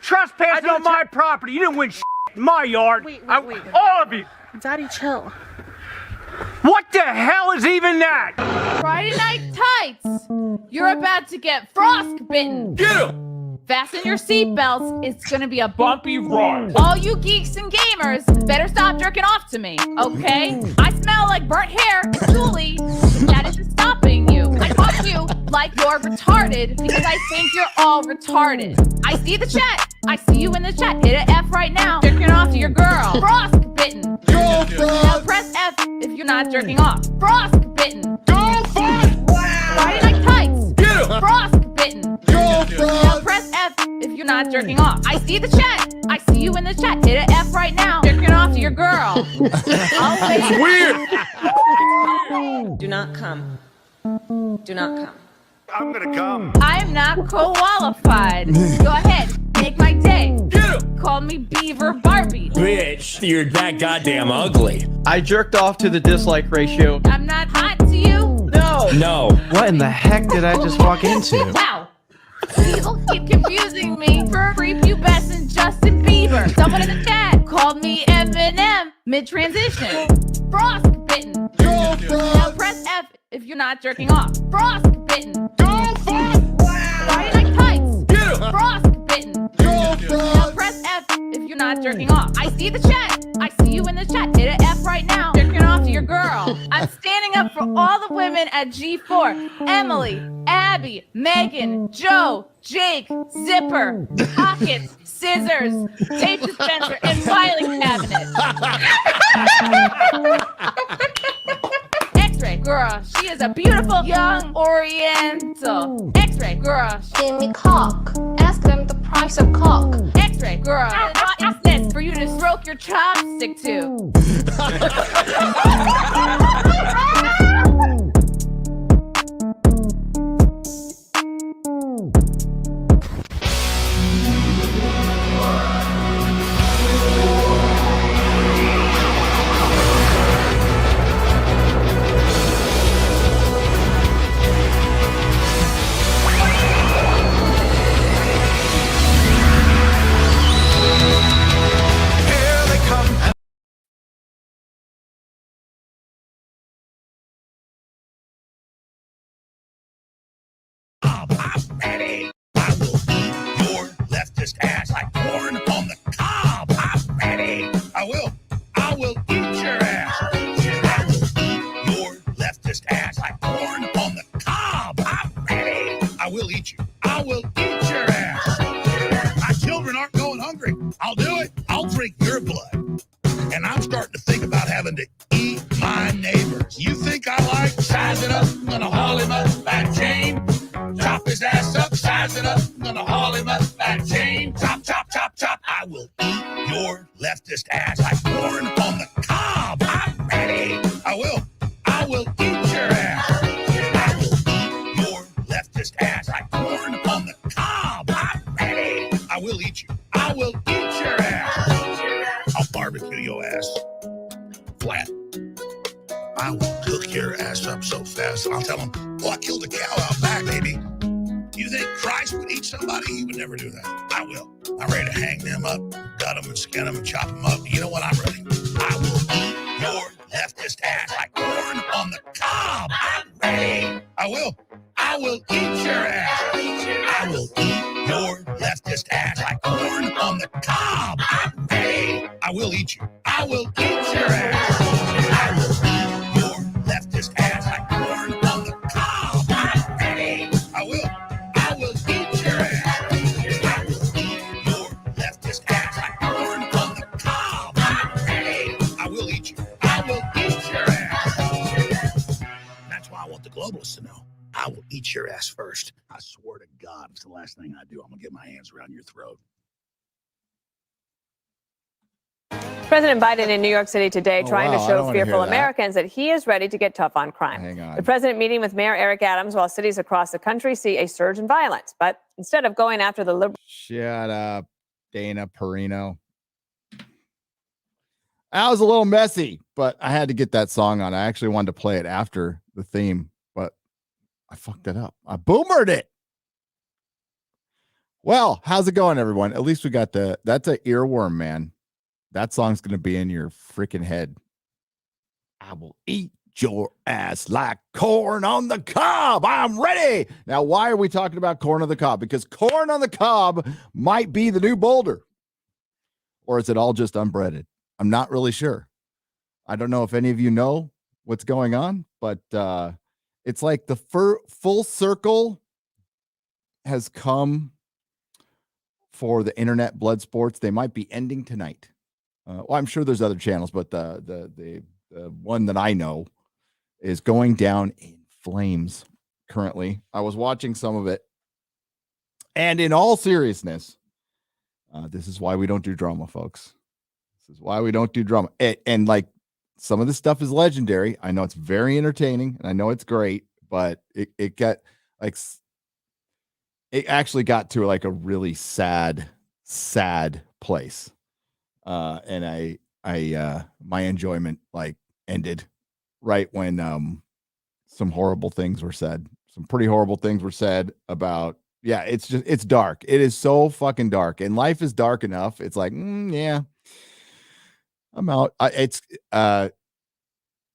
trespassing on my property. You didn't win shit in my yard. Wait. All of you. Daddy, chill. What the hell is even that? Friday Night Tights. You're about to get frostbitten. Get him! Fasten your seatbelts. It's gonna be a bumpy ride. All you geeks and gamers better stop jerking off to me, okay? I smell like burnt hair and Julie. That isn't stopping you. I caught you like you're retarded because I think you're all retarded. I see the chat. I see you in the chat. Hit an F right now. Jerking off to your girl. Frostbitten. Now press F if you're not jerking off. Frostbitten. Friday Night Tights. Get him! Frostbitten. Now press F if you're not jerking off. I see the chat. I see you in the chat. Hit an F right now. Jerking off to your girl. It's weird. Do not come. Do not come. I'm gonna come. I am not qualified. Go ahead. Make my day. Get him! Call me Beaver Barbie. Bitch, you're that goddamn ugly. I jerked off to the dislike ratio. I'm not hot to you. No. What in the heck did I just walk into? Wow. People keep confusing me for prepubescent Justin Bieber. Someone in the chat called me Eminem mid-transition. Frostbitten. Now press F if you're not jerking off. Frostbitten. Friday Night Tights. Get him! Frostbitten. Now press F if you're not jerking off. I see the chat. I see you in the chat. Hit an F right now. Jerking off to your girl. I'm standing up for all the women at G4. Emily, Abby, Megan, Joe, Jake, Zipper, Pockets, Scissors, Tape Dispenser, and Filing Cabinet. X-Ray girl, she is a beautiful young Oriental. X-Ray girl, Give me cock. Ask them the price of cock. X-ray girl, what is this for you to stroke your chopstick to? Ready? I will eat your leftist ass like corn on the cob. I'm ready. I will eat your ass. I will eat your leftist ass like corn on the cob. I'm ready. I will eat you. I will eat your ass. My children aren't going hungry. I'll do it. I'll drink your blood. And I'm starting to think about having to eat my neighbors. You think I like sizing up? I'm gonna haul him up that chain. Chop his ass up, size it up. I'm gonna haul him up that chain. Chop, chop, chop, chop. I will eat your leftist ass like corn on the cob. I'm ready. I will eat your ass. I will eat your leftist ass like corn on the cob. I'm ready. I will eat you. I will eat your ass. I'll barbecue your ass flat. I will cook your ass up so fast. I'll tell them, oh, I killed a cow out back, baby. You think Christ would eat somebody? He would never do that. I will. I'm ready to hang them up, gut them and skin them and chop them up. You know what? I'm ready. I will eat your leftist ass like corn on the cob. I'm ready. I will eat your ass. I will eat your leftist ass like corn on the cob. I'm ready. I will eat you. I will eat your ass. I will eat your leftist ass like corn on the cob. I'm ready. I will eat your ass. I will eat your leftist ass like corn on the cob. I'm ready. I will eat you. I will eat your ass. That's why I want the globalists to know. I will eat your ass first. I swear to God, it's the last thing I do. I'm going to get my hands around your throat. President Biden in New York City today trying to show fearful that. Americans that he is ready to get tough on crime. Hang on. The president meeting with Mayor Eric Adams while cities across the country see a surge in violence. But instead of going after the liberal... Shut up, Dana Perino. That was a little messy, but I had to get that song on. I actually wanted to play it after the theme, but I fucked it up. I boomered it. Well, how's it going, everyone? At least we got that's an earworm, man. That song's going to be in your freaking head. I will eat your ass like corn on the cob. I'm ready. Now, why are we talking about corn on the cob? Because corn on the cob might be the new Boulder. Or is it all just unbreaded? I'm not really sure. I don't know if any of you know what's going on, but it's like the full circle has come for the internet blood sports. They might be ending tonight. Well, I'm sure there's other channels, but the one that I know is going down in flames currently. I was watching some of it, and in all seriousness, this is why we don't do drama, folks. This is why we don't do drama. And like, some of this stuff is legendary. I know it's very entertaining, and I know it's great, but it got like, it actually got to like a really sad place. And I my enjoyment like ended right when some horrible things were said. Some pretty horrible things were said about, yeah, it's dark. It is so fucking dark, and life is dark enough. It's like, yeah, I'm out. I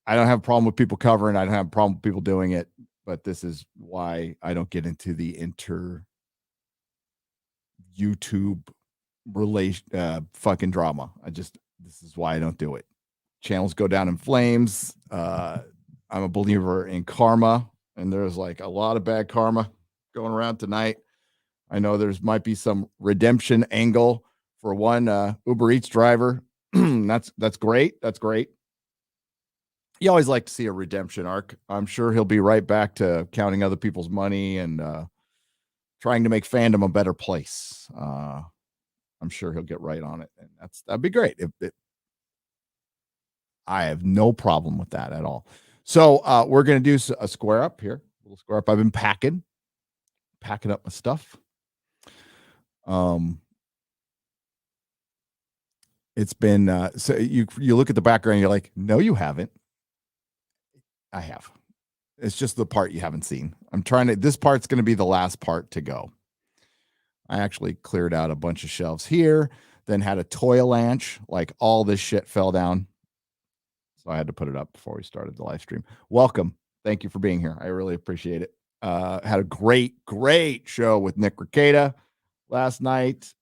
don't have a problem with people covering. I don't have a problem with people doing it, but this is why I don't get into the YouTube fucking drama. This is why I don't do it. Channels go down in flames. I'm a believer in karma, and there's like a lot of bad karma going around tonight. I know there's might be some redemption angle for one Uber Eats driver. That's great. That's great. You always like to see a redemption arc. I'm sure he'll be right back to counting other people's money and trying to make fandom a better place. I'm sure he'll get right on it, and that'd be great. I have no problem with that at all. So we're gonna do a square up here. A little square up. I've been packing up my stuff. It's been so you look at the background, you're like, no, you haven't. I have. It's just the part you haven't seen. This part's going to be the last part to go. I actually cleared out a bunch of shelves here, then had a toy lunch, like all this shit fell down. So I had to put it up before we started the live stream. Welcome. Thank you for being here. I really appreciate it. Had a great show with Nick Ricada last night.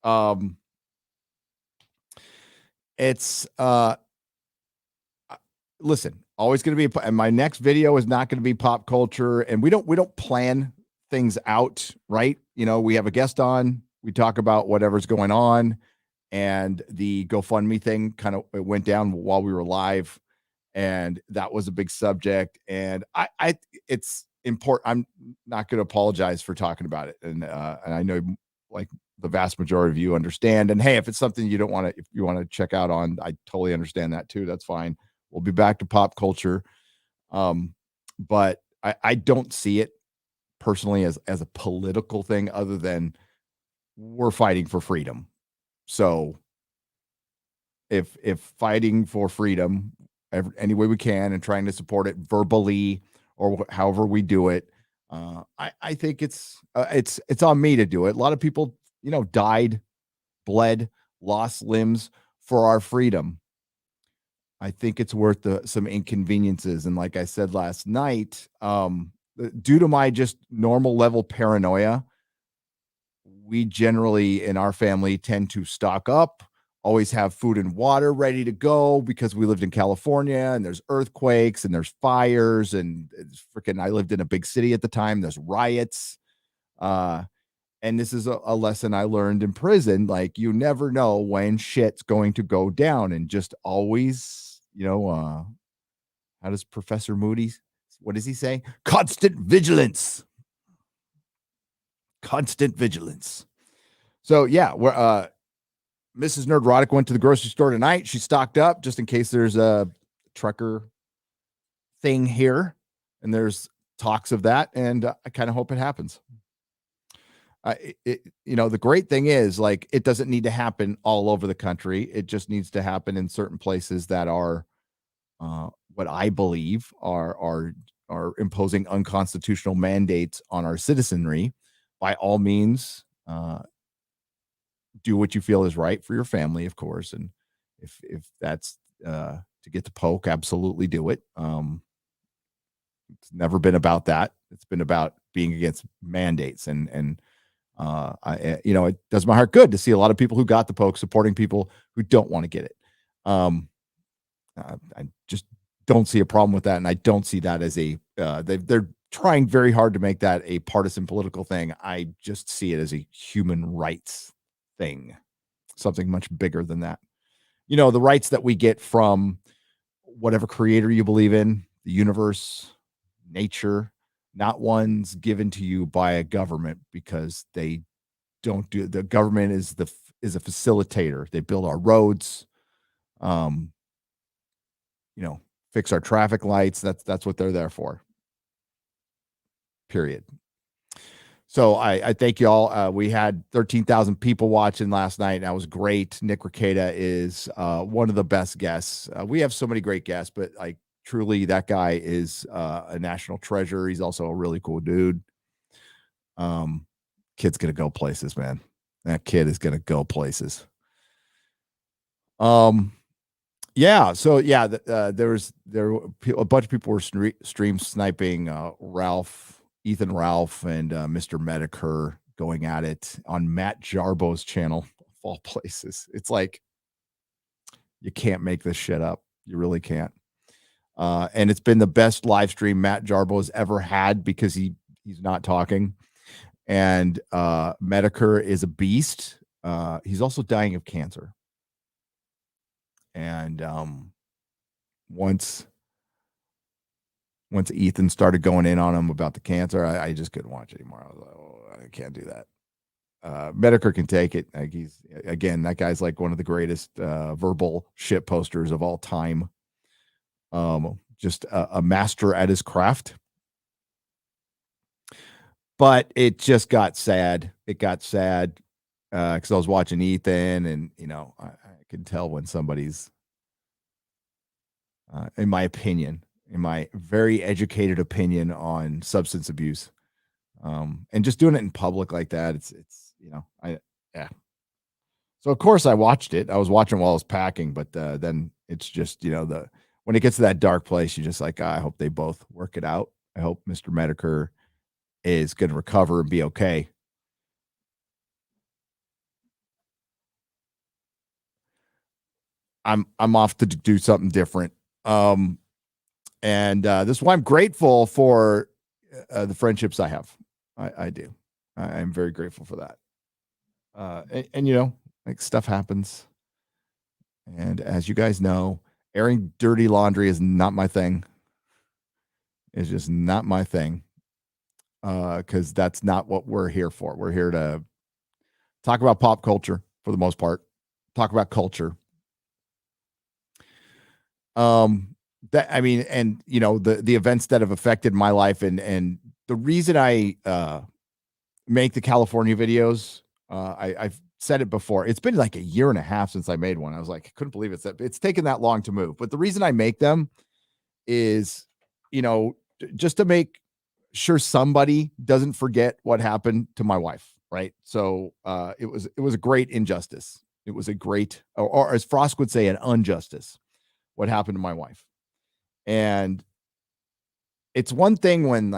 Listen, always going to be, and my next video is not going to be pop culture, and we don't plan things out, right? You know, we have a guest on, we talk about whatever's going on, and the GoFundMe thing kind of went down while we were live, and that was a big subject, and it's important. I'm not going to apologize for talking about it, and I know like the vast majority of you understand, and hey, if it's something you don't want to, if you want to check out on, I totally understand that too. That's fine. We'll be back to pop culture. But I don't see it personally as a political thing, other than we're fighting for freedom. So if fighting for freedom any way we can and trying to support it verbally or however we do it, I think it's on me to do it. A lot of people, died, bled, lost limbs for our freedom. I think it's worth some inconveniences. And like I said last night, due to my just normal level paranoia, we generally in our family tend to stock up, always have food and water ready to go, because we lived in California and there's earthquakes and there's fires and I lived in a big city at the time. There's riots. And this is a lesson I learned in prison. Like, you never know when shit's going to go down, and just always, how does Professor Moody, what does he say? Constant vigilance. Constant vigilance. So yeah, we're Mrs. Nerdrotic went to the grocery store tonight. She stocked up just in case there's a trucker thing here, and there's talks of that, and I kind of hope it happens. The great thing is, like, it doesn't need to happen all over the country. It just needs to happen in certain places that are what I believe are imposing unconstitutional mandates on our citizenry. By all means, do what you feel is right for your family, of course. And if that's to get the poke, absolutely do it. It's never been about that. It's been about being against mandates. And it does my heart good to see a lot of people who got the poke supporting people who don't want to get it. I just don't see a problem with that. And I don't see that as they're trying very hard to make that a partisan political thing. I just see it as a human rights thing, something much bigger than that. The rights that we get from whatever creator you believe in, the universe, nature, not ones given to you by a government, because the government is a facilitator. They build our roads, fix our traffic lights. That's what they're there for. Period. So I thank y'all. We had 13,000 people watching last night, and that was great. Nick Rekieta is one of the best guests. We have so many great guests, but truly, that guy is a national treasure. He's also a really cool dude. Kid's gonna go places, man. That kid is gonna go places. Yeah. So yeah, there a bunch of people were stream sniping Ethan Ralph and Mr. Medicare going at it on Matt Jarbo's channel, of all places. It's like, you can't make this shit up. You really can't. And it's been the best live stream Matt Jarbo has ever had, because he's not talking. And Medicare is a beast. He's also dying of cancer. And once Ethan started going in on him about the cancer, I just couldn't watch it anymore. I was like, oh, I can't do that. Medicare can take it. That guy's like one of the greatest verbal shit posters of all time. Just a master at his craft. But it just got sad. It got sad because I was watching Ethan, and I can tell when somebody's, in my very educated opinion on substance abuse, and just doing it in public like that. It's yeah. So of course I watched it. I was watching while I was packing, but then it's just when it gets to that dark place, you're just like, I hope they both work it out. I hope Mr. Medicare is going to recover and be okay. I'm off to do something different. And this is why I'm grateful for the friendships I have. I do. I'm very grateful for that. And stuff happens. And as you guys know, airing dirty laundry is not my thing. It's just not my thing. Because that's not what we're here for. We're here to talk about pop culture for the most part. Talk about culture. The events that have affected my life, and the reason I make the California videos, I've said it before. It's been like a year and a half since I made one. I was like, I couldn't believe it's taken that long to move. But the reason I make them is, just to make sure somebody doesn't forget what happened to my wife, right? So it was a great injustice. It was a great, or as Frost would say, an injustice, what happened to my wife. And it's one thing when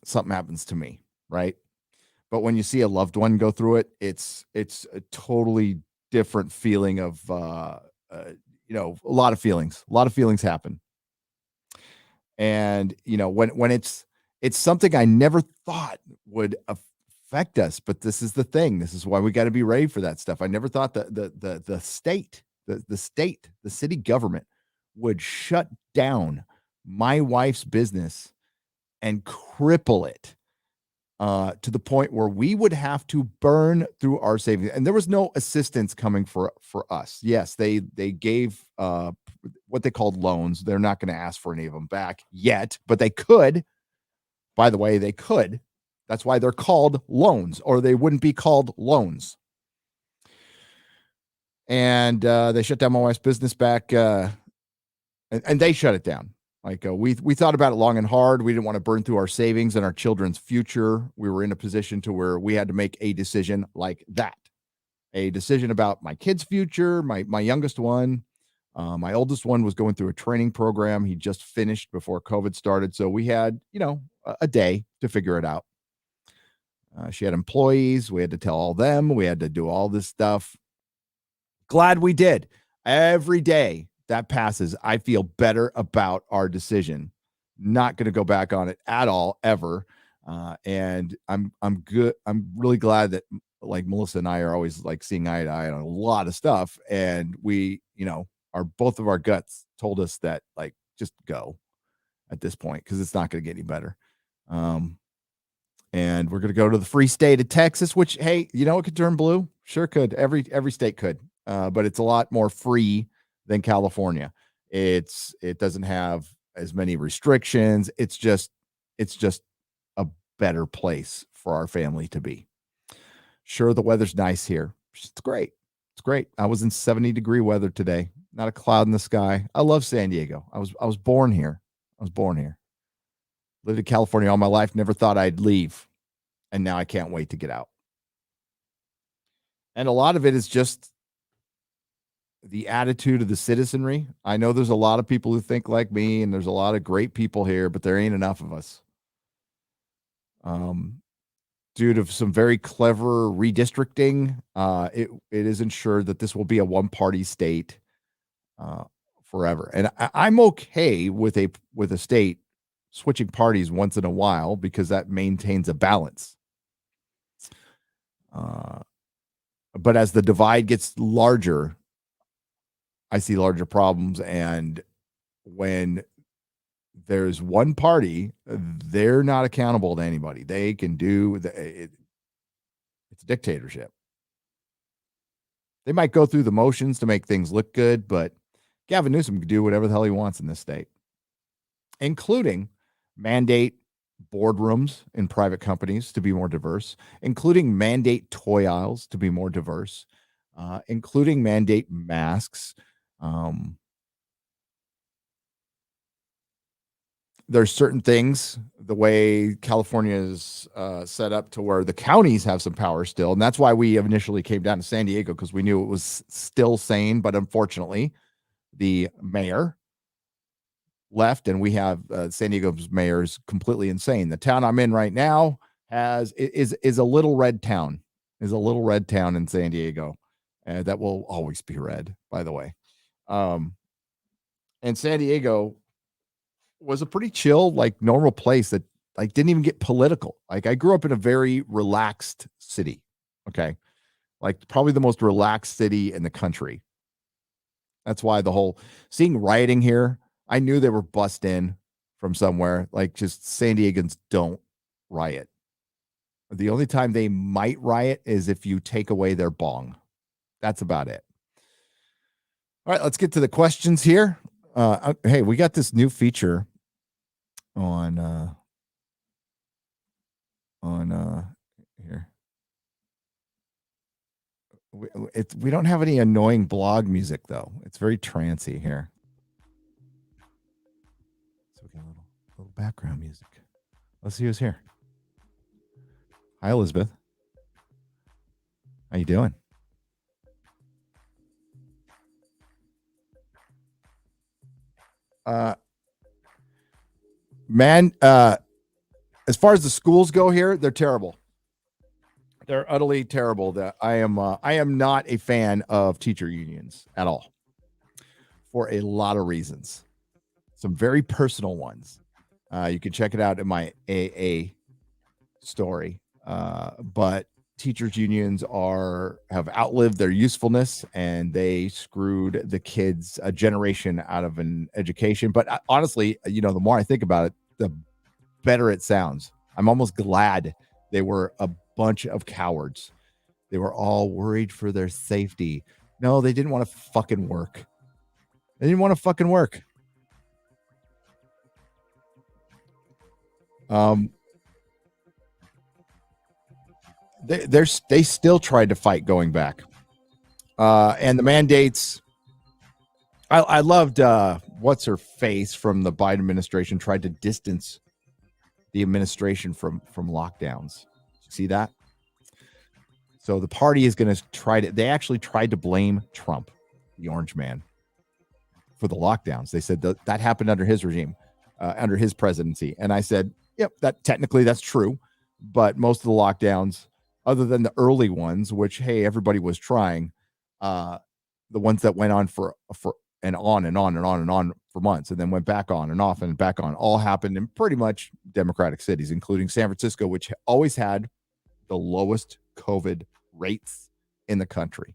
something happens to me, right? But when you see a loved one go through it, it's a totally different feeling of a lot of feelings happen. And when it's something I never thought would affect us, but this is the thing. This is why we got to be ready for that stuff. I never thought that the state, the city government would shut down my wife's business and cripple it to the point where we would have to burn through our savings. And there was no assistance coming for us. Yes, they gave what they called loans. They're not going to ask for any of them back yet, but they could. By the way, they could. That's why they're called loans, or they wouldn't be called loans. And they shut down my wife's business back, and they shut it down. We thought about it long and hard. We didn't want to burn through our savings and our children's future. We were in a position to where we had to make a decision like that. a decision about my kid's future. My youngest one, my oldest one was going through a training program. He just finished before COVID started. So we had, a day to figure it out. She had employees. We had to tell all them. We had to do all this stuff. Glad we did. Every day that passes, I feel better about our decision. Not going to go back on it at all, ever. And I'm good. I'm really glad that like Melissa and I are always like seeing eye to eye on a lot of stuff. And we, both of our guts told us that like, just go at this point, because it's not going to get any better. And we're going to go to the free state of Texas, which, hey, it could turn blue. Sure could. Every state could. But it's a lot more free than California. It doesn't have as many restrictions. It's just a better place for our family to be. Sure, the weather's nice here. It's great. It's great. I was in 70-degree weather today. Not a cloud in the sky. I love San Diego. I was born here. Lived in California all my life. Never thought I'd leave. And now I can't wait to get out. And a lot of it is just the attitude of the citizenry. I know there's a lot of people who think like me, and there's a lot of great people here, but there ain't enough of us. Due to some very clever redistricting, it is ensured that this will be a one-party state forever. And I'm okay with a state switching parties once in a while, because that maintains a balance. But as the divide gets larger, I see larger problems. And when there's one party, they're not accountable to anybody. They can do it's a dictatorship. They might go through the motions to make things look good, but Gavin Newsom can do whatever the hell he wants in this state, including mandate boardrooms in private companies to be more diverse, including mandate toy aisles to be more diverse, including mandate masks. There's certain things, the way California is set up, to where the counties have some power still. And that's why we initially came down to San Diego, because we knew it was still sane. But unfortunately, the mayor left, and we have San Diego's mayor is completely insane. The town I'm in right now is a little red town, in San Diego. That will always be red, by the way. And San Diego was a pretty chill, like normal place that like didn't even get political. Like I grew up in a very relaxed city. Okay. Like probably the most relaxed city in the country. That's why seeing rioting here, I knew they were bussed in from somewhere. Like just San Diegans don't riot. The only time they might riot is if you take away their bong. That's about it. All right, let's get to the questions here. Hey, we got this new feature on here. We don't have any annoying blog music though. It's very trancy here. So we got a little background music. Let's see who's here. Hi, Elizabeth. How you doing? As far as the schools go here, they're terrible. They're utterly terrible. That I am not a fan of teacher unions at all, for a lot of reasons. Some very personal ones. You can check it out in my AA story. But teachers unions have outlived their usefulness, and they screwed the kids a generation out of an education. But honestly, the more I think about it, the better it sounds. I'm almost glad they were a bunch of cowards. They were all worried for their safety. No, they didn't want to fucking work. They still tried to fight going back. And the mandates, I loved what's her face from the Biden administration tried to distance the administration from lockdowns. See that? So the party is going to they actually tried to blame Trump, the orange man, for the lockdowns. They said that happened under his regime, under his presidency. And I said, yep, that's true. But most of the lockdowns, other than the early ones, which, hey, everybody was trying, the ones that went on for and on and on and on and on for months, and then went back on and off and back on, all happened in pretty much democratic cities, including San Francisco, which always had the lowest COVID rates in the country.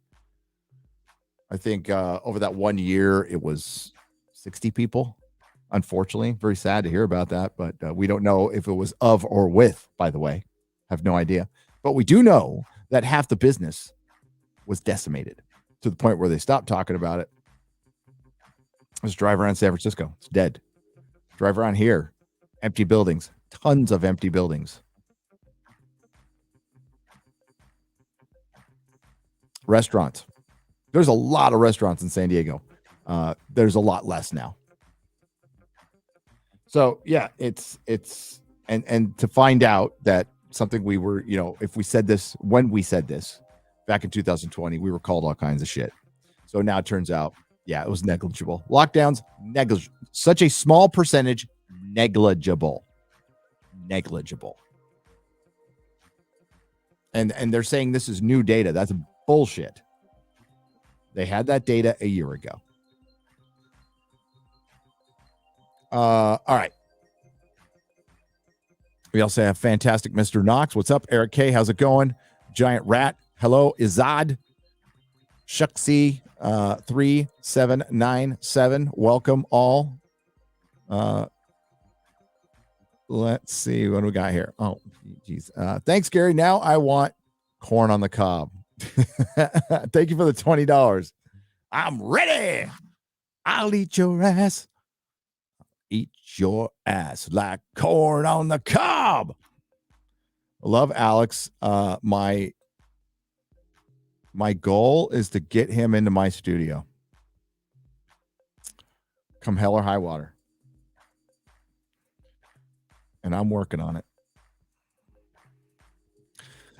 I think over that 1 year, it was 60 people. Unfortunately, very sad to hear about that, but we don't know if it was of or with, by the way. Have no idea. But we do know that half the business was decimated to the point where they stopped talking about it. Let's drive around San Francisco. It's dead. Drive around here. Empty buildings. Tons of empty buildings. Restaurants. There's a lot of restaurants in San Diego. There's a lot less now. So yeah, it's and to find out that something we were, if we said this, when we said this back in 2020, we were called all kinds of shit. So now it turns out, yeah, it was negligible. Lockdowns, negligible. Such a small percentage, negligible. And they're saying this is new data. That's bullshit. They had that data a year ago. All right. We also have fantastic Mr. Knox. What's up, Eric K? How's it going? Giant Rat. Hello, Izad. Shuxi 3797. Welcome all. Let's see what we got here. Oh, geez. Thanks, Gary. Now I want corn on the cob. Thank you for the $20. I'm ready. I'll eat your ass. Eat your ass like corn on the cob. Love Alex. My goal is to get him into my studio. Come hell or high water. And I'm working on it.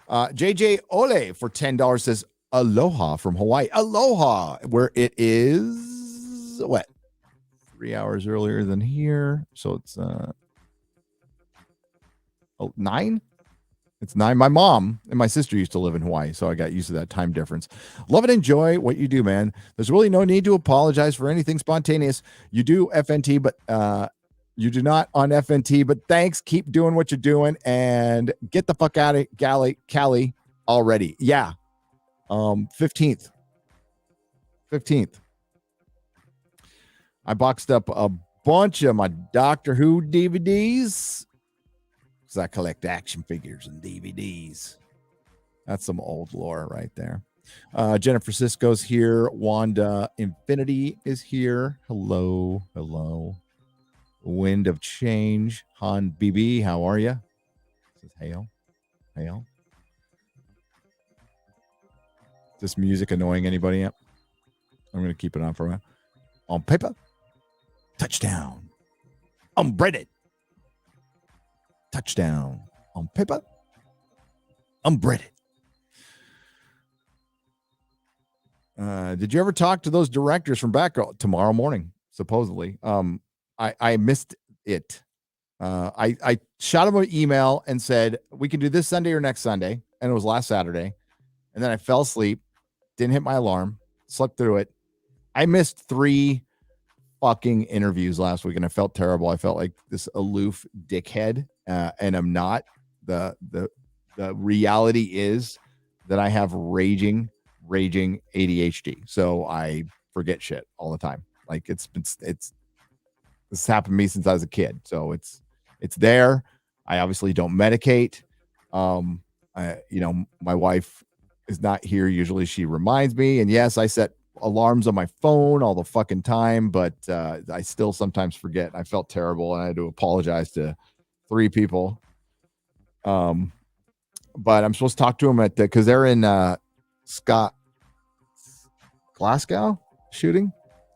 JJ Ole for $10 says aloha from Hawaii. Aloha, where it is what? 3 hours earlier than here. So it's 9. It's 9. My mom and my sister used to live in Hawaii, so I got used to that time difference. Love and enjoy what you do, man. There's really no need to apologize for anything spontaneous. You do FNT, but you do not on FNT, but thanks. Keep doing what you're doing and get the fuck out of Cali already. Yeah. 15th. I boxed up a bunch of my Doctor Who DVDs because I collect action figures and DVDs. That's some old lore right there. Jennifer Cisco's here. Wanda Infinity is here. Hello. Wind of Change. Han BB, how are you? Says hail. Is this music annoying anybody yet? I'm going to keep it on for a while. On paper. Touchdown. Unbreaded. Touchdown. On paper. Unbreaded. Did you ever talk to those directors from back tomorrow morning? Supposedly. I missed it. I shot him an email and said, we can do this Sunday or next Sunday. And it was last Saturday. And then I fell asleep. Didn't hit my alarm. Slept through it. I missed 3 fucking interviews last week and I felt terrible. I felt like this aloof dickhead, and I'm not. The reality is that I have raging ADHD, so I forget shit all the time. Like this happened to me since I was a kid, so it's there. I obviously don't medicate. My wife is not here usually. She reminds me, and yes, I set alarms on my phone all the fucking time, but I still sometimes forget. I felt terrible and I had to apologize to 3 people. But I'm supposed to talk to them because they're in Glasgow shooting.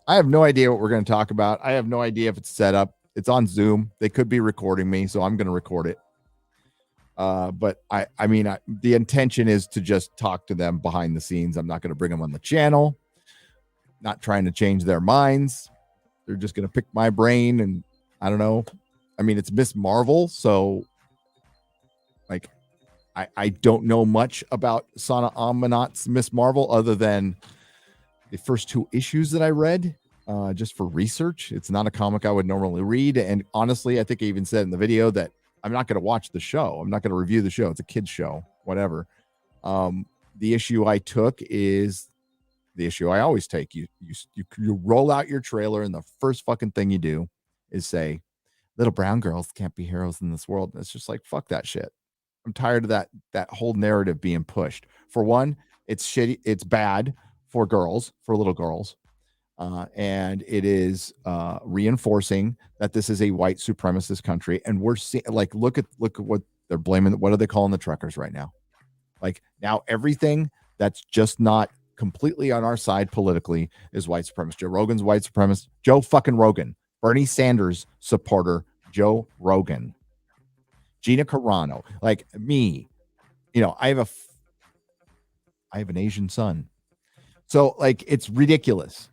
I have no idea what we're going to talk about. I have no idea if it's set up. It's on Zoom. They could be recording me, so I'm going to record it. But I mean, the intention is to just talk to them behind the scenes. I'm not going to bring them on the channel. Not trying to change their minds. They're just going to pick my brain, and I don't know. I mean, it's Miss Marvel, so like, I don't know much about Sana Amanat's Miss Marvel other than the first 2 issues that I read just for research. It's not a comic I would normally read. And honestly, I think I even said in the video that I'm not going to watch the show. I'm not going to review the show. It's a kid's show, whatever. The issue I took is the issue I always take. You roll out your trailer, and the first fucking thing you do is say, little brown girls can't be heroes in this world. And it's just like, fuck that shit. I'm tired of that whole narrative being pushed. For one, it's shitty. It's bad for girls, for little girls. And it is reinforcing that this is a white supremacist country. And we're seeing, like, look at what they're blaming. What are they calling the truckers right now? Like, now everything that's just not completely on our side politically is white supremacist. Joe Rogan's white supremacist. Joe fucking Rogan. Bernie Sanders supporter Joe Rogan. Gina Carano, like me, I have an Asian son. So like, it's ridiculous.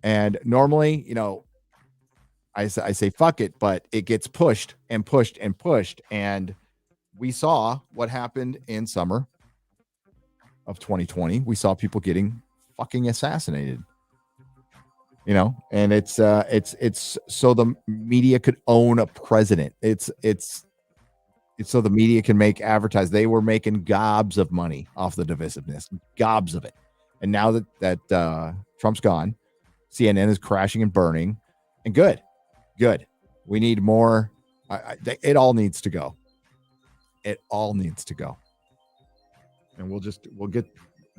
And normally, I say, fuck it, but it gets pushed and pushed and pushed. And we saw what happened in summer of 2020. We saw people getting fucking assassinated, and it's so the media could own a president. It's so the media can advertise. They were making gobs of money off the divisiveness, gobs of it. And now that Trump's gone, CNN is crashing and burning. And good. We need more. It all needs to go. It all needs to go. And we'll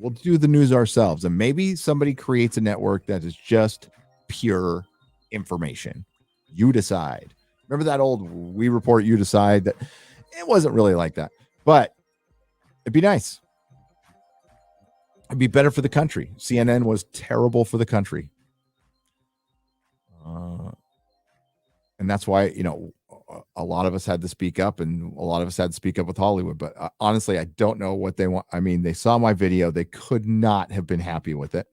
do the news ourselves. And maybe somebody creates a network that is just pure information. You decide. Remember that old "we report, you decide"? That it wasn't really like that, but it'd be nice. It'd be better for the country. CNN was terrible for the country. And that's why, a lot of us had to speak up, and a lot of us had to speak up with Hollywood. But honestly, I don't know what they want. I mean, they saw my video. They could not have been happy with it.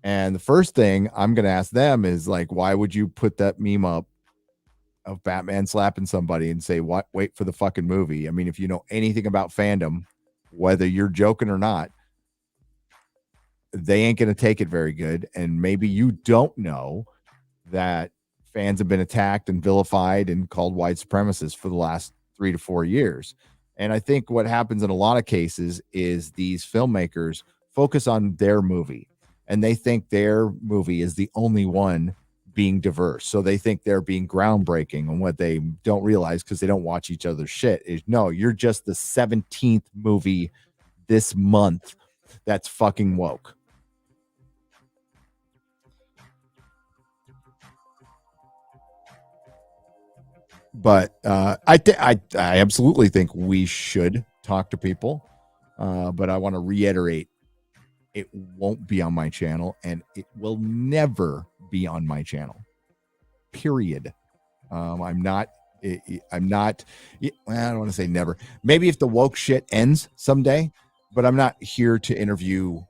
And the first thing I'm going to ask them is, like, why would you put that meme up of Batman slapping somebody and say, "What? Wait for the fucking movie"? I mean, if you know anything about fandom, whether you're joking or not, they ain't going to take it very good. And maybe you don't know that fans have been attacked and vilified and called white supremacists for the last 3 to 4 years. And I think what happens in a lot of cases is these filmmakers focus on their movie, and they think their movie is the only one being diverse. So they think they're being groundbreaking. And what they don't realize, because they don't watch each other's shit, is no, you're just the 17th movie this month that's fucking woke. But I absolutely think we should talk to people. But I want to reiterate, it won't be on my channel, and it will never be on my channel. Period. I'm not. I don't want to say never. Maybe if the woke shit ends someday, but I'm not here to interview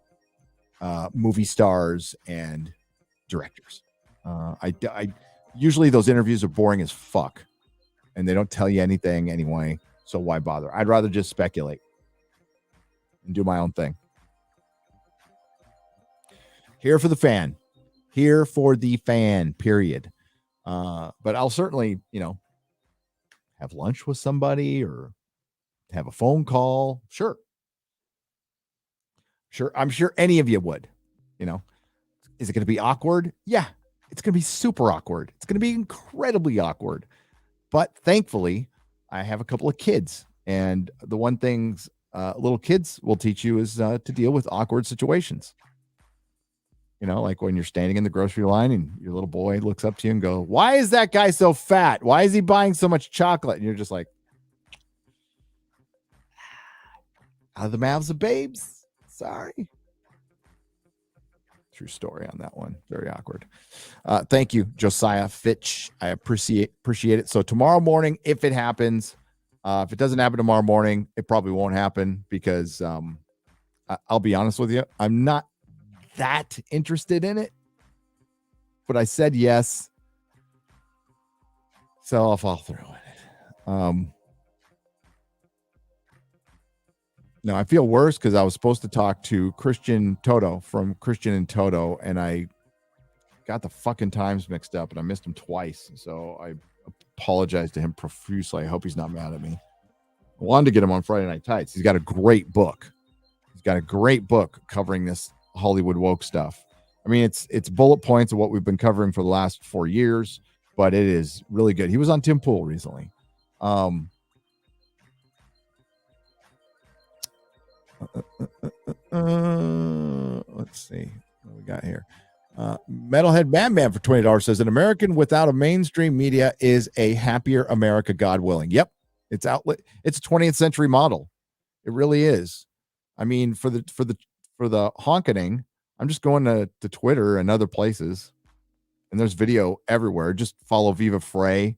movie stars and directors. I usually those interviews are boring as fuck, and they don't tell you anything anyway. So why bother? I'd rather just speculate and do my own thing. Here for the fan. Here for the fan, period. But I'll certainly, have lunch with somebody or have a phone call. Sure. I'm sure any of you would. Is it going to be awkward? Yeah, it's going to be super awkward. It's going to be incredibly awkward. But thankfully, I have a couple of kids. And the one things little kids will teach you is to deal with awkward situations. Like when you're standing in the grocery line and your little boy looks up to you and go, "Why is that guy so fat? Why is he buying so much chocolate?" And you're just like, out of the mouths of babes. Sorry. True story on that one. Very awkward. Thank you, Josiah Fitch. I appreciate it. So tomorrow morning, if it happens, If it doesn't happen tomorrow morning, it probably won't happen because I'll be honest with you, I'm not that interested in it. But I said yes, so I'll follow through with it. Now I feel worse because I was supposed to talk to Christian Toto from Christian and Toto, and I got the fucking times mixed up, and I missed him twice. So I apologize to him profusely. I hope he's not mad at me. I wanted to get him on Friday Night Tights. He's got a great book. He's got a great book covering this Hollywood woke stuff. I mean, it's bullet points of what we've been covering for the last 4 years, but it is really good. He was on Tim Pool recently. Let's see what we got here. Metalhead Batman for $20 says an American without a mainstream media is a happier America, God willing. Yep, it's outlet. It's a 20th century model. It really is. I mean, for the honkening, I'm just going to Twitter and other places, and there's video everywhere. Just follow Viva Frey.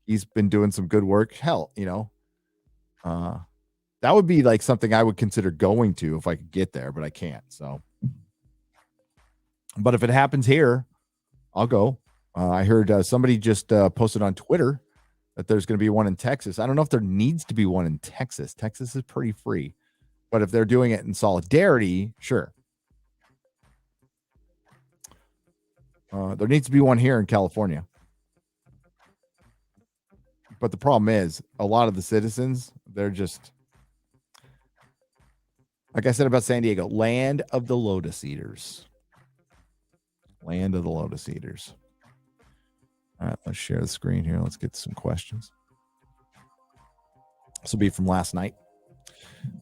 He's been doing some good work. Hell, that would be like something I would consider going to if I could get there, but I can't. So, but if it happens here, I'll go. I heard somebody just posted on Twitter that there's going to be one in Texas. I don't know if there needs to be one in Texas. Texas is pretty free, but if they're doing it in solidarity, sure. There needs to be one here in California. But the problem is a lot of the citizens, they're just, like I said about San Diego, land of the lotus eaters. Land of the lotus eaters. All right, let's share the screen here. Let's get some questions. This will be from last night.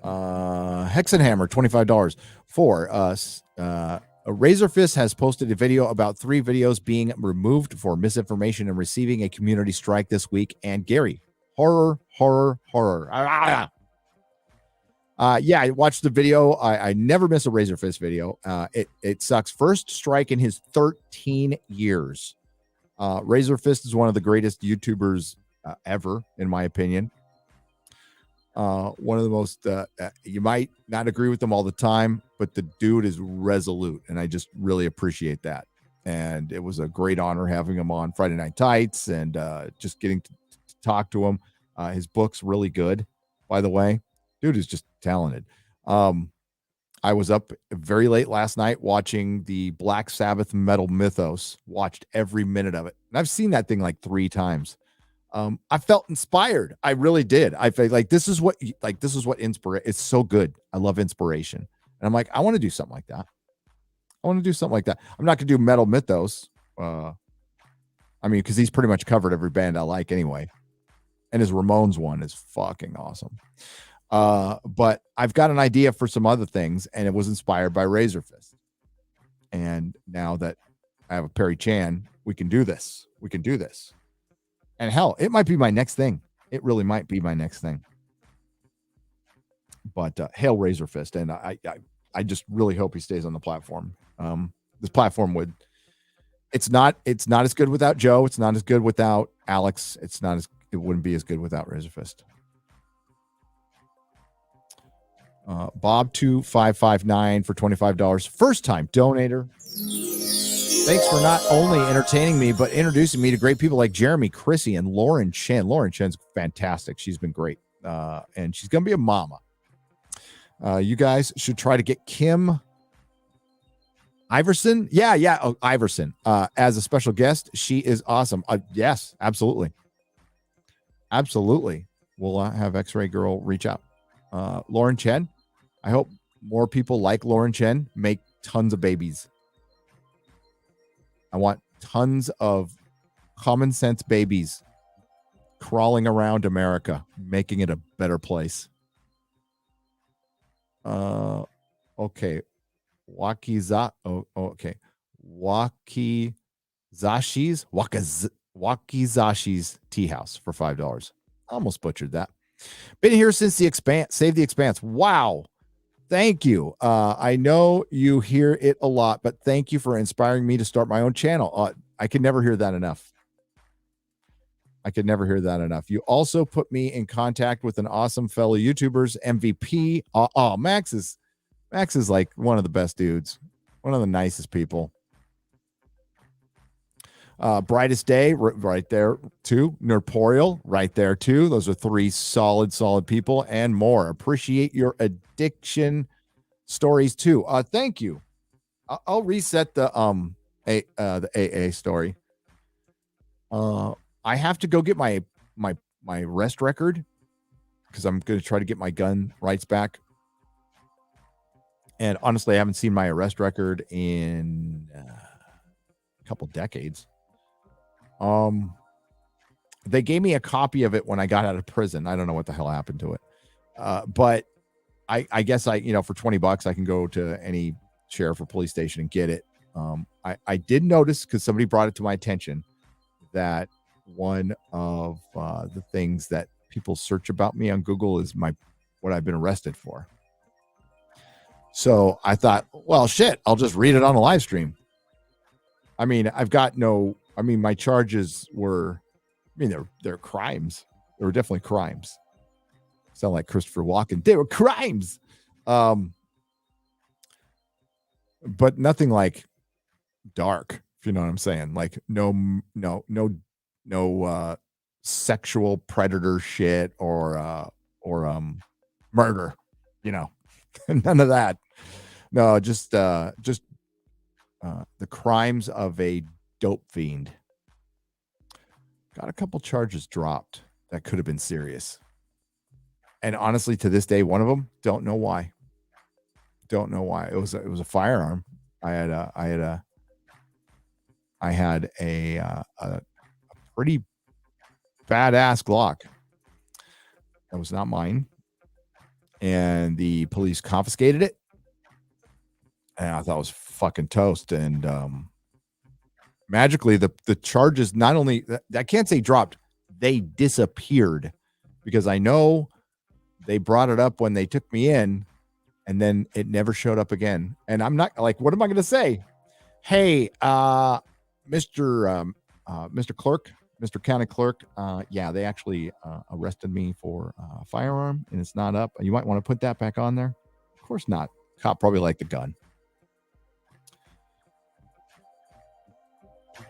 Hexenhammer, $25 for us. Razorfist has posted a video about 3 videos being removed for misinformation and receiving a community strike this week. And Gary, horror. Yeah, I watched the video. I never miss a Razorfist video. It sucks. First strike in his 13 years. Razorfist is one of the greatest YouTubers ever, in my opinion. One of the most, you might not agree with them all the time, but the dude is resolute, and I just really appreciate that. And it was a great honor having him on Friday Night Tights and just getting to talk to him. His book's really good, by the way. Dude is just talented. I was up very late last night watching the Black Sabbath Metal Mythos, watched every minute of it. And I've seen that thing like 3 times. I felt inspired. I really did. I felt like this is what inspiration. It's so good. I love inspiration. And I'm like, I want to do something like that. I'm not going to do Metal Mythos. I mean, because he's pretty much covered every band I like anyway. And his Ramones one is fucking awesome. But I've got an idea for some other things, and it was inspired by Razorfist. And now that I have a Perry Chan, we can do this. And hell, it might be my next thing. It really might be my next thing. But hail Razorfist, and I just really hope he stays on the platform. This platform it's not as good without Joe. It's not as good without Alex. It wouldn't be as good without Razorfist. Bob2559 for $25. First time donator. Thanks for not only entertaining me, but introducing me to great people like Jeremy, Chrissy, and Lauren Chen. Lauren Chen's fantastic. She's been great. And she's going to be a mama. You guys should try to get Kim Iverson. Yeah. Oh, Iverson. As a special guest. She is awesome. Yes, absolutely. We'll have X-Ray Girl reach out. Lauren Chen. I hope more people like Lauren Chen make tons of babies. I want tons of common sense babies crawling around America, making it a better place. Okay. Okay. Wakizashi's Tea House for $5. Almost butchered that. Been here since the Expanse. Save the Expanse. Wow. Thank you. I know you hear it a lot, but thank you for inspiring me to start my own channel. I can never hear that enough. I could never hear that enough. You also put me in contact with an awesome fellow YouTubers, MVP. Max is like one of the best dudes, one of the nicest people. Brightest Day, right there too. Nerdporial, right there too. Those are 3 solid people, and more. Appreciate your addiction stories too. Thank you. I'll reset the AA story. I have to go get my arrest record because I'm going to try to get my gun rights back. And honestly, I haven't seen my arrest record in a couple decades. They gave me a copy of it when I got out of prison. I don't know what the hell happened to it. But I guess for $20 I can go to any sheriff or police station and get it. I did notice, because somebody brought it to my attention, that one of the things that people search about me on Google is what I've been arrested for. So I thought, well, shit, I'll just read it on the live stream. I mean, my charges were, they're crimes. They were definitely crimes. Sound like Christopher Walken. They were crimes. But nothing like dark, if you know what I'm saying. Like no sexual predator shit or murder, none of that. No, just the crimes of a dope fiend. Got a couple charges dropped that could have been serious. And honestly, to this day, one of them, don't know why. It was a firearm. I had a pretty badass Glock. That was not mine. And the police confiscated it. And I thought it was fucking toast. And magically, the charges not only, I can't say dropped, they disappeared, because I know they brought it up when they took me in, and then it never showed up again. And I'm not like, what am I going to say? Hey, Mr. Clerk, Mr. County Clerk, yeah, they actually arrested me for a firearm, and it's not up. You might want to put that back on there. Of course not. Cop probably liked the gun.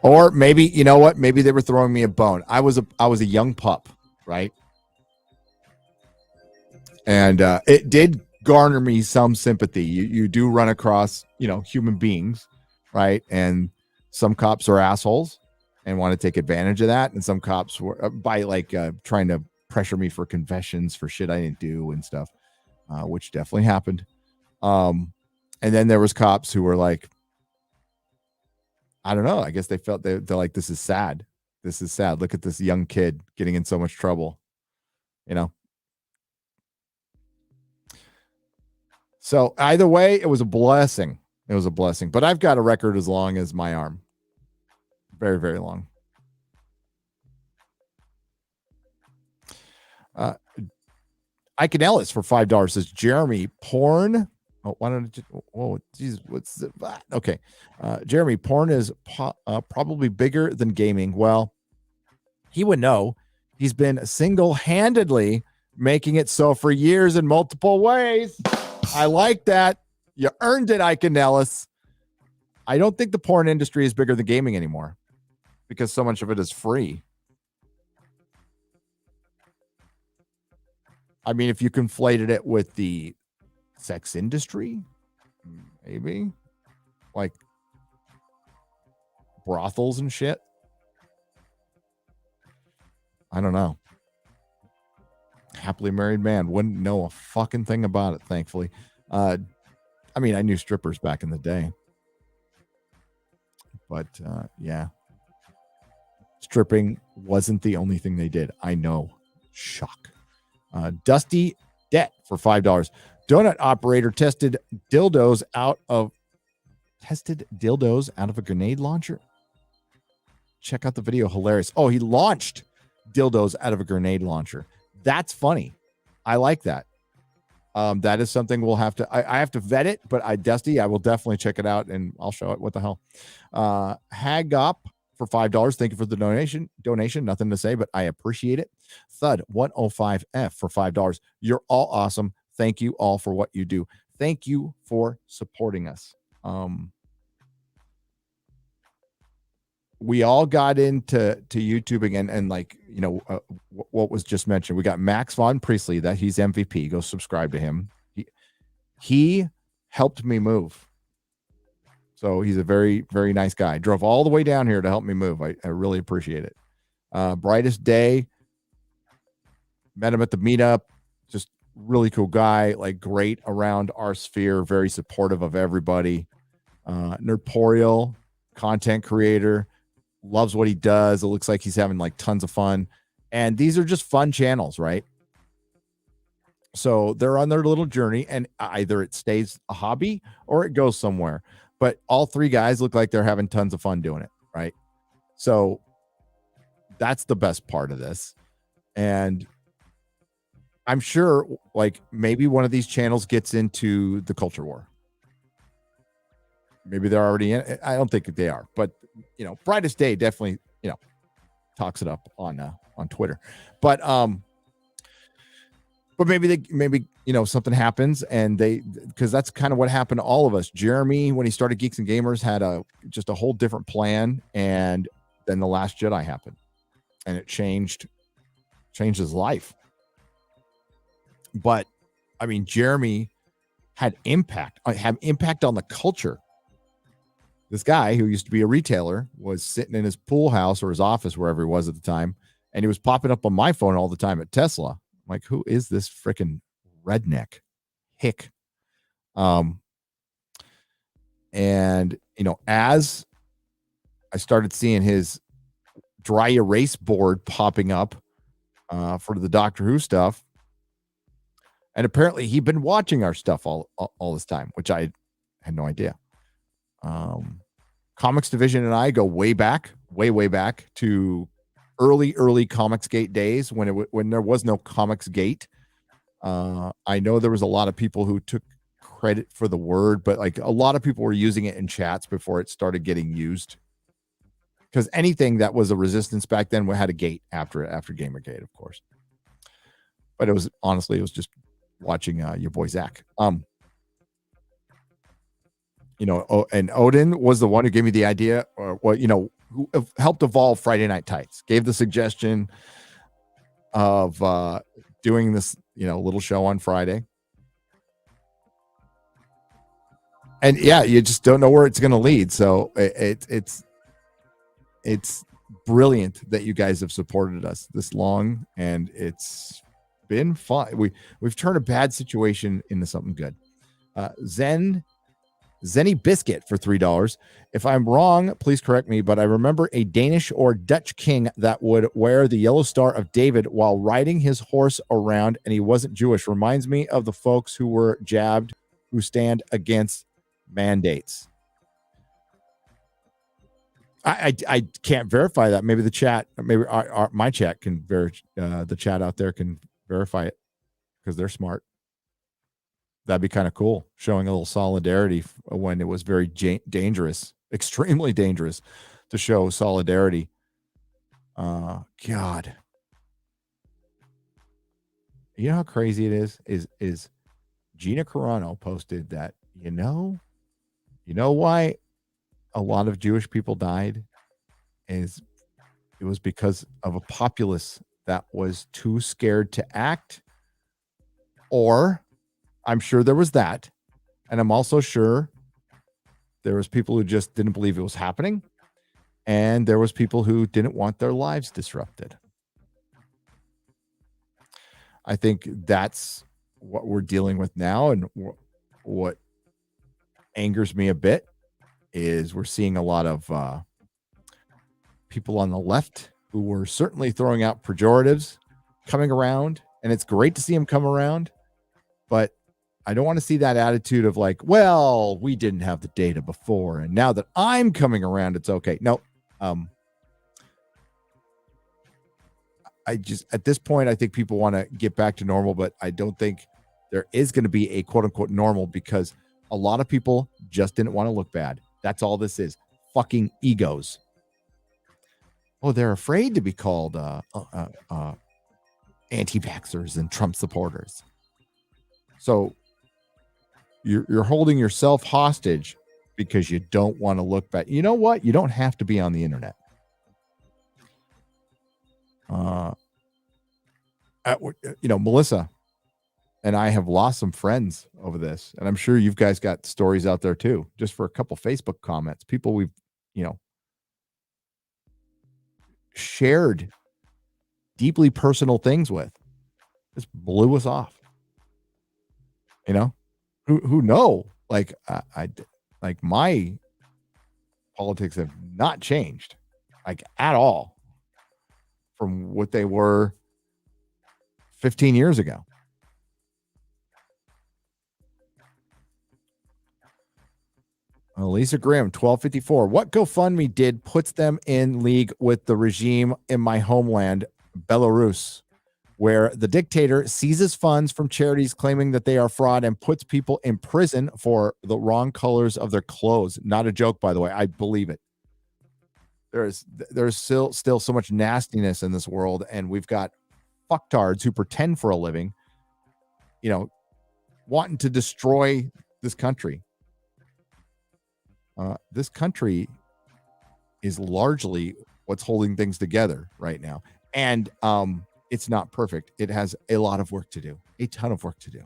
Or maybe, you know what? Maybe they were throwing me a bone. I was a young pup, right? And it did garner me some sympathy. You do run across, human beings, right? And some cops are assholes and want to take advantage of that. And some cops were trying to pressure me for confessions for shit I didn't do and stuff, which definitely happened. And then there was cops who were like, I don't know. I guess they felt they're like, this is sad. This is sad. Look at this young kid getting in so much trouble, So either way, it was a blessing. It was a blessing. But I've got a record as long as my arm. Very, very long. Ike and Ellis for $5 says, Jeremy, porn. Oh, why don't I whoa, geez, what's it? Okay. Jeremy, porn is probably bigger than gaming. Well, he would know. He's been single-handedly making it so for years in multiple ways. I like that. You earned it, Ike and Ellis. I don't think the porn industry is bigger than gaming anymore because so much of it is free. I mean, if you conflated it with the sex industry, maybe like brothels and shit. I don't know. Happily married man wouldn't know a fucking thing about it, thankfully. I mean, I knew strippers back in the day, but yeah, stripping wasn't the only thing they did. I know. Shock. Dusty Debt for $5. Donut operator tested dildos out of a grenade launcher. Check out the video. Hilarious. Oh, he launched dildos out of a grenade launcher. That's funny. I like that. That is something we'll have to, I have to vet it, but Dusty, I will definitely check it out and I'll show it. What the hell? Hag Up for $5. Thank you for the donation. Nothing to say, but I appreciate it. Thud 105F for $5. You're all awesome. Thank you all for what you do. Thank you for supporting us. We all got into YouTube again, and like, you know, what was just mentioned. We got Max Von Priestley, that he's MVP. Go subscribe to him. He helped me move. So he's a very, very nice guy. Drove all the way down here to help me move. I really appreciate it. Brightest Day. Met him at the meetup. Just really cool guy. Like, great around our sphere. Very supportive of everybody. Nerdporial, content creator. Loves what he does. It looks like he's having like tons of fun. And these are just fun channels, right? So they're on their little journey, and either it stays a hobby or it goes somewhere. But all three guys look like they're having tons of fun doing it, right? So that's the best part of this. And I'm sure, like, maybe one of these channels gets into the culture war. Maybe they're already in it. I don't think they are, but you know, Brightest Day definitely, you know, talks it up on Twitter. But maybe you know, something happens, and because that's kind of what happened to all of us. Jeremy, when he started Geeks and Gamers, had just a whole different plan, and then The Last Jedi happened, and it changed his life. But I mean, Jeremy had impact on the culture. This guy who used to be a retailer was sitting in his pool house or his office, wherever he was at the time, and he was popping up on my phone all the time at Tesla. I'm like, who is this freaking redneck hick? And you know, as I started seeing his dry erase board popping up for the Doctor Who stuff, and apparently he'd been watching our stuff all this time, which I had no idea. Comics Division and I go way back to early Comicsgate days when there was no Comicsgate. I know there was a lot of people who took credit for the word, but like a lot of people were using it in chats before it started getting used. Because anything that was a resistance back then had a gate after Gamergate, of course. But it was just watching your boy Zach. You know, and Odin was the one who gave me the idea, or what, you know, who helped evolve Friday Night Tights, gave the suggestion of doing this, you know, little show on Friday. And yeah, you just don't know where it's going to lead. So it's brilliant that you guys have supported us this long, and it's been fun. We've turned a bad situation into something good. Zenny Biscuit for $3. If I'm wrong, please correct me, but I remember a Danish or Dutch king that would wear the yellow Star of David while riding his horse around, and he wasn't Jewish. Reminds me of the folks who were jabbed, who stand against mandates. I can't verify that. Maybe the chat, maybe my chat can the chat out there can verify it, because they're smart. That'd be kind of cool, showing a little solidarity when it was very dangerous, extremely dangerous to show solidarity. God. You know how crazy it is Gina Carano posted that, you know why a lot of Jewish people died? It was because of a populace that was too scared to act, or I'm sure there was that. And I'm also sure there was people who just didn't believe it was happening. And there was people who didn't want their lives disrupted. I think that's what we're dealing with now. And what angers me a bit is we're seeing a lot of people on the left who were certainly throwing out pejoratives coming around. And it's great to see them come around. But I don't want to see that attitude of like, well, we didn't have the data before, and now that I'm coming around, it's okay. No, I just, at this point, I think people want to get back to normal, but I don't think there is going to be a quote unquote normal, because a lot of people just didn't want to look bad. That's all this is. Fucking egos. they're afraid to be called anti-vaxxers and Trump supporters. So you're holding yourself hostage because you don't want to look back. You know what? You don't have to be on the internet. Melissa and I have lost some friends over this, and I'm sure you've guys got stories out there too. Just for a couple Facebook comments, people we've shared deeply personal things with, just blew us off. Who know? Like like my politics have not changed, like at all, from what they were 15 years ago. Lisa Grimm, 1254. What GoFundMe did puts them in league with the regime in my homeland, Belarus, where the dictator seizes funds from charities claiming that they are fraud and puts people in prison for the wrong colors of their clothes. Not a joke, by the way. I believe it. There's still so much nastiness in this world, and we've got fucktards who pretend for a living, wanting to destroy this country. This country is largely what's holding things together right now. And it's not perfect. It has a lot of work to do, a ton of work to do.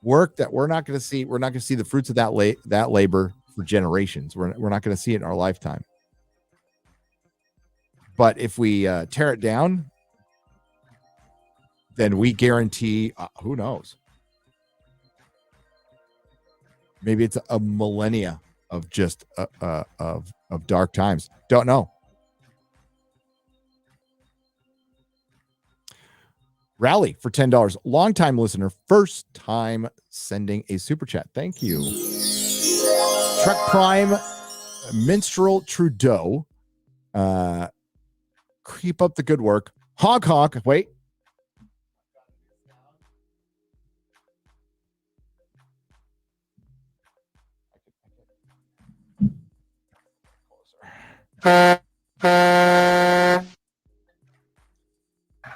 Work that we're not going to see. We're not going to see the fruits of that labor for generations. We're not going to see it in our lifetime. But if we tear it down, then we guarantee, who knows? Maybe it's a millennia of just of dark times. Don't know. Rally for $10. Longtime listener, first time sending a super chat. Thank you. Truck Prime, Minstrel Trudeau. Keep up the good work. Honk honk. Wait.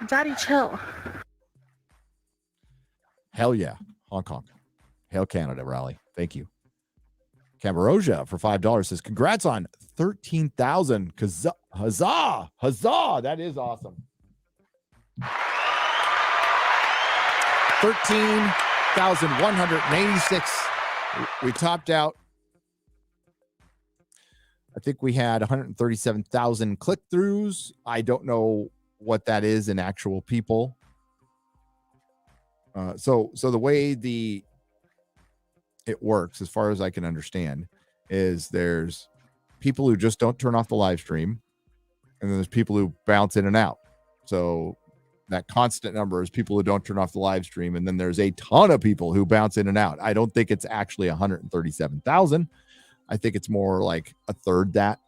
Daddy, chill. Hell yeah. Hong Kong. Hail Canada, Rally. Thank you. Camaroja for $5 says, congrats on 13,000. Huzzah. Huzzah. That is awesome. 13,186. We topped out. I think we had 137,000 click-throughs. I don't know what that is in actual people. So the way it works, as far as I can understand, is there's people who just don't turn off the live stream, and then there's people who bounce in and out. So that constant number is people who don't turn off the live stream, and then there's a ton of people who bounce in and out. I don't think it's actually 137,000. I think it's more like a third that,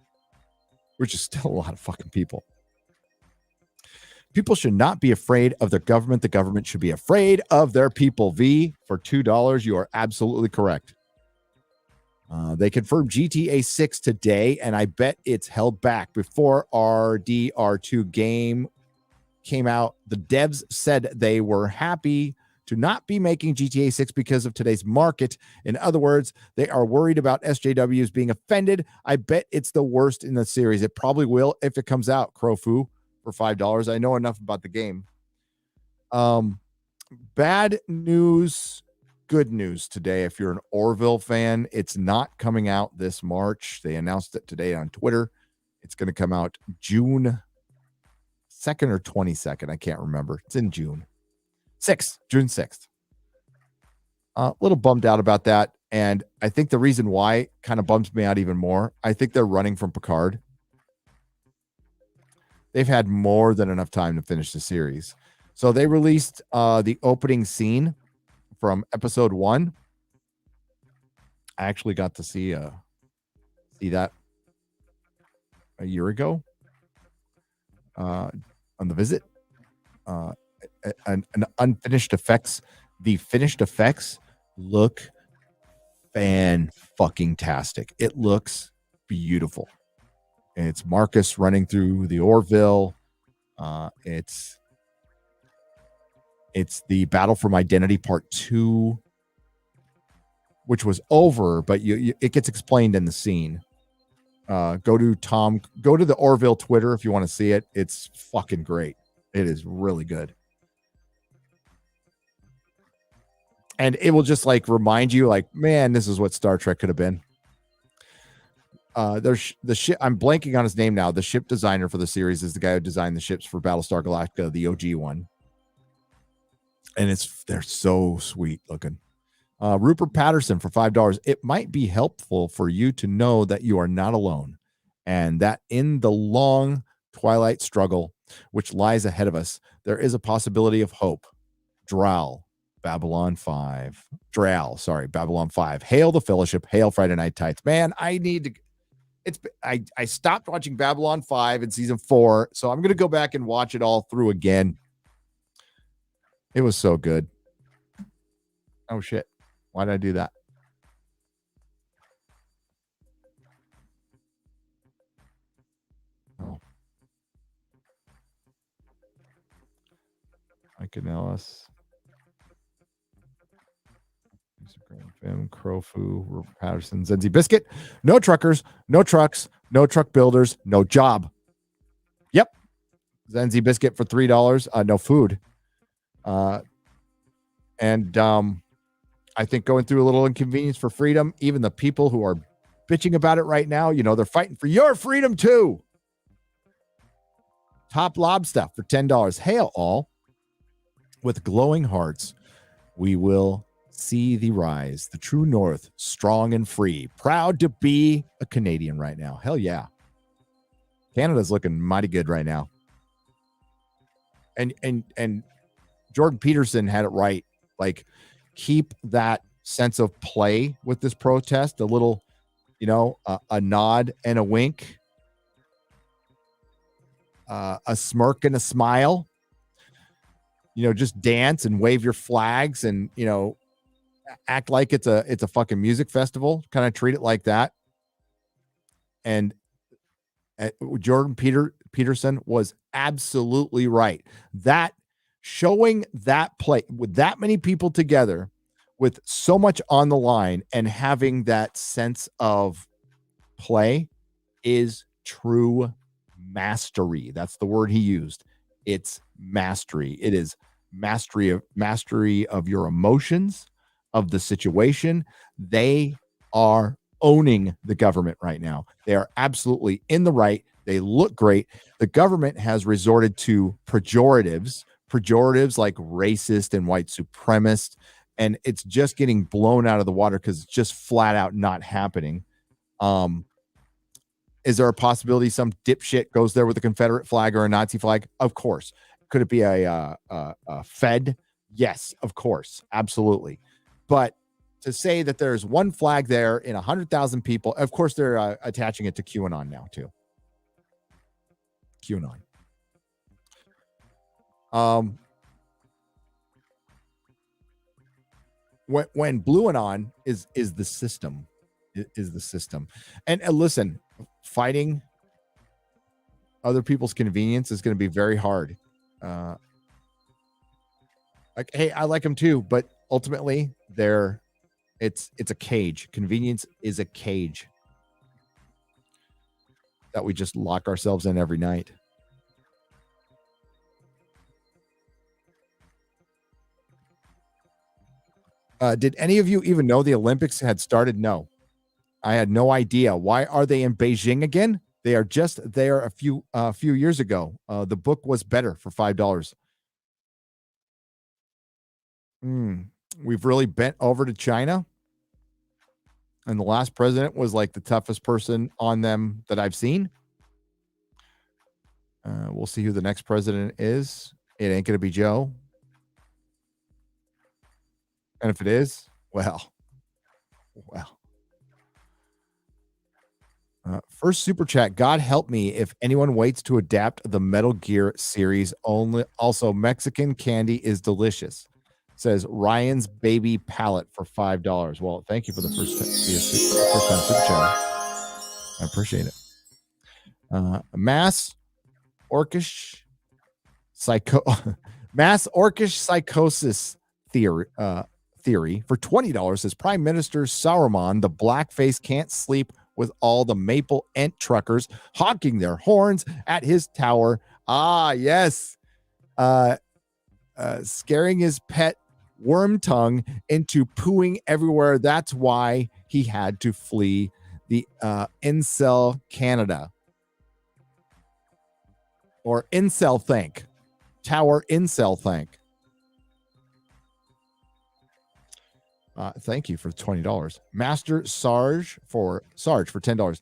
which is still a lot of fucking people. People should not be afraid of their government. The government should be afraid of their people. V, for $2, you are absolutely correct. They confirmed GTA 6 today, and I bet it's held back. Before RDR2 game came out, the devs said they were happy to not be making GTA 6 because of today's market. In other words, they are worried about SJWs being offended. I bet it's the worst in the series. It probably will if it comes out, Crofu, for $5. I know enough about the game. Bad news, good news today. If you're an Orville fan, it's not coming out this March. They announced it today on Twitter. It's going to come out June 2nd or 22nd. I can't remember. It's in June 6th. A little bummed out about that. And I think the reason why kind of bums me out even more, I think they're running from Picard. They've had more than enough time to finish the series. So they released the opening scene from episode 1. I actually got to see that a year ago on the visit. An unfinished effects. The finished effects look fan-fucking-tastic. It looks beautiful. It's Marcus running through the Orville. It's the Battle from Identity Part 2, which was over, but it gets explained in the scene. Go to the Orville Twitter if you want to see it. It's fucking great. It is really good. And it will just like remind you, like, man, this is what Star Trek could have been. There's the ship. I'm blanking on his name now. The ship designer for the series is the guy who designed the ships for Battlestar Galactica, the OG one. And they're so sweet looking. Rupert Patterson for $5. It might be helpful for you to know that you are not alone, and that in the long twilight struggle which lies ahead of us, there is a possibility of hope. Babylon 5. Babylon 5. Hail the Fellowship. Hail Friday Night Tights. Man, I stopped watching Babylon 5 in season 4, so I'm going to go back and watch it all through again. It was so good. Oh, shit. Why did I do that? Oh. Mike Ellis. Fim, Crofu, Rupert Patterson, Zenzi Biscuit. No truckers, no trucks, no truck builders, no job. Yep. Zenzi Biscuit for $3. No food. And I think going through a little inconvenience for freedom, even the people who are bitching about it right now, they're fighting for your freedom too. Top Lob Stuff for $10. Hail all. With glowing hearts, we will see the rise, the true north, strong and free. Proud to be a Canadian right now. Hell yeah. Canada's looking mighty good right now. And Jordan Peterson had it right. Like, keep that sense of play with this protest, a little, a nod and a wink, a smirk and a smile, just dance and wave your flags and, act like it's a fucking music festival. Kind of treat it like that. And Jordan Peterson was absolutely right. That showing that play with that many people together, with so much on the line, and having that sense of play is true mastery. That's the word he used. It's mastery. It is mastery of your emotions, of the situation. They are owning the government right now. They are absolutely in the right. They look great. The government has resorted to pejoratives like racist and white supremacist, and it's just getting blown out of the water because it's just flat out not happening. Is there a possibility some dipshit goes there with a Confederate flag or a Nazi flag? Of course. Could it be a Fed? Yes, of course. Absolutely. But to say that there's one flag there in 100,000 people, of course they're attaching it to QAnon now too. QAnon. When Blue Anon is the system, and listen, fighting other people's convenience is going to be very hard. Like, hey, I like them too, but ultimately it's a cage. Convenience is a cage that we just lock ourselves in every night. Did any of you even know the Olympics had started? No, I had no idea. Why are they in Beijing again? They are just there a few years ago. The book was better for $5. We've really bent over to China. And the last president was like the toughest person on them that I've seen. We'll see who the next president is. It ain't going to be Joe. And if it is, well. First super chat. God help me if anyone waits to adapt the Metal Gear series. Also, Mexican candy is delicious. Says Ryan's Baby Palette for $5. Well, thank you for the first time super chat. I appreciate it. Mass orcish psychosis theory for $20 says Prime Minister Saruman, the blackface, can't sleep with all the Maple Ent truckers honking their horns at his tower. Ah, yes. Scaring his pet worm tongue into pooing everywhere. That's why he had to flee the incel Canada. Or incel thank. Tower incel thank. Thank you for $20. Master Sarge for $10.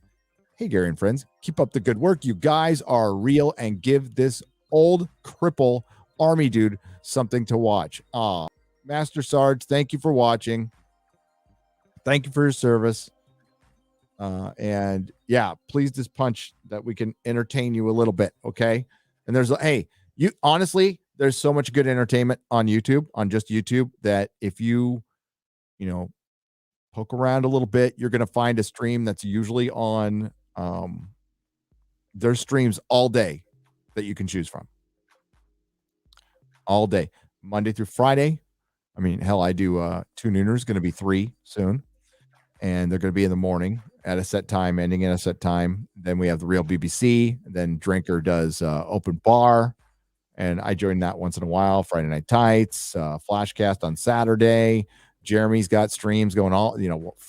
Hey, Gary and friends, keep up the good work. You guys are real and give this old cripple army dude something to watch. Master Sarge, thank you for watching. Thank you for your service. And yeah, please just punch that we can entertain you a little bit. Okay. And there's there's so much good entertainment on YouTube, on just YouTube, that if you poke around a little bit, you're going to find a stream that's usually on, there's streams all day that you can choose from. All day, Monday through Friday. I mean, hell, I do 2 nooners, going to be 3 soon. And they're going to be in the morning at a set time, ending at a set time. Then we have the real BBC. Then Drinker does open bar. And I join that once in a while. Friday Night Tights, Flashcast on Saturday. Jeremy's got streams going all,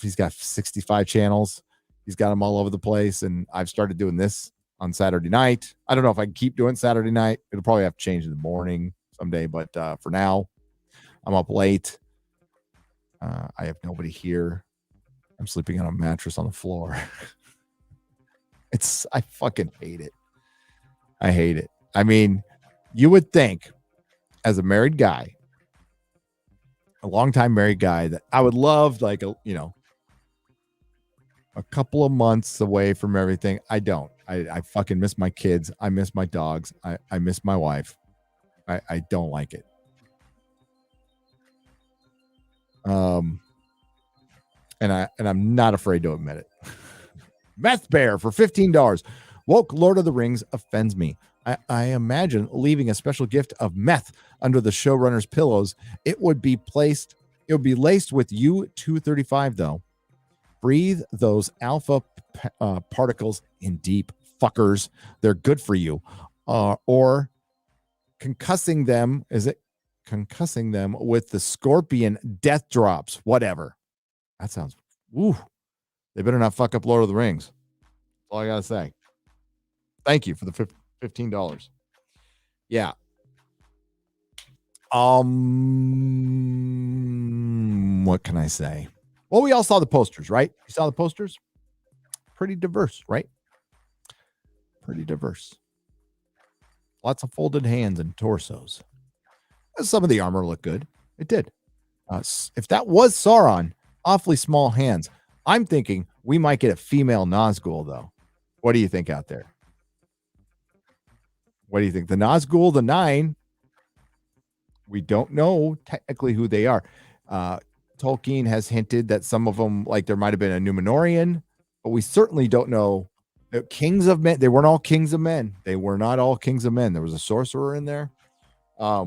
he's got 65 channels. He's got them all over the place. And I've started doing this on Saturday night. I don't know if I can keep doing Saturday night. It'll probably have to change in the morning someday. But for now, I'm up late. I have nobody here. I'm sleeping on a mattress on the floor. I fucking hate it. I hate it. I mean, you would think as a married guy, a longtime married guy, that I would love a couple of months away from everything. I don't. I fucking miss my kids. I miss my dogs. I miss my wife. I don't like it. And I'm not afraid to admit it. Meth Bear for $15. Woke Lord of the Rings offends me. I imagine leaving a special gift of meth under the showrunner's pillows. It would be laced with U-235 though. Breathe those alpha particles in deep, fuckers. They're good for you. Or concussing them. Is it concussing them with the scorpion death drops? Whatever. That sounds. Ooh. They better not fuck up Lord of the Rings. That's all I gotta say. Thank you for the $15. Yeah. What can I say? Well, we all saw the posters, right? You saw the posters? Pretty diverse, right? Pretty diverse. Lots of folded hands and torsos. Some of the armor looked good. It did. If that was Sauron, awfully small hands. I'm thinking we might get a female Nazgul, though. What do you think out there? What do you think? The Nazgul, the 9, we don't know technically who they are. Tolkien has hinted that some of them, like there might have been a Numenorian, but we certainly don't know. The kings of men, they weren't all kings of men. They were not all kings of men. There was a sorcerer in there. Yeah.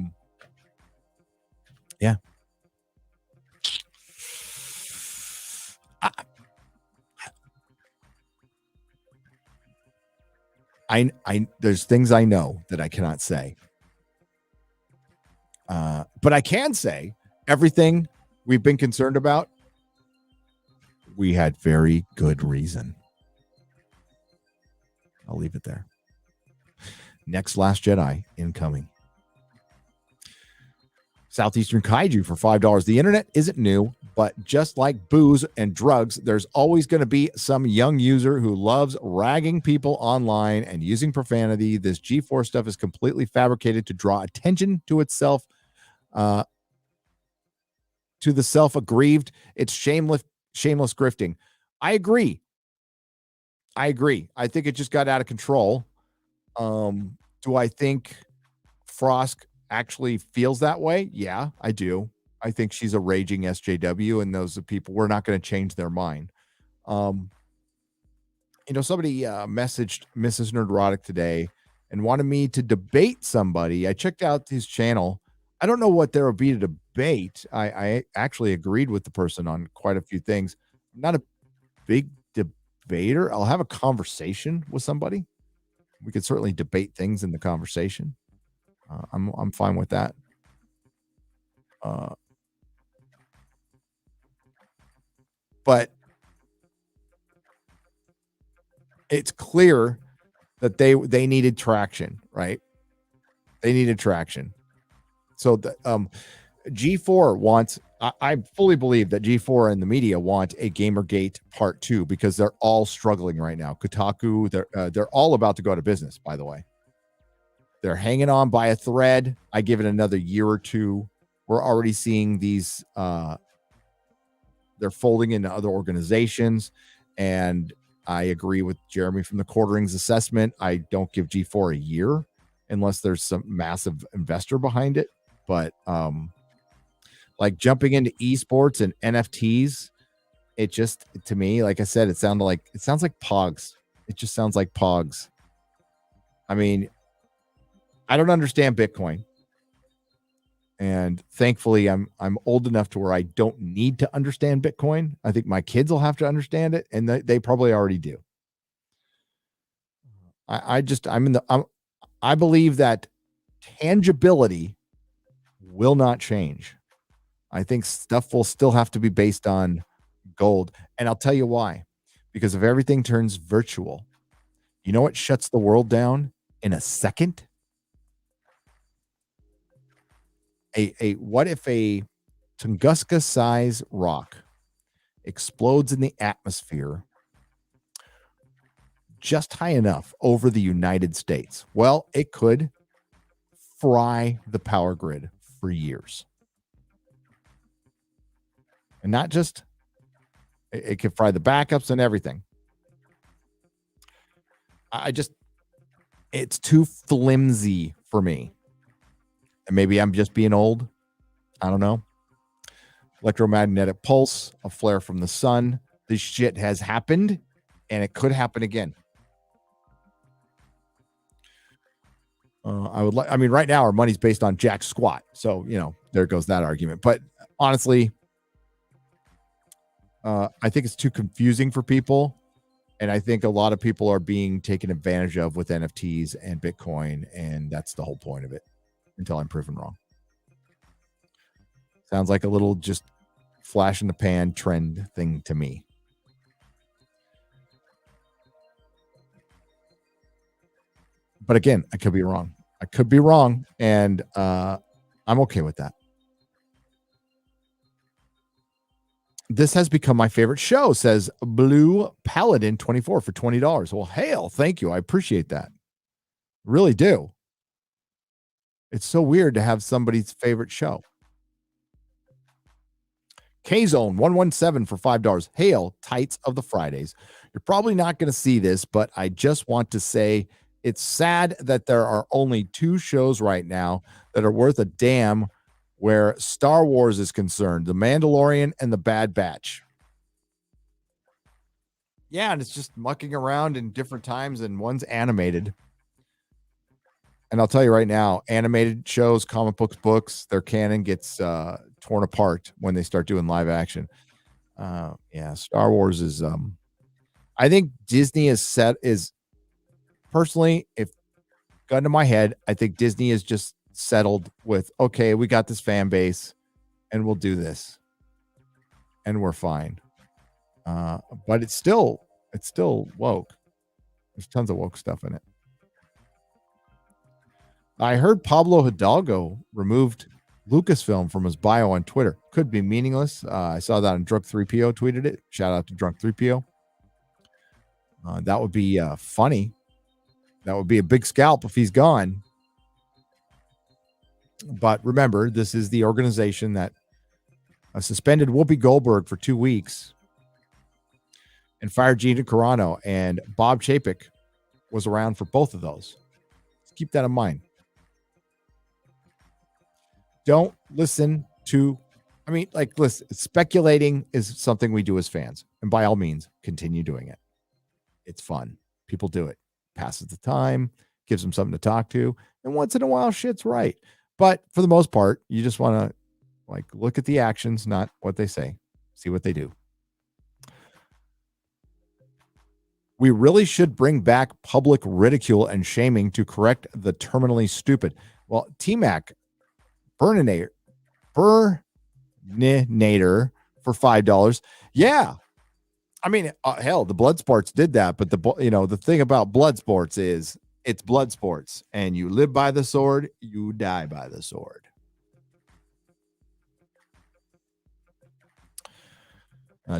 I there's things I know that I cannot say. But I can say everything we've been concerned about, we had very good reason. I'll leave it there. Next Last Jedi incoming. Southeastern Kaiju for $5. The internet isn't new, but just like booze and drugs, there's always going to be some young user who loves ragging people online and using profanity. This G4 stuff is completely fabricated to draw attention to itself, to the self-aggrieved. It's shameless grifting. I agree. I think it just got out of control. Do I think Frosk actually feels that way? Yeah, I do. I think she's a raging SJW, and those are people, we're not going to change their mind. somebody messaged Mrs. Nerdrotic today and wanted me to debate somebody. I checked out his channel. I don't know what there would be to debate. I actually agreed with the person on quite a few things. I'm not a big debater. I'll have a conversation with somebody. We could certainly debate things in the conversation. I'm fine with that. But it's clear that they needed traction, right? They needed traction. So the G4 wants, I fully believe that G4 and the media want a Gamergate Part 2 because they're all struggling right now. Kotaku, they're all about to go out of business, by the way. They're hanging on by a thread. I give it another year or two. We're already seeing these, they're folding into other organizations. And I agree with Jeremy from the Quarterings assessment. I don't give G4 a year unless there's some massive investor behind it. But like jumping into esports and NFTs, it just, to me, like I said, it sounds like Pogs. It just sounds like Pogs. I mean, I don't understand Bitcoin. And thankfully, I'm old enough to where I don't need to understand Bitcoin. I think my kids will have to understand it, and they probably already do. I believe that tangibility will not change. I think stuff will still have to be based on gold, and I'll tell you why. Because if everything turns virtual, you know what shuts the world down in a second? What if a Tunguska size rock explodes in the atmosphere just high enough over the United States? Well, it could fry the power grid for years. And not just, it could fry the backups and everything. It's too flimsy for me. And maybe I'm just being old. I don't know. Electromagnetic pulse, a flare from the sun. This shit has happened, and it could happen again. Right now our money's based on jack squat. So, there goes that argument. But honestly, I think it's too confusing for people. And I think a lot of people are being taken advantage of with NFTs and Bitcoin. And that's the whole point of it. Until I'm proven wrong. Sounds like a little just flash in the pan trend thing to me. But again, I could be wrong. And I'm okay with that. This has become my favorite show, says Blue Paladin 24 for $20. Well, hail, thank you. I appreciate that. Really do. It's so weird to have somebody's favorite show. K-Zone 117 for $5. Hail, tights of the Fridays. You're probably not going to see this, but I just want to say it's sad that there are only 2 shows right now that are worth a damn where Star Wars is concerned. The Mandalorian and The Bad Batch. Yeah, and it's just mucking around in different times, and one's animated. And I'll tell you right now, animated shows, comic books, their canon gets torn apart when they start doing live action. Star Wars is I think Disney is personally, if gun to my head, I think Disney is just settled with, okay, we got this fan base and we'll do this and we're fine. But it's still woke. There's tons of woke stuff in it. I heard Pablo Hidalgo removed Lucasfilm from his bio on Twitter. Could be meaningless. I saw that on Drunk 3PO tweeted it. Shout out to Drunk 3PO. That would be funny. That would be a big scalp if he's gone. But remember, this is the organization that suspended Whoopi Goldberg for 2 weeks and fired Gina Carano, and Bob Chapek was around for both of those. Let's keep that in mind. Don't listen to, listen, speculating is something we do as fans. And by all means, continue doing it. It's fun. People do it. Passes the time, gives them something to talk to, and once in a while, shit's right. But for the most part, you just want to like look at the actions, not what they say. See what they do. We really should bring back public ridicule and shaming to correct the terminally stupid. Well, T-Mac, Burninator for $5. Yeah. I mean, hell, the blood sports did that, but the thing about blood sports is it's blood sports, and you live by the sword, you die by the sword.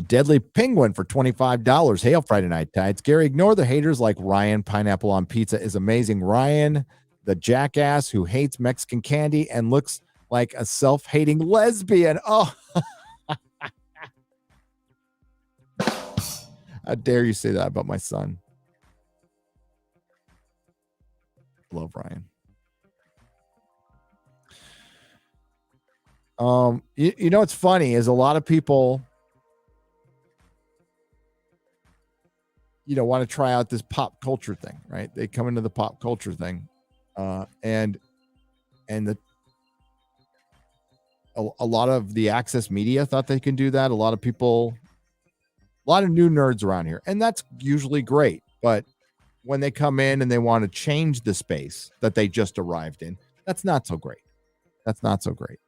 Deadly Penguin for $25. Hail Friday Night Tides. Gary, ignore the haters like Ryan. Pineapple on pizza is amazing. Ryan, the jackass who hates Mexican candy and looks like a self-hating lesbian. Oh, how dare you say that about my son? Love Ryan. You know what's funny is a lot of people want to try out this pop culture thing, right? They come into the pop culture thing, and a lot of the access media thought they can do that. A lot of new nerds around here, and that's usually great. But when they come in and they want to change the space that they just arrived in, that's not so great. That's not so great.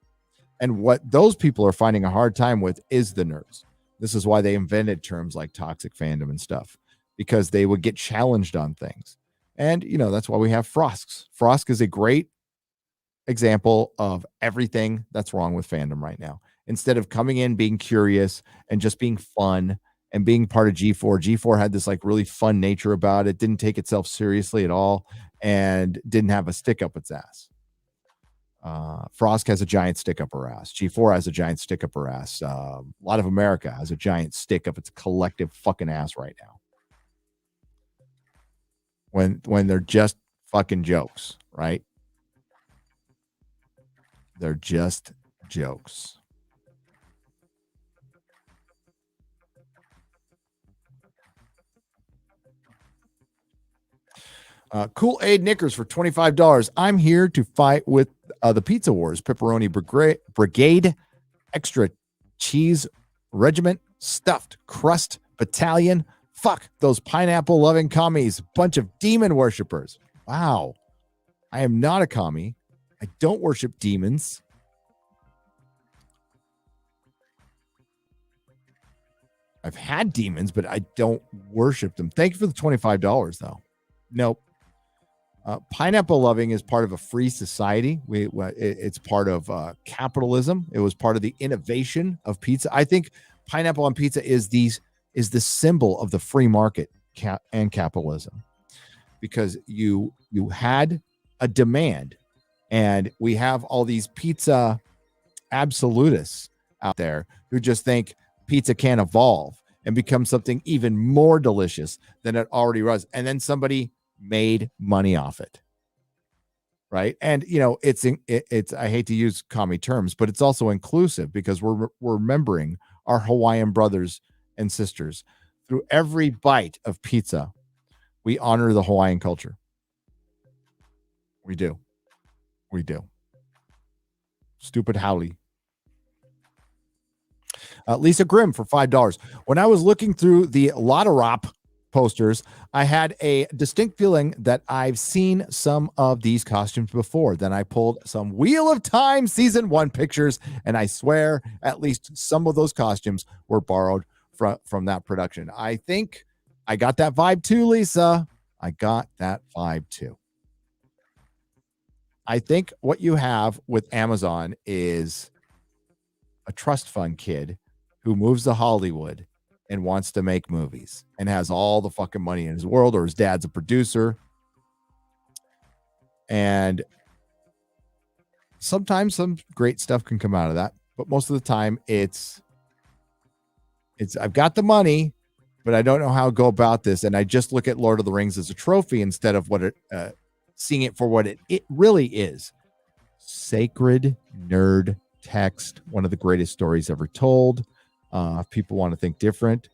And what those people are finding a hard time with is the nerds. This is why they invented terms like toxic fandom and stuff, because they would get challenged on things. And, that's why we have Frosks. Frosk is a great example of everything that's wrong with fandom right now. Instead of coming in, being curious and just being fun and being part of G4, G4 had this like really fun nature about it, didn't take itself seriously at all, and didn't have a stick up its ass. Frosk has a giant stick up her ass. G4 has a giant stick up her ass. A lot of America has a giant stick up its collective fucking ass right now. When they're just fucking jokes, right? They're just jokes. Cool Aid Knickers for $25. I'm here to fight with the Pizza Wars. Pepperoni Brigade, Extra Cheese Regiment, Stuffed Crust Battalion. Fuck those pineapple loving commies. Bunch of demon worshippers. Wow. I am not a commie. I don't worship demons. I've had demons, but I don't worship them. Thank you for the $25, though. Nope. Pineapple loving is part of a free society. It's part of capitalism. It was part of the innovation of pizza. I think pineapple on pizza is the symbol of the free market and capitalism, because you had a demand, and we have all these pizza absolutists out there who just think pizza can evolve and become something even more delicious than it already was, and then somebody made money off it, right? And it's I hate to use commie terms, but it's also inclusive, because we're remembering our Hawaiian brothers and sisters. Through every bite of pizza, we honor the Hawaiian culture. We do. Stupid Howley. Lisa Grimm for $5. When I was looking through the Lotterop posters, I had a distinct feeling that I've seen some of these costumes before. Then I pulled some Wheel of Time season 1 pictures, and I swear at least some of those costumes were borrowed from that production. I think I got that vibe too, Lisa. I got that vibe too. I think what you have with Amazon is a trust fund kid who moves to Hollywood and wants to make movies and has all the fucking money in his world, or his dad's a producer. And sometimes some great stuff can come out of that, but most of the time it's I've got the money, but I don't know how to go about this. And I just look at Lord of the Rings as a trophy instead of seeing it for what it really is. Sacred nerd text, one of the greatest stories ever told. If people want to think different,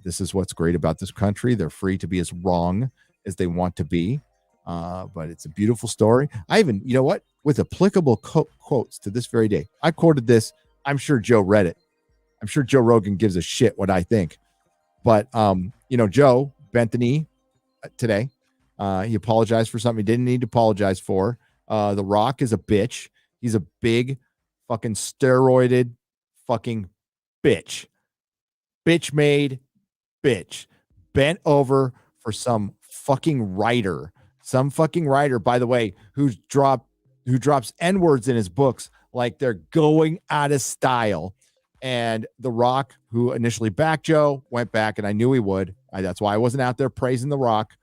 This is what's great about this country. They're free to be as wrong as they want to be. But it's a beautiful story. I even, you know what? With applicable quotes to this very day. I quoted this. I'm sure Joe read it. I'm sure Joe Rogan gives a shit what I think. But, Joe bent the knee today. He apologized for something he didn't need to apologize for. The Rock is a bitch. He's a big fucking steroided fucking bitch. Bitch made bitch. Bent over for some fucking writer. Some fucking writer, by the way, who drops N-words in his books like they're going out of style. And The Rock, who initially backed Joe, went back, and I knew he would. That's why I wasn't out there praising The Rock.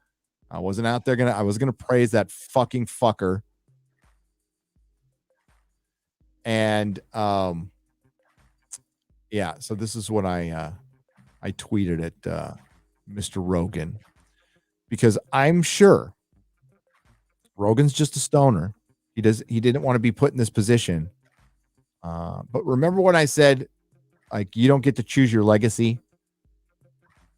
I wasn't out there I was gonna praise that fucking fucker. And yeah, so this is what I tweeted at Mr. Rogan, because I'm sure Rogan's just a stoner. He didn't want to be put in this position. But remember what I said, like, you don't get to choose your legacy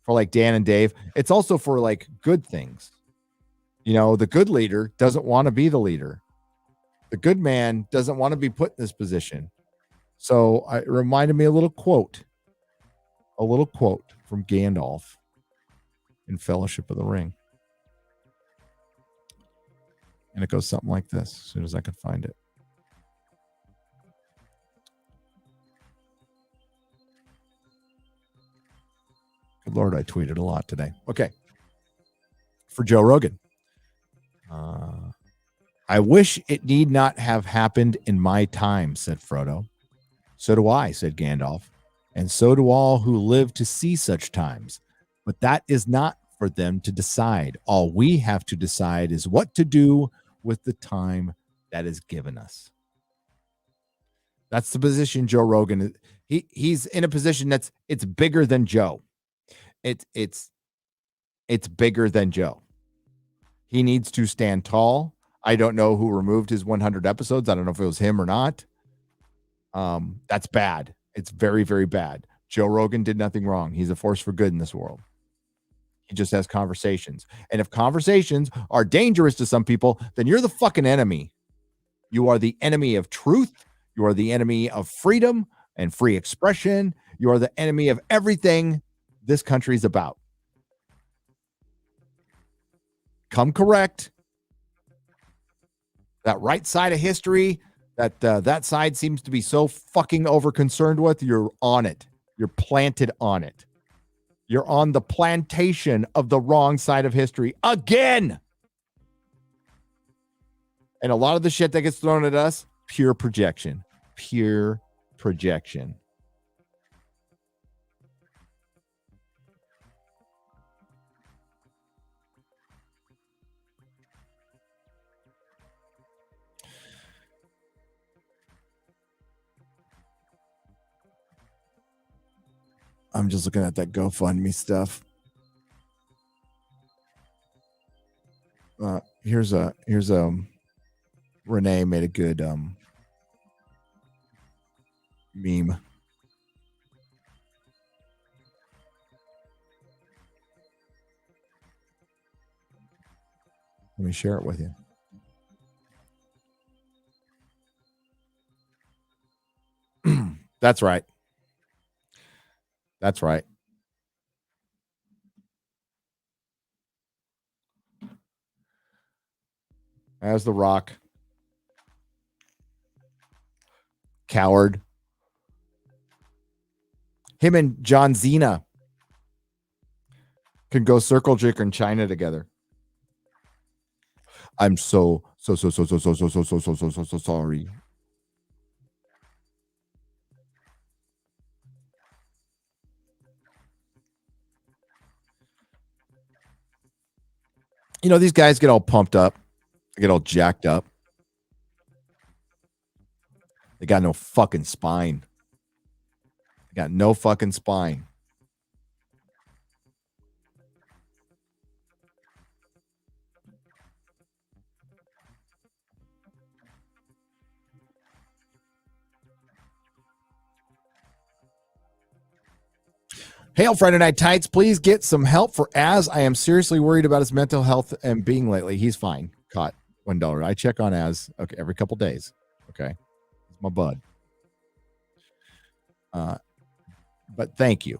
for like Dan and Dave. It's also for like good things. The good leader doesn't want to be the leader. The good man doesn't want to be put in this position. So it reminded me a little quote from Gandalf in Fellowship of the Ring. And it goes something like this, as soon as I can find it. Good Lord, I tweeted a lot today. Okay. For Joe Rogan. I wish it need not have happened in my time, said Frodo. So do I, said Gandalf. And so do all who live to see such times. But that is not for them to decide. All we have to decide is what to do with the time that is given us. That's the position Joe Rogan is. He's in a position it's bigger than Joe. It's bigger than Joe. He needs to stand tall. I don't know who removed his 100 episodes. I don't know if it was him or not. That's bad. It's very, very bad. Joe Rogan did nothing wrong. He's a force for good in this world. He just has conversations. And if conversations are dangerous to some people, then you're the fucking enemy. You are the enemy of truth. You are the enemy of freedom and free expression. You are the enemy of everything this country is about. Come correct. That right side of history that side seems to be so fucking over concerned with, you're on it. You're planted on it. You're on the plantation of the wrong side of history again. And a lot of the shit that gets thrown at us, pure projection. Pure projection. I'm just looking at that GoFundMe stuff. Here's Renee made a good meme. Let me share it with you. That's right. That's right. As The Rock. Coward. Him and John Cena can go circle jerk in China together. I'm so sorry. These guys get all pumped up. They get all jacked up. They got no fucking spine. They got no fucking spine. Hail Friday Night Tights. Please get some help for Az. I am seriously worried about his mental health and being lately. He's fine. Caught $1. I check on Az every couple days. Okay. He's my bud. But thank you.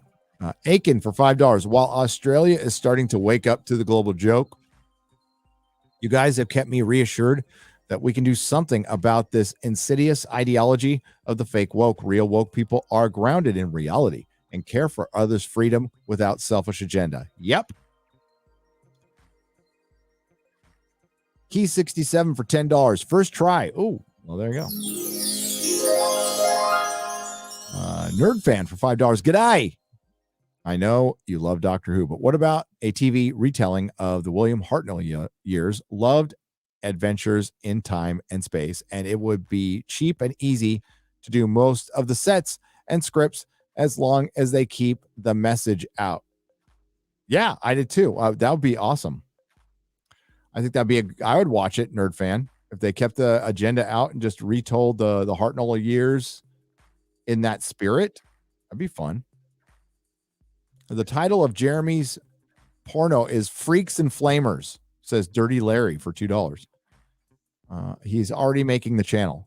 Aiken for $5. While Australia is starting to wake up to the global joke, you guys have kept me reassured that we can do something about this insidious ideology of the fake woke. Real woke people are grounded in reality and care for others' freedom without selfish agenda. Yep. Key 67 for $10. First try. Oh, well, there you go. Nerd fan for $5. G'day. I know you love Doctor Who, but what about a TV retelling of the William Hartnell years? Loved adventures in time and space, and it would be cheap and easy to do most of the sets and scripts as long as they keep the message out. Yeah, I did too. That would be awesome. I think I would watch it, Nerd fan, if they kept the agenda out and just retold the Hartnell years in that spirit. That'd be fun. The title of Jeremy's porno is Freaks and Flamers, says Dirty Larry for $2. He's already making the channel.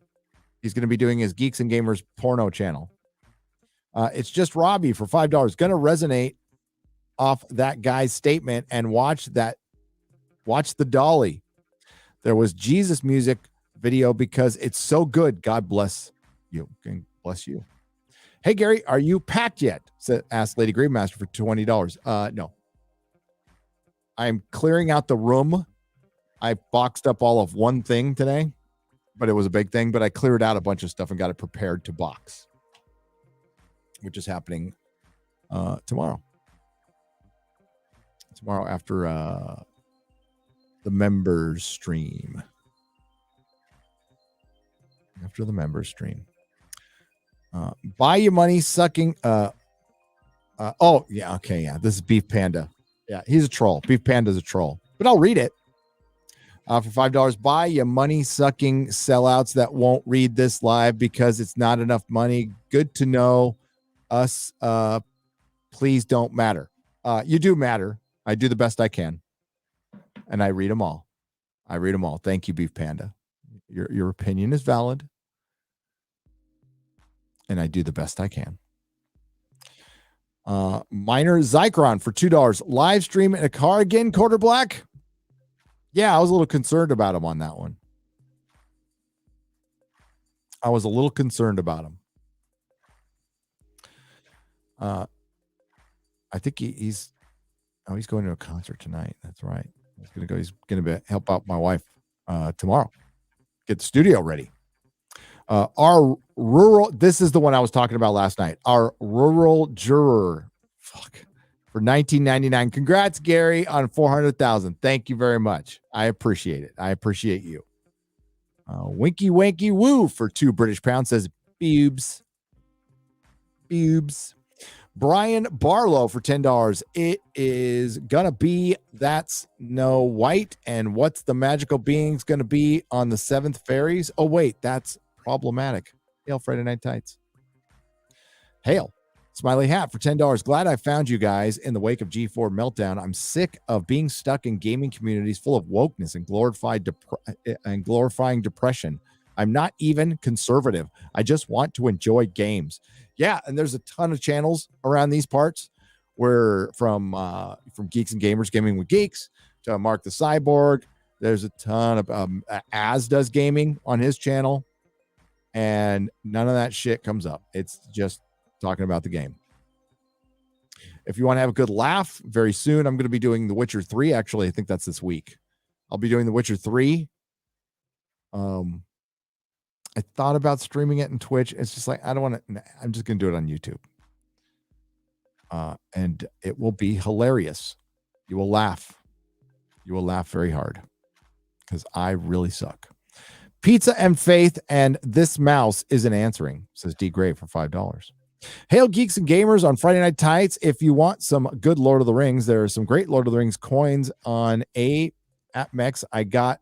He's going to be doing his Geeks and Gamers porno channel. It's just Robbie for $5. Going to resonate off that guy's statement and watch the Dolly. There was Jesus music video because it's so good. God bless you. Bless you. Hey, Gary, are you packed yet? Asked Lady Gravemaster for $20. No. I'm clearing out the room. I boxed up all of one thing today, but it was a big thing. But I cleared out a bunch of stuff and got it prepared to box, which is happening tomorrow. Tomorrow after the members stream. After the members stream. Buy your money sucking. Oh, yeah. Okay. Yeah. This is Beef Panda. Yeah. He's a troll. Beef Panda's a troll, but I'll read it. For $5, buy your money sucking sellouts that won't read this live because it's not enough money. Good to know us. Please don't matter. You do matter. I do the best I can. And I read them all. Thank you, Beef Panda. Your opinion is valid. And I do the best I can. Minor Zychron for $2. Live stream in a car again, Quarter Black. Yeah, I was a little concerned about him on that one. I think he's going to a concert tonight. That's right. He's gonna help out my wife tomorrow. Get the studio ready. Our rural, this is the one I was talking about last night. Our rural juror, for $19.99. Congrats, Gary, on 400,000. Thank you very much. I appreciate it. I appreciate you. Winky Wanky Woo for £2 says boobs. Brian Barlow for $10. It is gonna be That's No White. And what's the magical beings gonna be on the 7th fairies? Oh wait, that's problematic. Hail Friday Night Tights. Hail Smiley Hat for $10. Glad I found you guys in the wake of G4 meltdown. I'm sick of being stuck in gaming communities full of wokeness and glorifying depression. I'm not even conservative. I just want to enjoy games. Yeah, and there's a ton of channels around these parts where from Geeks and Gamers, Gaming with Geeks, to Mark the Cyborg. There's a ton of Az does gaming on his channel, and none of that shit comes up. It's just talking about the game. If you want to have a good laugh, very soon I'm going to be doing The Witcher 3. Actually, I think that's this week. I'll be doing The Witcher 3. I thought about streaming it in Twitch. It's just like, I don't want to, I'm just going to do it on YouTube. And it will be hilarious. You will laugh. You will laugh very hard because I really suck. Pizza and Faith and this mouse isn't answering, says D Gray for $5. Hail Geeks and Gamers on Friday Night Tights. If you want some good Lord of the Rings, there are some great Lord of the Rings coins on AppMex. I got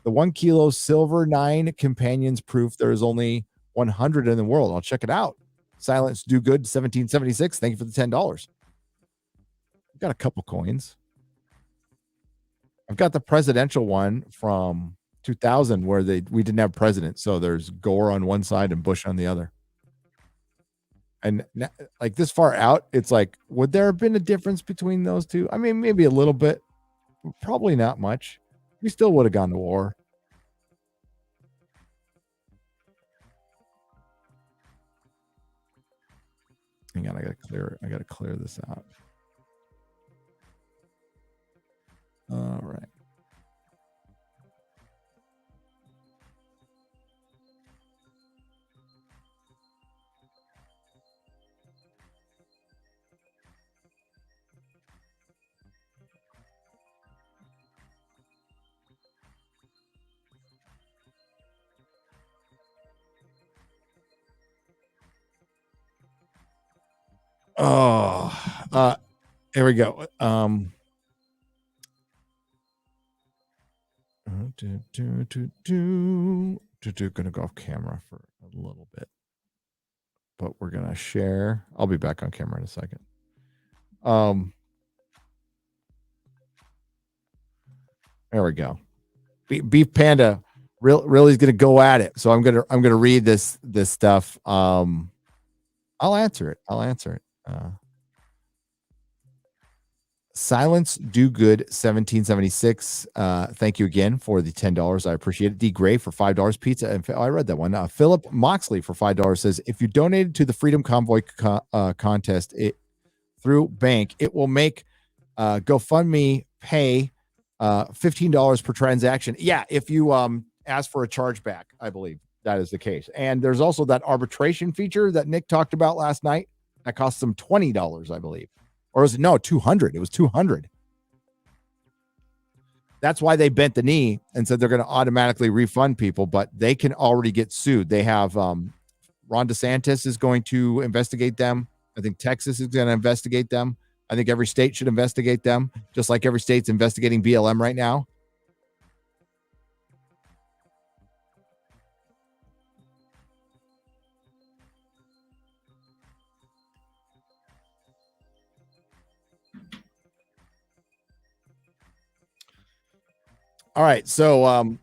the 1 kilo silver 9 companions proof. There is only 100 in the world. I'll check it out. Silence Do Good 1776. Thank you for the $10. I've got a couple coins. I've got the presidential one from 2000 where we didn't have president. So there's Gore on one side and Bush on the other. And like this far out, it's like, would there have been a difference between those two? I mean, maybe a little bit, probably not much. We still would have gone to war. Hang on, I gotta clear this out. All right. Oh, here we go. Gonna go off camera for a little bit, but we're gonna share. I'll be back on camera in a second. There we go. Beef Panda really is gonna go at it. So I'm gonna read this stuff. I'll answer it. Silence Do Good 1776. Thank you again for the $10. I appreciate it. D Gray for $5 pizza. And I read that one. Philip Moxley for $5 says, if you donated to the Freedom Convoy contest through bank, it will make GoFundMe pay $15 per transaction. Yeah, if you ask for a chargeback, I believe that is the case. And there's also that arbitration feature that Nick talked about last night. That costs them $20, I believe. Or was it? No, 200. It was 200. That's why they bent the knee and said they're going to automatically refund people, but they can already get sued. They have Ron DeSantis is going to investigate them. I think Texas is going to investigate them. I think every state should investigate them, just like every state's investigating BLM right now. All right, so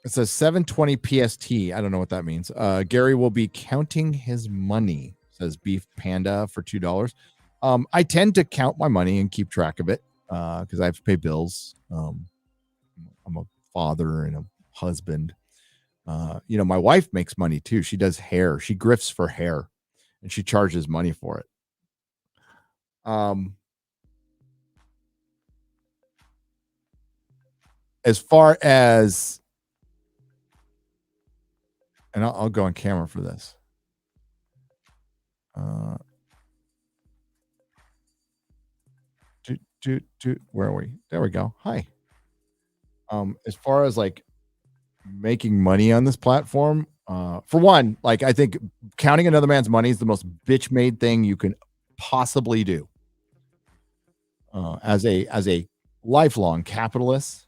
it says 7:20 PST. I don't know what that means. Gary will be counting his money, says Beef Panda for $2. I tend to count my money and keep track of it because I have to pay bills. I'm a father and a husband. My wife makes money too. She does hair. She grifts for hair, and she charges money for it. As far as, and I'll go on camera for this. Where are we? There we go. Hi. As far as like making money on this platform, for one, like I think counting another man's money is the most bitch made thing you can possibly do. As a lifelong capitalist,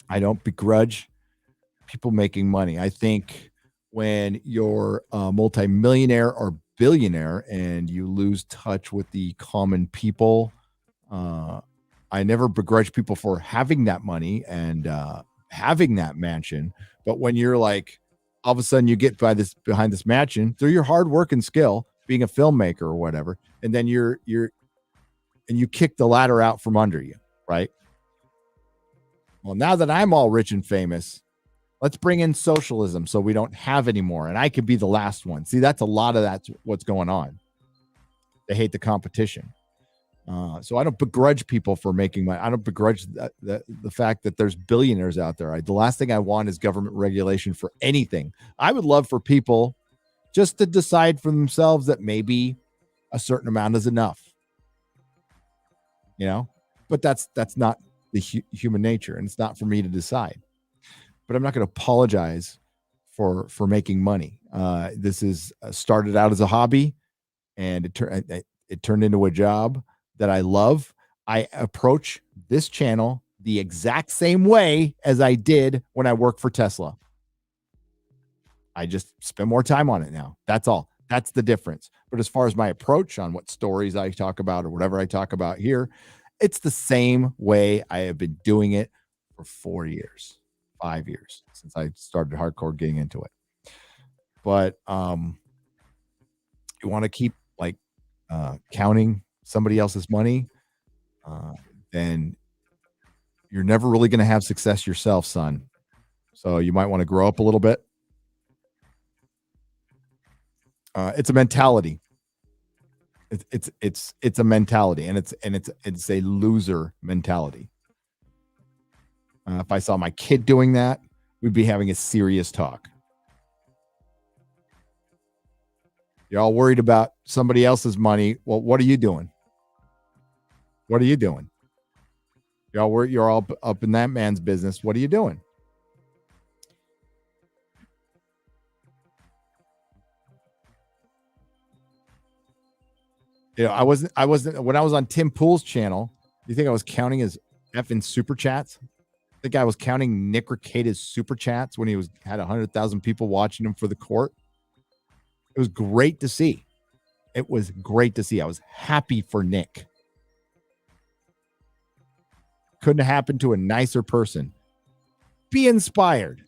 I don't begrudge people making money. I think when you're a multimillionaire or billionaire and you lose touch with the common people, I never begrudge people for having that money and having that mansion. But when you're like, all of a sudden you get behind this mansion through your hard work and skill, being a filmmaker or whatever, and then you kick the ladder out from under you, right? Well, now that I'm all rich and famous, let's bring in socialism so we don't have any more. And I could be the last one. See, that's what's going on. They hate the competition. So I don't begrudge people for making money. I don't begrudge the fact that there's billionaires out there. The last thing I want is government regulation for anything. I would love for people just to decide for themselves that maybe a certain amount is enough. But that's not the human nature, and it's not for me to decide. But I'm not going to apologize for making money. This is started out as a hobby, and it turned into a job that I love. I approach this channel the exact same way as I did when I worked for Tesla. I just spend more time on it now. That's all. That's the difference. But as far as my approach on what stories I talk about or whatever I talk about here, it's the same way I have been doing it for 4 years, 5 years since I started hardcore getting into it. But you want to keep like counting somebody else's money, then you're never really going to have success yourself, son. So you might want to grow up a little bit. It's a mentality. It's a mentality, and it's a loser mentality. If I saw my kid doing that, we'd be having a serious talk. You're all worried about somebody else's money. Well, what are you doing? What are you doing? You're all up in that man's business. What are you doing? You know, I wasn't when I was on Tim Pool's channel. Do you think I was counting his effing super chats? I think I was counting Nick Rekieta's super chats when he had 100,000 people watching him for the court. It was great to see. It was great to see. I was happy for Nick. Couldn't have happened to a nicer person. Be inspired.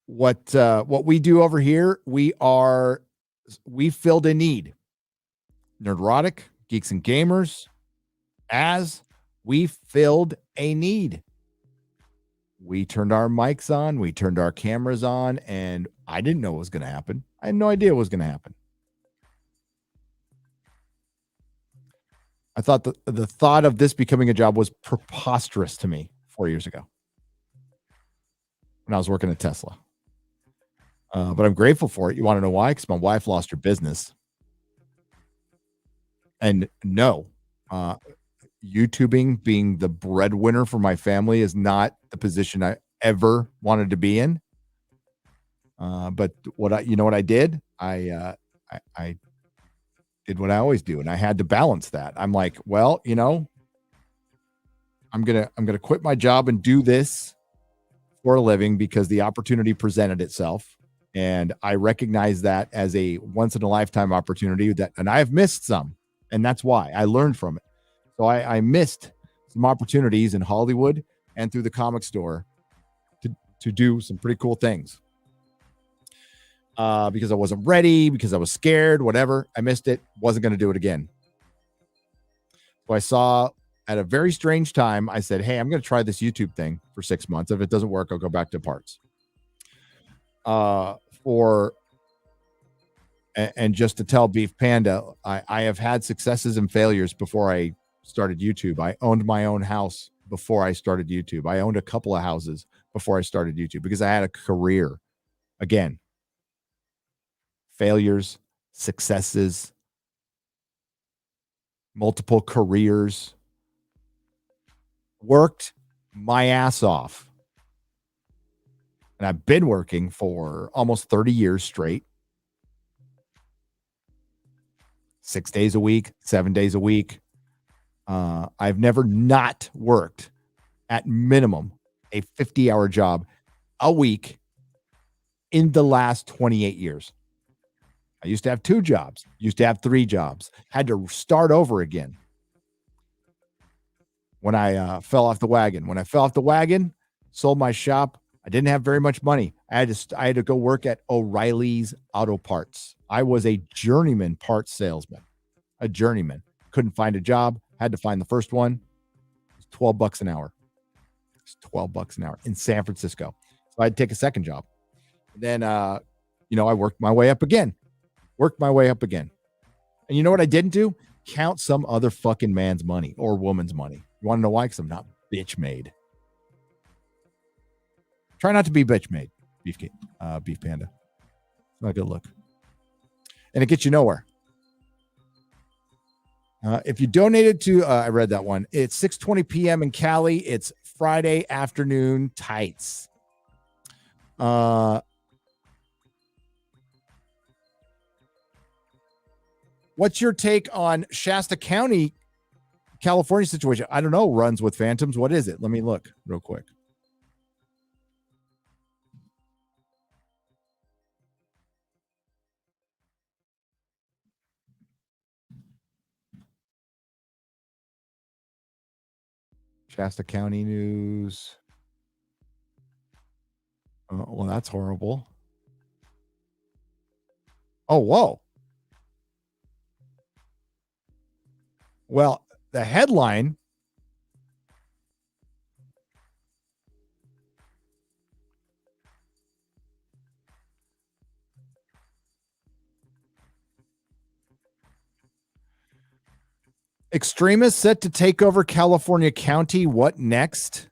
What we do over here, we filled a need. Nerdrotic, Geeks and Gamers, as we filled a need. We turned our mics on, we turned our cameras on, and I didn't know what was going to happen. I had no idea what was going to happen. I thought the thought of this becoming a job was preposterous to me 4 years ago when I was working at Tesla. But I'm grateful for it. You want to know why? Because my wife lost her business. And no, YouTubing, being the breadwinner for my family, is not the position I ever wanted to be in. But what I did? I did what I always do, and I had to balance that. I'm like, well, I'm gonna quit my job and do this for a living because the opportunity presented itself. And I recognize that as a once in a lifetime opportunity and I have missed some, and that's why I learned from it. So I missed some opportunities in Hollywood and through the comic store to do some pretty cool things. Because I wasn't ready, because I was scared, whatever. I missed it. Wasn't going to do it again. So I saw at a very strange time, I said, hey, I'm going to try this YouTube thing for 6 months. If it doesn't work, I'll go back to parts. And just to tell Beef Panda, I have had successes and failures before I started YouTube. I owned my own house before I started YouTube. I owned a couple of houses before I started YouTube because I had a career. Again, failures, successes, multiple careers, worked my ass off. And I've been working for almost 30 years straight. 6 days a week, 7 days a week. I've never not worked at minimum a 50-hour job a week in the last 28 years. I used to have 2 jobs, used to have 3 jobs, had to start over again. When I fell off the wagon, sold my shop. I didn't have very much money. I had to go work at O'Reilly's Auto Parts. I was a journeyman parts salesman, a journeyman. Couldn't find a job. Had to find the first one. It was $12 an hour. It's $12 an hour in San Francisco. So I had to take a second job. And then, I worked my way up again. And you know what I didn't do? Count some other fucking man's money or woman's money. You want to know why? Because I'm not bitch made. Try not to be bitch made, Beef Panda. It's not a good look. And it gets you nowhere. If you donated to, I read that one. It's 6:20 p.m. in Cali. It's Friday afternoon tights. What's your take on Shasta County, California situation? I don't know. Runs with phantoms. What is it? Let me look real quick. Shasta County news. Well, that's horrible. Oh, whoa. Well, the headline. Extremists set to take over California County. What next?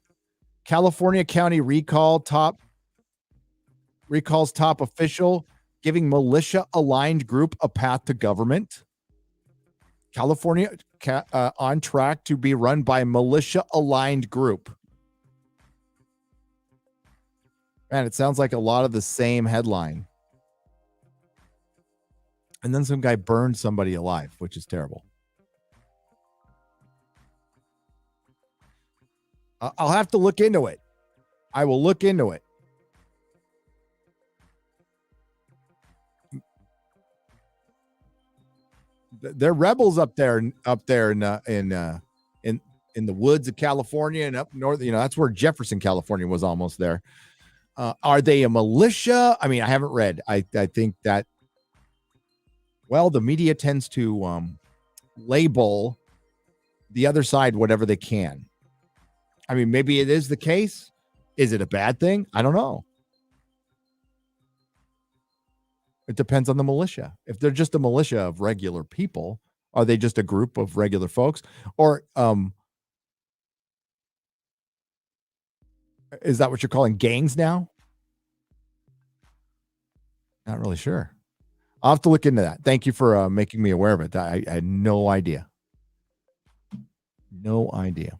California County recalls top official, giving militia-aligned group a path to government. California on track to be run by militia-aligned group. Man, it sounds like a lot of the same headline. And then some guy burned somebody alive, which is terrible. I'll have to look into it. I will look into it. They're rebels up there in the woods of California and up north. You know, that's where Jefferson, California was almost there. Are they a militia? I mean, I haven't read. I think that, well, the media tends to label the other side whatever they can. I mean, maybe it is the case. Is it a bad thing? I don't know. It depends on the militia. If they're just a militia of regular people, are they just a group of regular folks? Or is that what you're calling gangs now? Not really sure. I'll have to look into that. Thank you for making me aware of it. I had no idea. No idea.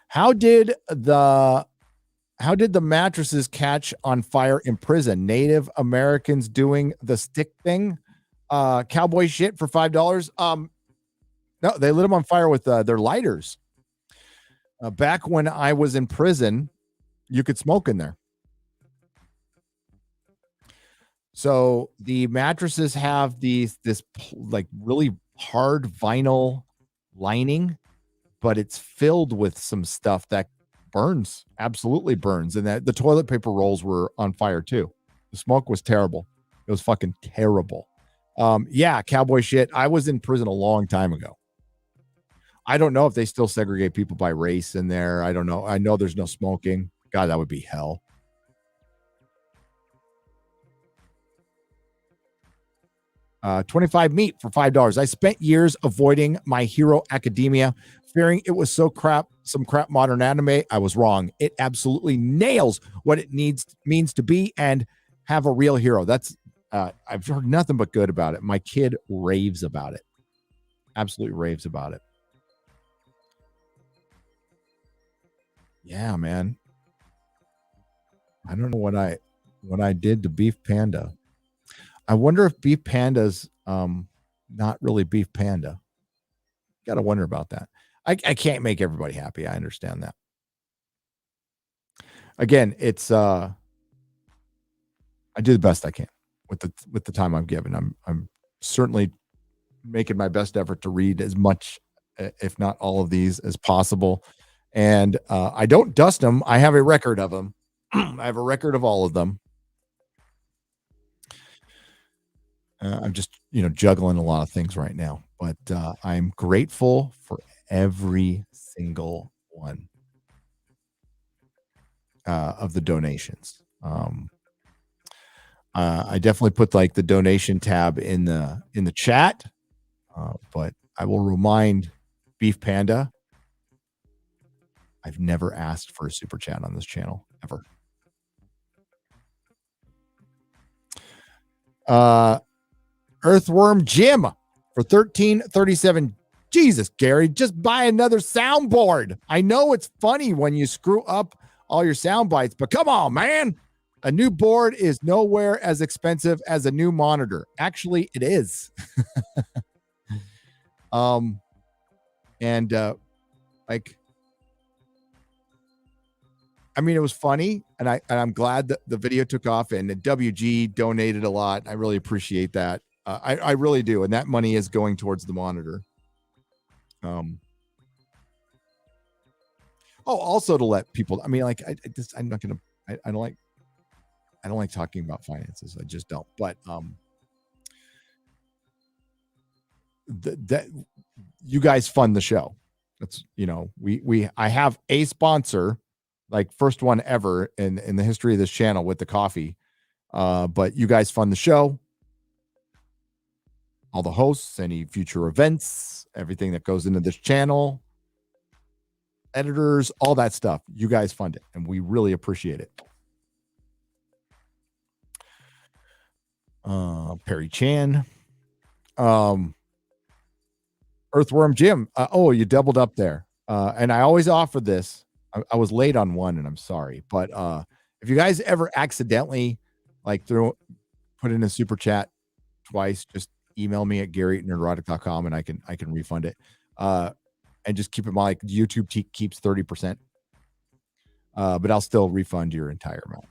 How did the mattresses catch on fire in prison? Native Americans doing the stick thing, cowboy shit for $5. No, they lit them on fire with their lighters. Back when I was in prison, you could smoke in there. So the mattresses have this like really hard vinyl lining, but it's filled with some stuff that burns, absolutely burns. And that the toilet paper rolls were on fire too. The smoke was terrible. It was fucking terrible. Yeah, cowboy shit. I was in prison a long time ago. I don't know if they still segregate people by race in there. I don't know. I know there's no smoking. God, that would be hell. $25 meat for $5. I spent years avoiding My Hero Academia, fearing it was some crap modern anime. I was wrong. It absolutely nails what it means to be and have a real hero. That's I've heard nothing but good about it. My kid raves about it. Absolutely raves about it. Yeah, man. I don't know what I did to Beef Panda. I wonder if Beef Panda's not really Beef Panda. Got to wonder about that. I can't make everybody happy. I understand that. Again, it's I do the best I can with the time I'm given. I'm certainly making my best effort to read as much, if not all of these, as possible. And I don't dust them. I have a record of them. I have a record of all of them. I'm just, juggling a lot of things right now, but I'm grateful for every single one of the donations. I definitely put like the donation tab in the chat, but I will remind Beef Panda, I've never asked for a super chat on this channel ever. Earthworm Jim for $13.37. Jesus, Gary, just buy another soundboard. I know it's funny when you screw up all your sound bites, but come on, man. A new board is nowhere as expensive as a new monitor. Actually, it is. It was funny, and I'm glad that the video took off, and the WG donated a lot. I really appreciate that. I really do, and that money is going towards the monitor. Oh, also to let people, I mean, like, I'm not going to, I don't like talking about finances. I just don't. But, that you guys fund the show. That's, I have a sponsor, like first one ever in the history of this channel with the coffee. But you guys fund the show, all the hosts, any future events, everything that goes into this channel, editors, all that stuff. You guys fund it, and we really appreciate it. Perry Chan, Earthworm Jim. You doubled up there. And I always offer this. I was late on one, and I'm sorry, but if you guys ever accidentally put in a super chat twice, just email me at gary@nerdrotic.com and I can refund it. And just keep in mind, like, YouTube keeps 30%. But I'll still refund your entire amount.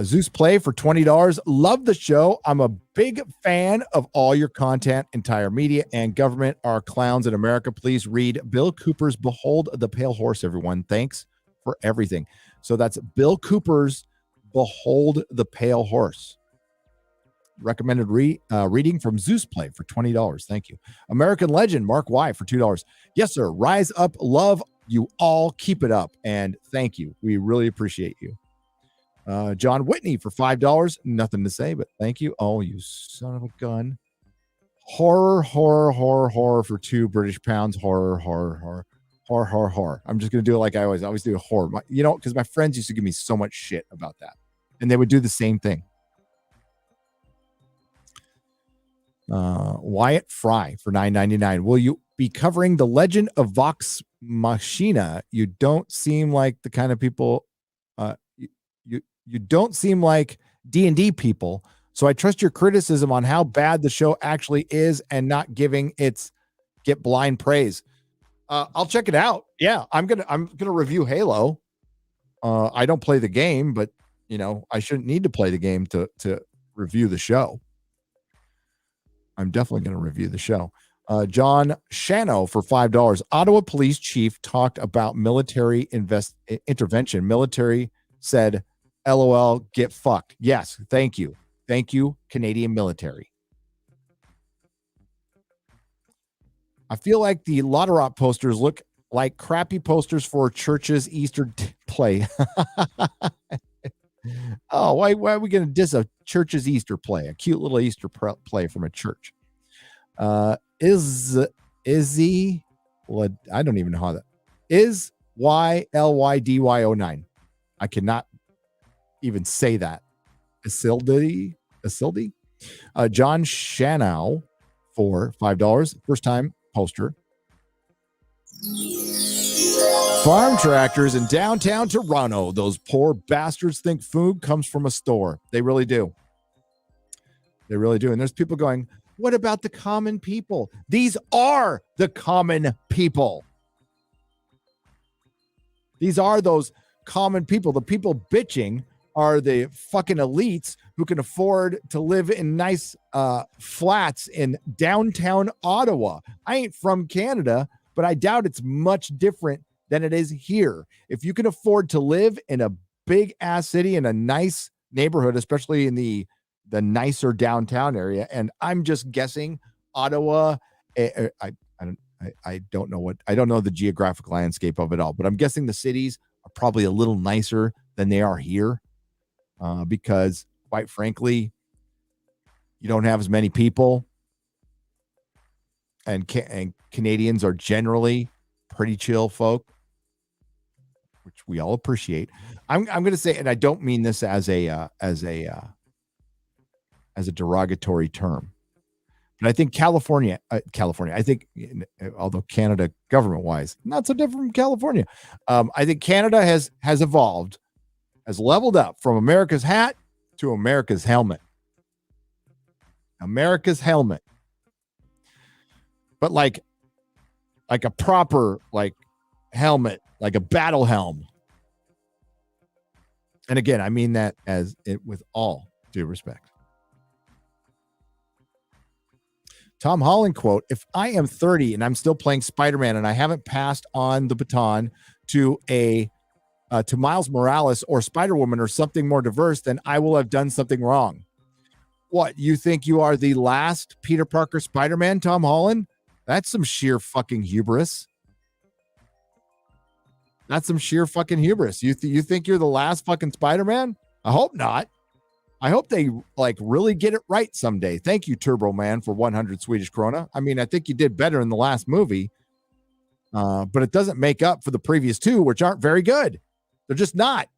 Zeus Play for $20. Love the show. I'm a big fan of all your content. Entire media and government are clowns in America. Please read Bill Cooper's Behold the Pale Horse, everyone. Thanks for everything. So that's Bill Cooper's Behold the Pale Horse. Recommended reading from Zeus Play for $20. Thank you. American Legend, Mark Y for $2. Yes, sir. Rise up. Love you all. Keep it up. And thank you. We really appreciate you. John Whitney for $5. Nothing to say, but thank you. Oh, you son of a gun. Horror for £2 Horror. I'm just going to do it like I always do. Horror. Because my friends used to give me so much shit about that. And they would do the same thing. Wyatt Fry for $9.99. Will you be covering the Legend of Vox Machina? You don't seem like the kind of people... You don't seem like D&D people, so I trust your criticism on how bad the show actually is and not giving its get blind praise. I'll check it out. Yeah, I'm gonna review Halo. I don't play the game, but I shouldn't need to play the game to review the show. I'm definitely going to review the show. John Shano for $5. Ottawa Police Chief talked about military intervention. Military said, LOL, get fucked. Yes, thank you. Thank you, Canadian military. I feel like the Lotterot posters look like crappy posters for church's Easter play. Oh, why are we going to diss a church's Easter play? A cute little Easter play from a church. Izzy, well, I don't even know how that is. YLYDY09. I cannot even say that. Isildi. John Shanow for $5. First time poster. Farm tractors in downtown Toronto. Those poor bastards think food comes from a store. They really do. They really do. And there's people going, what about the common people? These are the common people. These are those common people. The people bitching are the fucking elites who can afford to live in nice flats in downtown Ottawa. I ain't from Canada, but I doubt it's much different than it is here. If you can afford to live in a big ass city in a nice neighborhood, especially in the nicer downtown area, and I'm just guessing Ottawa, I don't know the geographic landscape of it all, but I'm guessing the cities are probably a little nicer than they are here. Because quite frankly, you don't have as many people, and Canadians are generally pretty chill folk, which we all appreciate. I'm going to say, and I don't mean this as a derogatory term, but I think California, I think, although Canada government wise, not so different from California. I think Canada has evolved, has leveled up from America's hat to America's helmet. America's helmet. But like a proper helmet, like a battle helm. And again, I mean that with all due respect. Tom Holland quote, if I am 30 and I'm still playing Spider-Man and I haven't passed on the baton to to Miles Morales or Spider-Woman or something more diverse, then I will have done something wrong. What, you think you are the last Peter Parker Spider-Man, Tom Holland? That's some sheer fucking hubris. That's some sheer fucking hubris. You think you're the last fucking Spider-Man? I hope not. I hope they like really get it right someday. Thank you, Turbo Man, for 100 Swedish krona. I mean, I think you did better in the last movie, but it doesn't make up for the previous two, which aren't very good. They're just not.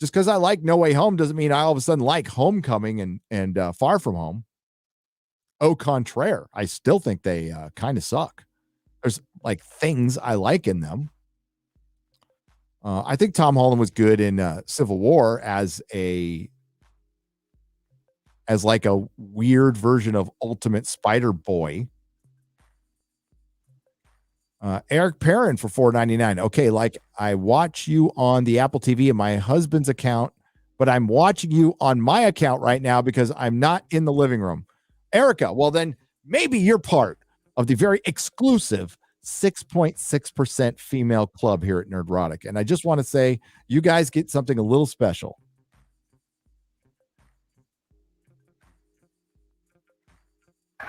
Just because I like No Way Home doesn't mean I all of a sudden like Homecoming and Far From Home. Au contraire, I still think they kind of suck. There's like things I like in them. I think Tom Holland was good in Civil War as like a weird version of Ultimate Spider-Boy. Eric Perrin for $4.99. Okay, like I watch you on the Apple TV and my husband's account, but I'm watching you on my account right now because I'm not in the living room. Erica, well then maybe you're part of the very exclusive 6.6% female club here at Nerdrotic. And I just want to say you guys get something a little special.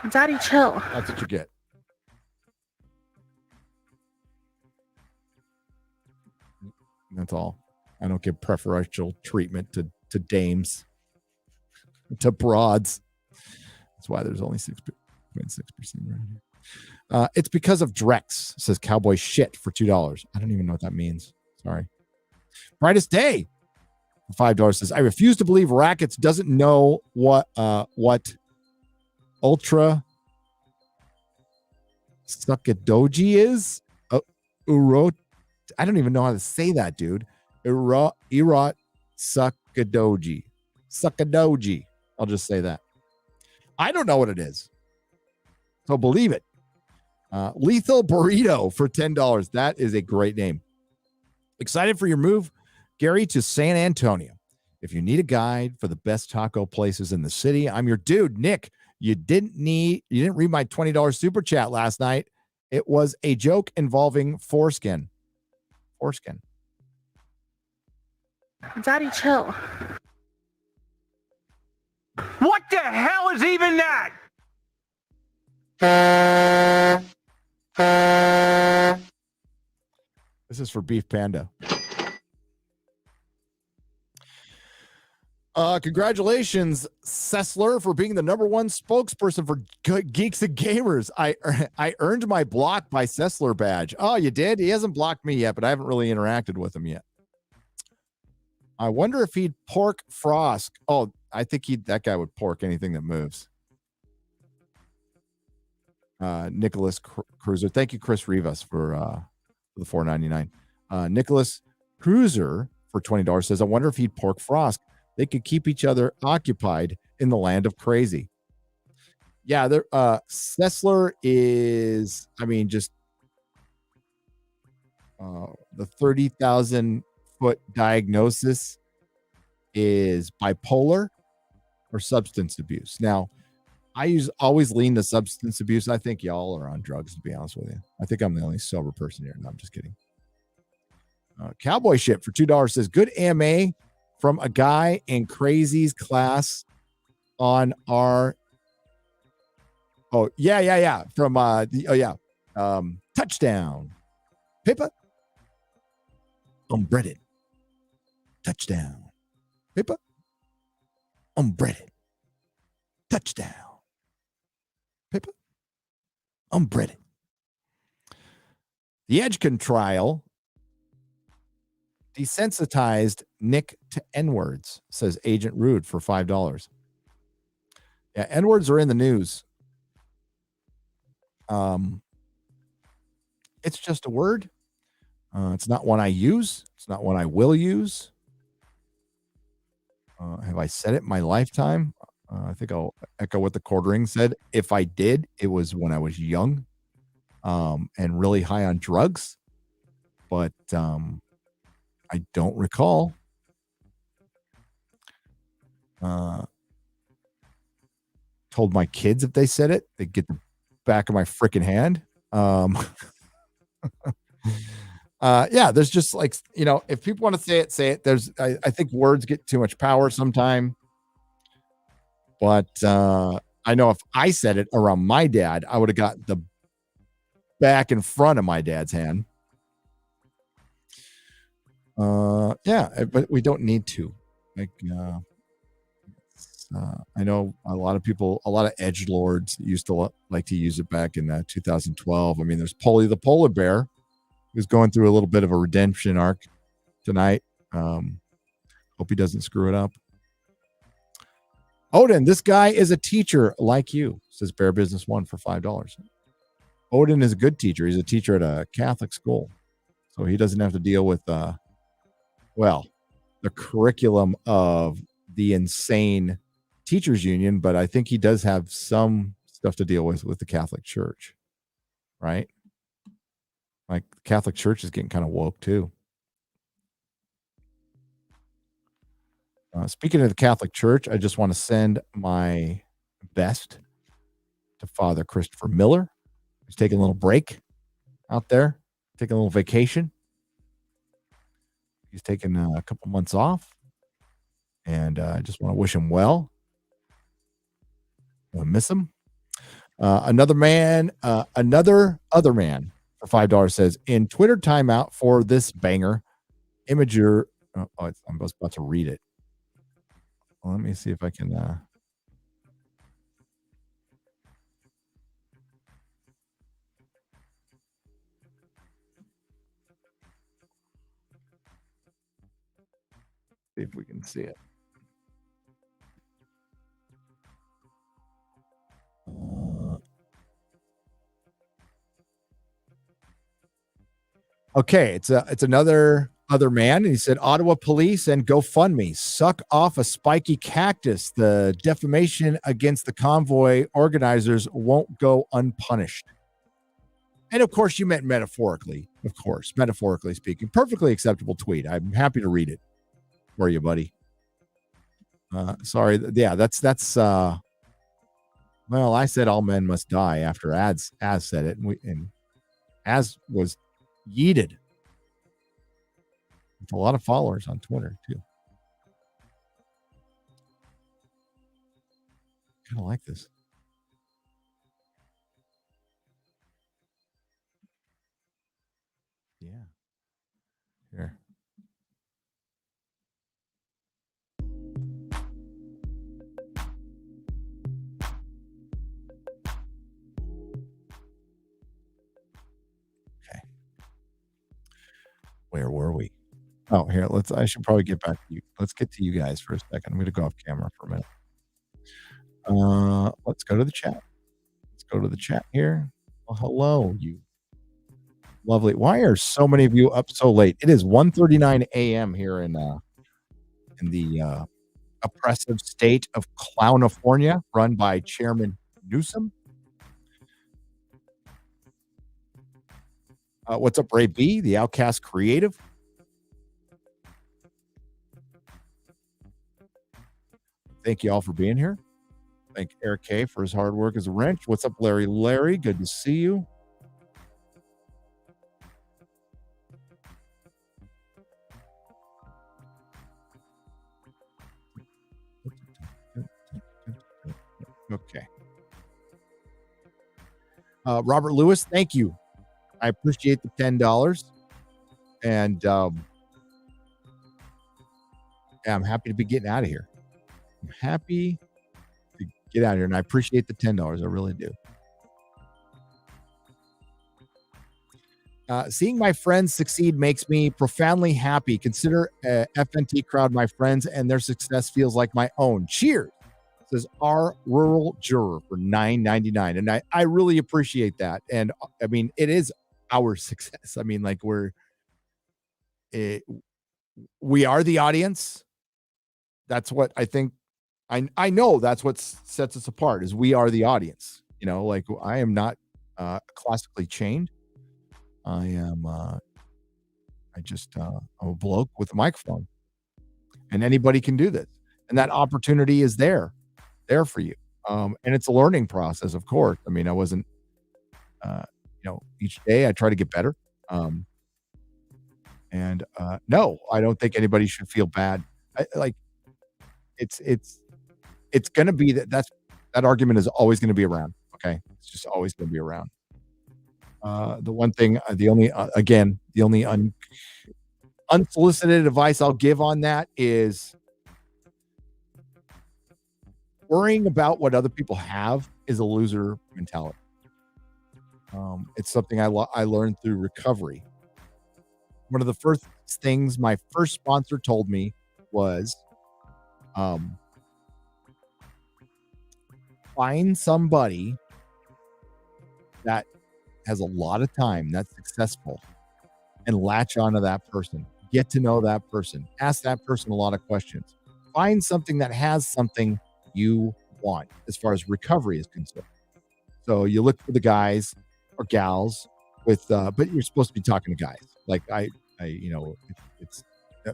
Daddy, chill. That's what you get. That's all. I don't give preferential treatment to dames, to broads. That's why there's only 6.6% right here. It's because of Drex, says Cowboy Shit for $2. I don't even know what that means. Sorry. Brightest Day for $5 says, I refuse to believe Rackets doesn't know what Ultra Sukadoji is. I don't even know how to say that, dude. Erot Sukadoji. Sukadoji. I'll just say that. I don't know what it is. So believe it. Lethal Burrito for $10. That is a great name. Excited for your move, Gary, to San Antonio. If you need a guide for the best taco places in the city, I'm your dude, Nick. You didn't read my $20 super chat last night. It was a joke involving foreskin. Foreskin. Daddy, chill. What the hell is even that? This is for Beef Panda. Congratulations, Sessler, for being the #1 spokesperson for Geeks and Gamers. I earned my block by Sessler badge. Oh, you did? He hasn't blocked me yet, but I haven't really interacted with him yet. I wonder if he'd pork Frost. Oh, I think that guy would pork anything that moves. Nicholas Cruiser. Thank you, Chris Rivas, for the $4.99. Nicholas Cruiser for $20 says, I wonder if he'd pork Frost. They could keep each other occupied in the land of crazy. Yeah, Sessler is, I mean, just the 30,000 foot diagnosis is bipolar or substance abuse. Now, I always lean to substance abuse. I think y'all are on drugs, to be honest with you. I think I'm the only sober person here. No, I'm just kidding. Cowboy Shit for $2 says, good AMA from a guy in Crazy's class on our from touchdown Pippa unbreaded touchdown Pippa unbreaded touchdown Pippa unbreaded. The Edgecon trial desensitized Nick to N-words, says Agent Rude for $5. Yeah, N-words are in the news. It's just a word. It's not one I use. It's not one I will use. Have I said it in my lifetime? I think I'll echo what the quartering said. If I did, it was when I was young and really high on drugs. But I don't recall. Told my kids if they said it, they'd get the back of my freaking hand. Yeah, there's just like, if people want to say it. There's, I think words get too much power sometime. But I know if I said it around my dad, I would have got the back and front of my dad's hand. Yeah, but we don't need to. Like, I know a lot of people, a lot of edgelords used to like to use it back in 2012. I mean, there's Polly the polar bear, who's going through a little bit of a redemption arc tonight. Hope he doesn't screw it up. Odin, this guy is a teacher like you, says Bear Business One for $5. Odin is a good teacher. He's a teacher at a Catholic school, so he doesn't have to deal with the curriculum of the insane teachers union, but I think he does have some stuff to deal with the Catholic Church, right? Like, the Catholic Church is getting kind of woke too. Speaking of the Catholic Church, I just want to send my best to Father Christopher Miller, who's taking a little break out there, taking a little vacation. He's taking a couple months off, and I just want to wish him well. I miss him. Another other man for $5 says, in Twitter timeout for this banger, Imager. I'm about to read it. Let me see if I can. See if we can see it. Okay, it's another other man, and he said, Ottawa police and GoFundMe suck off a spiky cactus. The defamation against the convoy organizers won't go unpunished. And of course, you meant metaphorically. Of course, metaphorically speaking. Perfectly acceptable tweet. I'm happy to read it for you, buddy. Sorry. Yeah, that's well, I said all men must die after Az said it, and Az was yeeted. With a lot of followers on Twitter too. Kind of like this. Yeah. Here. Okay. Where were we? Oh, here, I should probably get back to you. Let's get to you guys for a second. I'm going to go off camera for a minute. Let's go to the chat. Let's go to the chat here. Well, hello, you lovely. Why are so many of you up so late? It is 1:39 a.m. here in the oppressive state of Clownifornia, run by Chairman Newsom. What's up, Ray B, the Outcast Creative? Thank you all for being here. Thank Eric K for his hard work as a wrench. What's up, Larry? Larry, good to see you. Okay. Robert Lewis, thank you. I appreciate the $10. And yeah, I'm happy to be getting out of here. I'm happy to get out of here, and I appreciate the $10. I really do. Seeing my friends succeed makes me profoundly happy. Consider FNT crowd my friends, and their success feels like my own. Cheers, says our rural juror for $9.99, and I really appreciate that. And I mean, it is our success. I mean, like we are the audience. That's what I think. I know that's what sets us apart is we are the audience. You know, like I am not classically chained. I am I'm a bloke with a microphone, and anybody can do this. And that opportunity is there for you. And it's a learning process, of course. I mean, I wasn't each day I try to get better. And no, I don't think anybody should feel bad. It's going to be that argument is always going to be around. Okay. It's just always going to be around. The one thing, the only unsolicited advice I'll give on that is worrying about what other people have is a loser mentality. It's something I learned through recovery. One of the first things my first sponsor told me was, find somebody that has a lot of time, that's successful, and latch onto that person. Get to know that person. Ask that person a lot of questions. Find something that has something you want as far as recovery is concerned. So you look for the guys or gals with, but you're supposed to be talking to guys. Like it's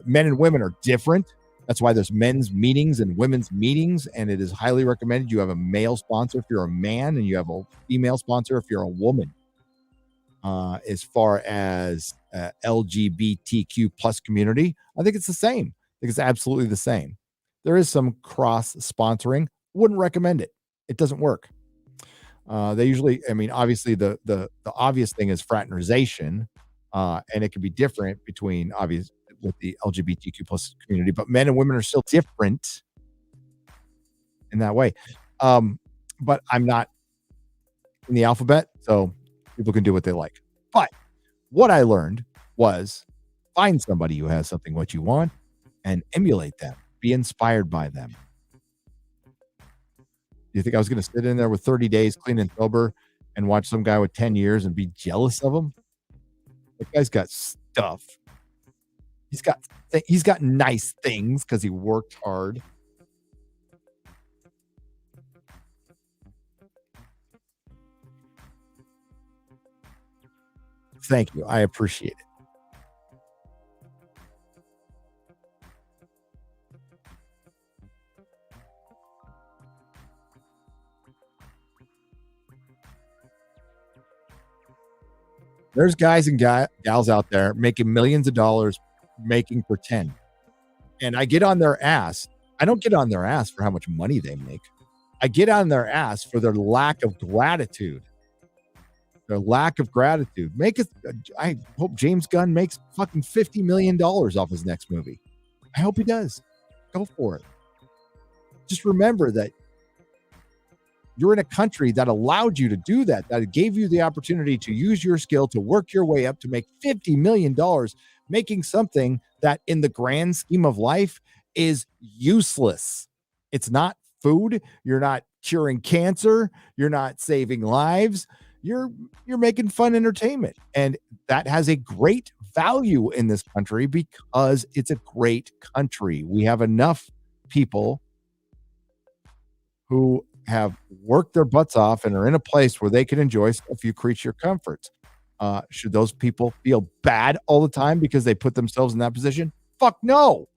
men and women are different. That's why there's men's meetings and women's meetings, and it is highly recommended you have a male sponsor if you're a man, and you have a female sponsor if you're a woman. As far as LGBTQ plus community, I think it's the same. I think it's absolutely the same. There is some cross sponsoring. Wouldn't recommend it. It doesn't work. They usually, obviously the obvious thing is fraternization, and it can be different between with the LGBTQ plus community, but men and women are still different in that way. But I'm not in the alphabet, so people can do what they like. But what I learned was find somebody who has something what you want and emulate them. Be inspired by them. You think I was going to sit in there with 30 days clean and sober and watch some guy with 10 years and be jealous of him? That guy's got stuff. He's got nice things because he worked hard. Thank you. I appreciate it. There's guys and gals out there making millions of dollars, making pretend. And I get on their ass. I don't get on their ass for how much money they make. I get on their ass for their lack of gratitude. Their lack of gratitude. I hope James Gunn makes fucking $50 million off his next movie. I hope he does. Go for it. Just remember that you're in a country that allowed you to do that gave you the opportunity to use your skill to work your way up to make $50 million, making something that in the grand scheme of life is useless. It's not food. You're not curing cancer. You're not saving lives. You're making fun entertainment. And that has a great value in this country because it's a great country. We have enough people who have worked their butts off and are in a place where they can enjoy a few creature comforts. Should those people feel bad all the time because they put themselves in that position? Fuck no.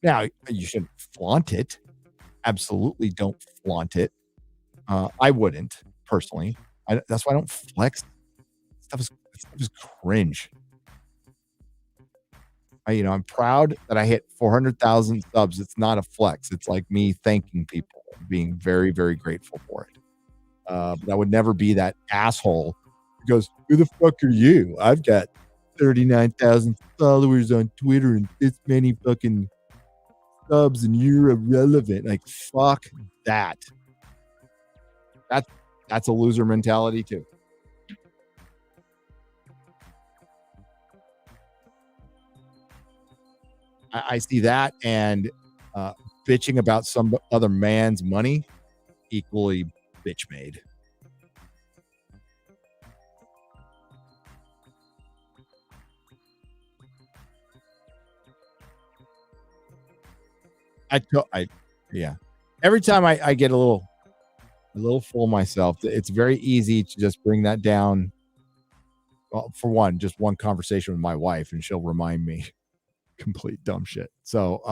Now, you shouldn't flaunt it. Absolutely don't flaunt it. I wouldn't personally. That's why I don't flex. Stuff is cringe. I'm proud that I hit 400,000 subs. It's not a flex. It's like me thanking people, being very, very grateful for it. But I would never be that asshole who goes, who the fuck are you? I've got 39,000 followers on Twitter and this many fucking subs and you're irrelevant. Like, fuck that. That's a loser mentality too. I see that and bitching about some other man's money equally bitch made. Yeah. Every time I get a little full of myself, it's very easy to just bring that down. Well, for one, just one conversation with my wife, and she'll remind me complete dumb shit. So,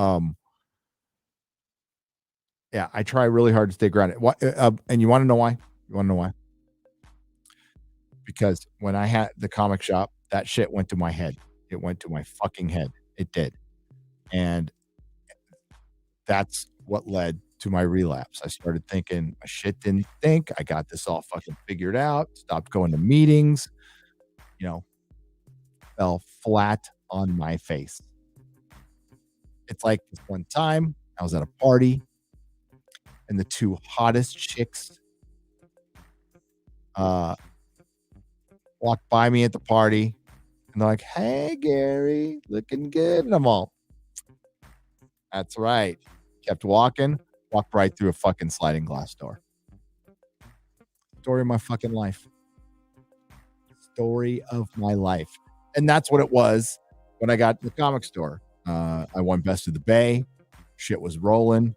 Yeah, I try really hard to stay grounded. What? And you want to know why? You want to know why? Because when I had the comic shop, that shit went to my head. It went to my fucking head. It did. And that's what led to my relapse. I started thinking my shit didn't think. I got this all fucking figured out. Stopped going to meetings. Fell flat on my face. It's like this one time I was at a party and the two hottest chicks walked by me at the party and they're like, "Hey, Gary, looking good." And I'm all, that's right. Kept walking, walked right through a fucking sliding glass door. Story of my fucking life. Story of my life. And that's what it was when I got to the comic store. I won Best of the Bay. Shit was rolling.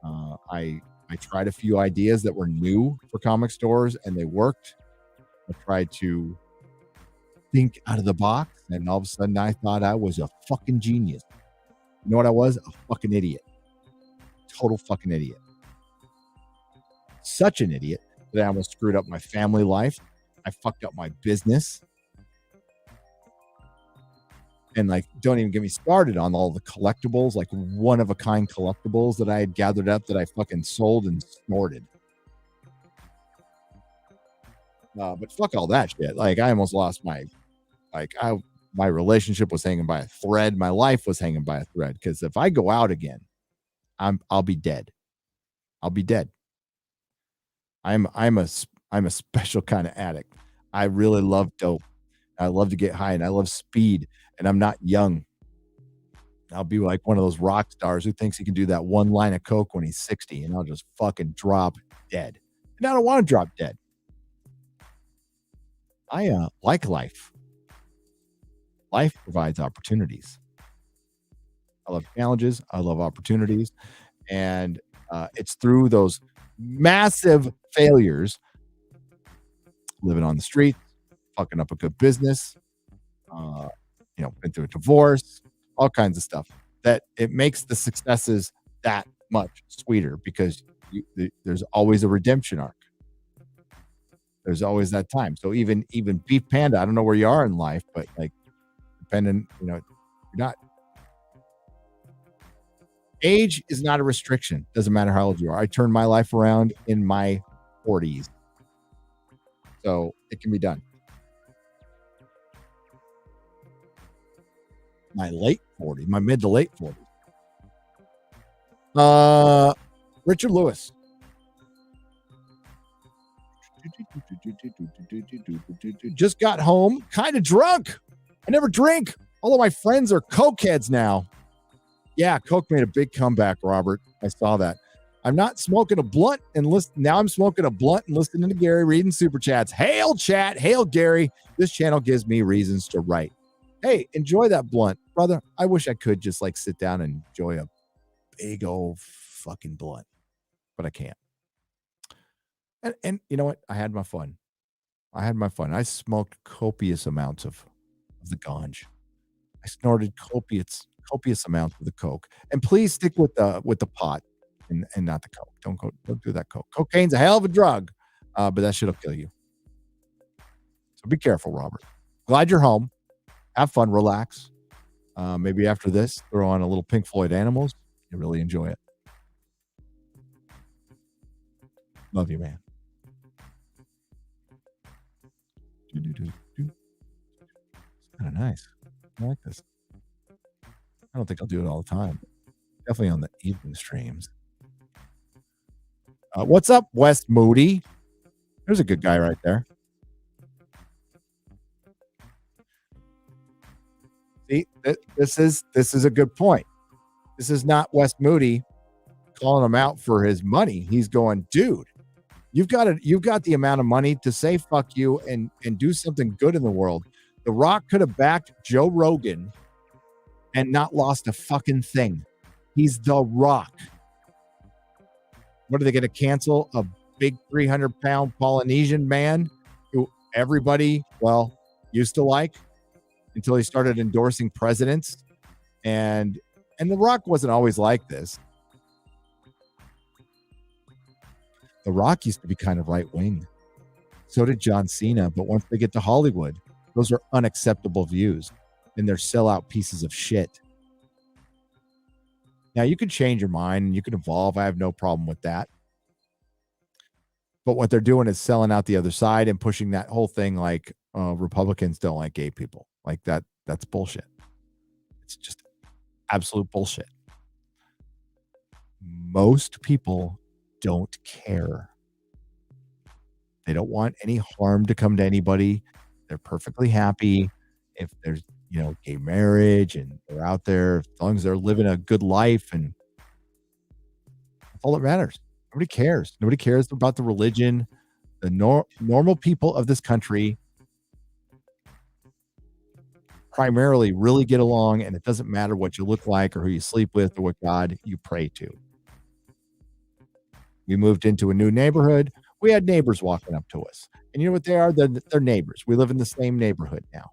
I tried a few ideas that were new for comic stores and they worked. I tried to think out of the box and all of a sudden I thought I was a fucking genius. You know what I was? A fucking idiot. Total fucking idiot. Such an idiot that I almost screwed up my family life. I fucked up my business. And like, don't even get me started on all the collectibles, like one of a kind collectibles that I had gathered up that I fucking sold and snorted. But fuck all that shit. Like I almost lost my relationship was hanging by a thread. My life was hanging by a thread. Cause if I go out again, I'll be dead. I'll be dead. I'm a special kind of addict. I really love dope. I love to get high and I love speed. And I'm not young. I'll be like one of those rock stars who thinks he can do that one line of coke when he's 60 and I'll just fucking drop dead. And I don't want to drop dead. I like life. Life provides opportunities. I love challenges. I love opportunities. And it's through those massive failures, living on the street, fucking up a good business, been through a divorce, all kinds of stuff, that it makes the successes that much sweeter because there's always a redemption arc. There's always that time. So even Beef Panda, I don't know where you are in life, but like depending, you're not. Age is not a restriction. Doesn't matter how old you are. I turned my life around in my 40s. So it can be done. My late 40s, my mid to late 40s. Richard Lewis. Just got home, kind of drunk. I never drink. All of my friends are coke heads now. Yeah, coke made a big comeback, Robert. I saw that. I'm not smoking a blunt and listen. Now I'm smoking a blunt and listening to Gary reading super chats. Hail chat. Hail Gary. This channel gives me reasons to write. Hey, enjoy that blunt, brother. I wish I could just like sit down and enjoy a big old fucking blunt, but I can't. And you know what? I had my fun. I smoked copious amounts of the ganj. I snorted copious amounts of the coke. And please stick with the pot and not the coke. Don't do that coke. Cocaine's a hell of a drug, but that shit'll kill you. So be careful, Robert. Glad you're home. Have fun, relax. Maybe after this, throw on a little Pink Floyd Animals. You really enjoy it. Love you, man. It's kind of nice. I like this. I don't think I'll do it all the time. Definitely on the evening streams. What's up, West Moody? There's a good guy right there. See, this is a good point. This is not West Moody calling him out for his money. He's going, dude, you've got the amount of money to say fuck you and do something good in the world. The Rock could have backed Joe Rogan and not lost a fucking thing. He's The Rock. What are they going to cancel? A big 300-pound Polynesian man who everybody, used to like until he started endorsing presidents. And The Rock wasn't always like this. The Rock used to be kind of right wing. So did John Cena. But once they get to Hollywood, those are unacceptable views, and they're sellout pieces of shit. Now, you can change your mind and you can evolve. I have no problem with that. But what they're doing is selling out the other side and pushing that whole thing like Republicans don't like gay people. Like that. That's bullshit. It's just absolute bullshit. Most people don't care. They don't want any harm to come to anybody. They're perfectly happy if there's, gay marriage and they're out there, as long as they're living a good life, and that's all that matters. Nobody cares. Nobody cares about the religion. The normal people of this country primarily really get along, and it doesn't matter what you look like or who you sleep with or what God you pray to. We moved into a new neighborhood. We had neighbors walking up to us. And you know what they are? They're neighbors. We live in the same neighborhood now.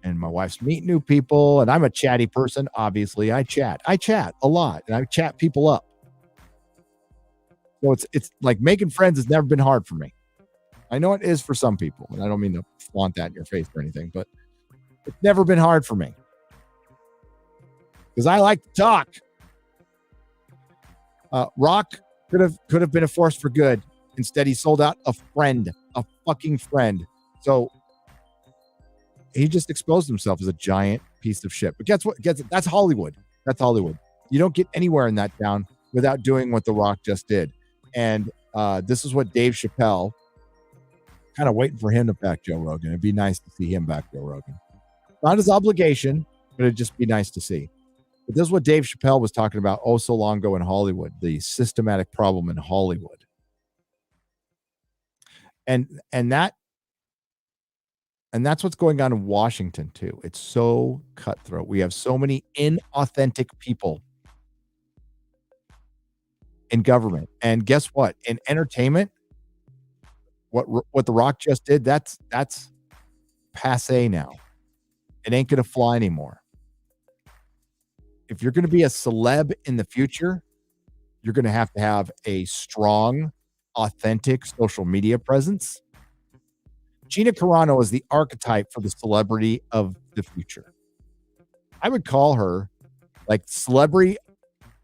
And my wife's meeting new people, and I'm a chatty person. Obviously, I chat a lot, and I chat people up. So it's like making friends has never been hard for me. I know it is for some people, and I don't mean to flaunt that in your face or anything, but it's never been hard for me because I like to talk. Rock could have been a force for good. Instead, he sold out a fucking friend. So he just exposed himself as a giant piece of shit. But guess what? That's Hollywood. That's Hollywood. You don't get anywhere in that town without doing what The Rock just did. And this is what Dave Chappelle, kind of waiting for him to back Joe Rogan. It'd be nice to see him back Joe Rogan. Not his obligation, but it'd just be nice to see. But this is what Dave Chappelle was talking about so long ago in Hollywood, the systematic problem in Hollywood. And that's what's going on in Washington too. It's so cutthroat. We have so many inauthentic people in government. And guess what? In entertainment, what The Rock just did, that's passé now. It ain't going to fly anymore. If you're going to be a celeb in the future, you're going to have a strong, authentic social media presence. Gina Carano is the archetype for the celebrity of the future. I would call her like celebrity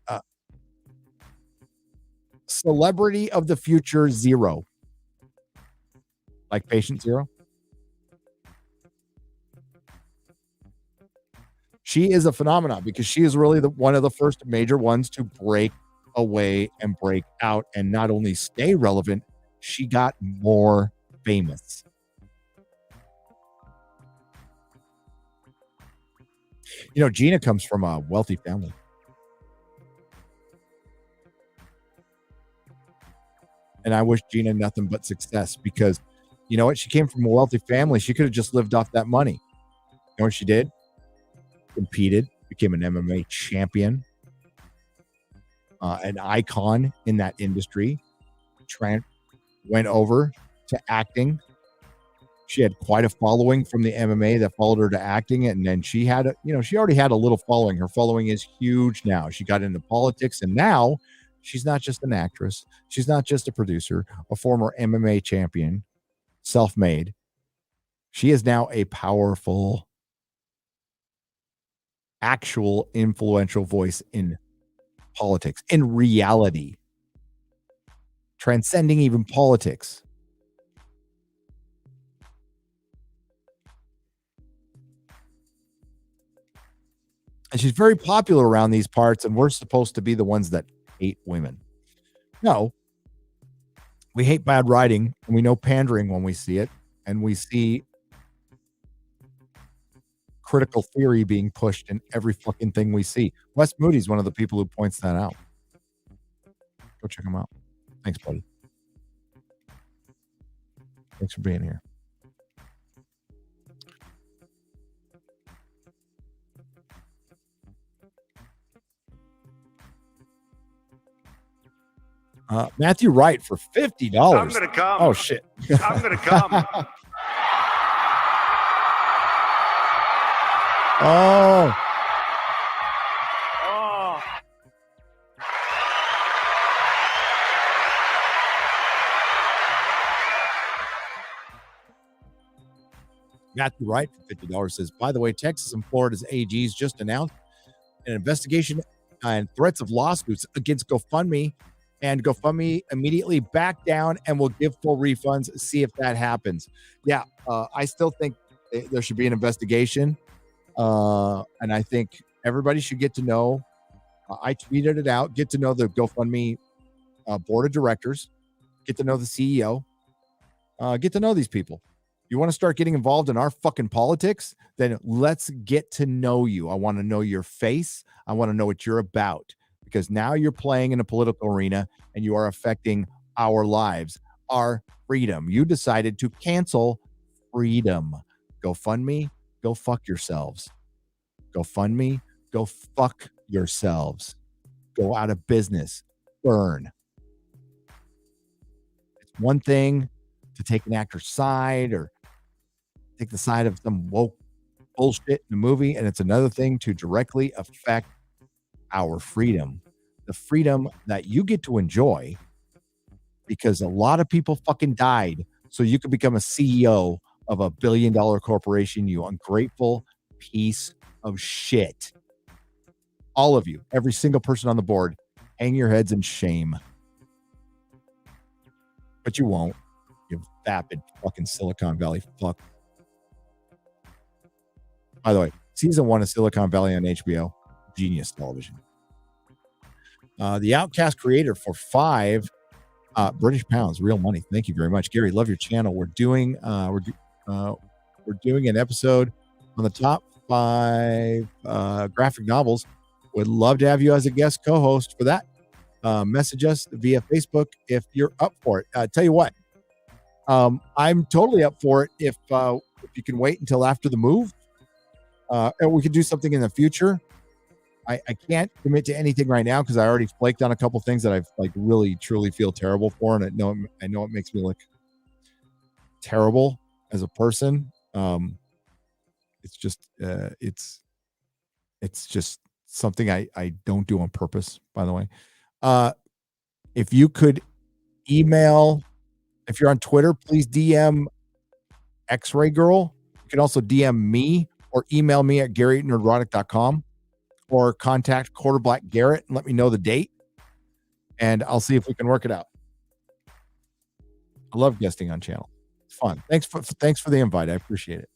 of the future zero. Like patient zero. She is a phenomenon because she is really one of the first major ones to break away and break out and not only stay relevant, she got more famous. Gina comes from a wealthy family. And I wish Gina nothing but success because you know what? She came from a wealthy family. She could have just lived off that money. You know what she did? Competed, became an MMA champion, an icon in that industry. Went over to acting. She had quite a following from the MMA that followed her to acting, and then she already had a little following. Her following is huge now. She got into politics, and now she's not just an actress. She's not just a producer, a former MMA champion, self-made. She is now a powerful, actual influential voice in politics, in reality, transcending even politics. And she's very popular around these parts, and we're supposed to be the ones that hate women. No, we hate bad writing, and we know pandering when we see it, and we see critical theory being pushed in every fucking thing we see. Wes Moody's one of the people who points that out. Go check him out. Thanks, buddy. Thanks for being here. Matthew Wright for $50. I'm gonna come. Oh shit. I'm gonna come. Oh. Oh. Matthew Wright for $50 says, by the way, Texas and Florida's AGs just announced an investigation and threats of lawsuits against GoFundMe, and GoFundMe immediately backed down and will give full refunds. See if that happens. Yeah, I still think there should be an investigation. And I think everybody should get to know. I tweeted it out. Get to know the GoFundMe board of directors. Get to know the CEO. Get to know these people. You want to start getting involved in our fucking politics? Then let's get to know you. I want to know your face. I want to know what you're about, because now you're playing in a political arena and you are affecting our lives, our freedom. You decided to cancel freedom. GoFundMe, go fuck yourselves. GoFundMe, go fuck yourselves. Go out of business. Burn. It's one thing to take an actor's side or take the side of some woke bullshit in a movie, and it's another thing to directly affect our freedom, the freedom that you get to enjoy, because a lot of people fucking died so you could become a CEO of a $1 billion corporation, you ungrateful piece of shit. All of you, every single person on the board, hang your heads in shame. But you won't, you vapid fucking Silicon Valley fuck. By the way, season 1 of Silicon Valley on HBO, genius television. The Outcast creator for 5 British pounds, real money. Thank you very much, Gary. Love your channel. We're doing an episode on the top 5 graphic novels. Would love to have you as a guest co-host for that. Message us via Facebook if you're up for it. Tell you what, I'm totally up for it if you can wait until after the move. And we could do something in the future. I can't commit to anything right now because I already flaked on a couple things that I've like really truly feel terrible for, and I know it makes me look terrible as a person. It's just something I don't do on purpose, by the way. If you could email, if you're on Twitter, please DM X-Ray Girl. You can also DM me or email me at gary@nerdrotic.com, or contact Quarterblack Garrett and let me know the date, and I'll see if we can work it out. I love guesting on channel. It's fun. Thanks for the invite. I appreciate it.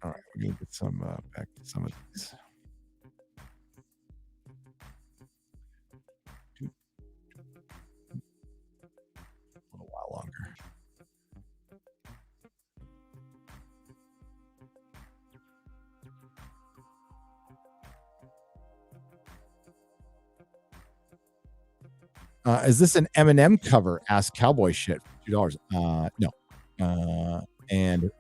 All right, we're gonna get some back to some of these. A little while longer. Is this an Eminem cover? Ask Cowboy Shit for $2. No. And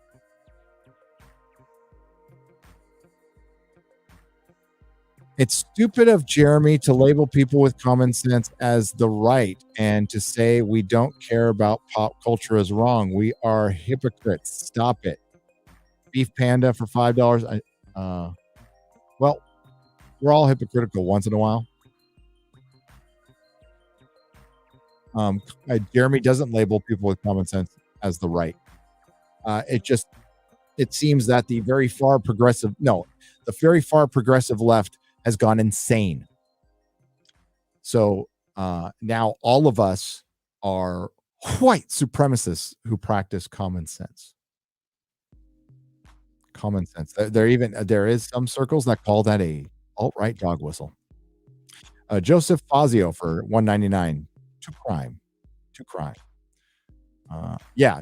it's stupid of Jeremy to label people with common sense as the right and to say we don't care about pop culture is wrong. We are hypocrites. Stop it. Beef Panda for $5. Well, we're all hypocritical once in a while. Jeremy doesn't label people with common sense as the right. It seems that the very far progressive left has gone insane. So now all of us are white supremacists who practice common sense. Common sense. There is some circles that call that a alt-right dog whistle. Joseph Fazio for $1.99. To crime.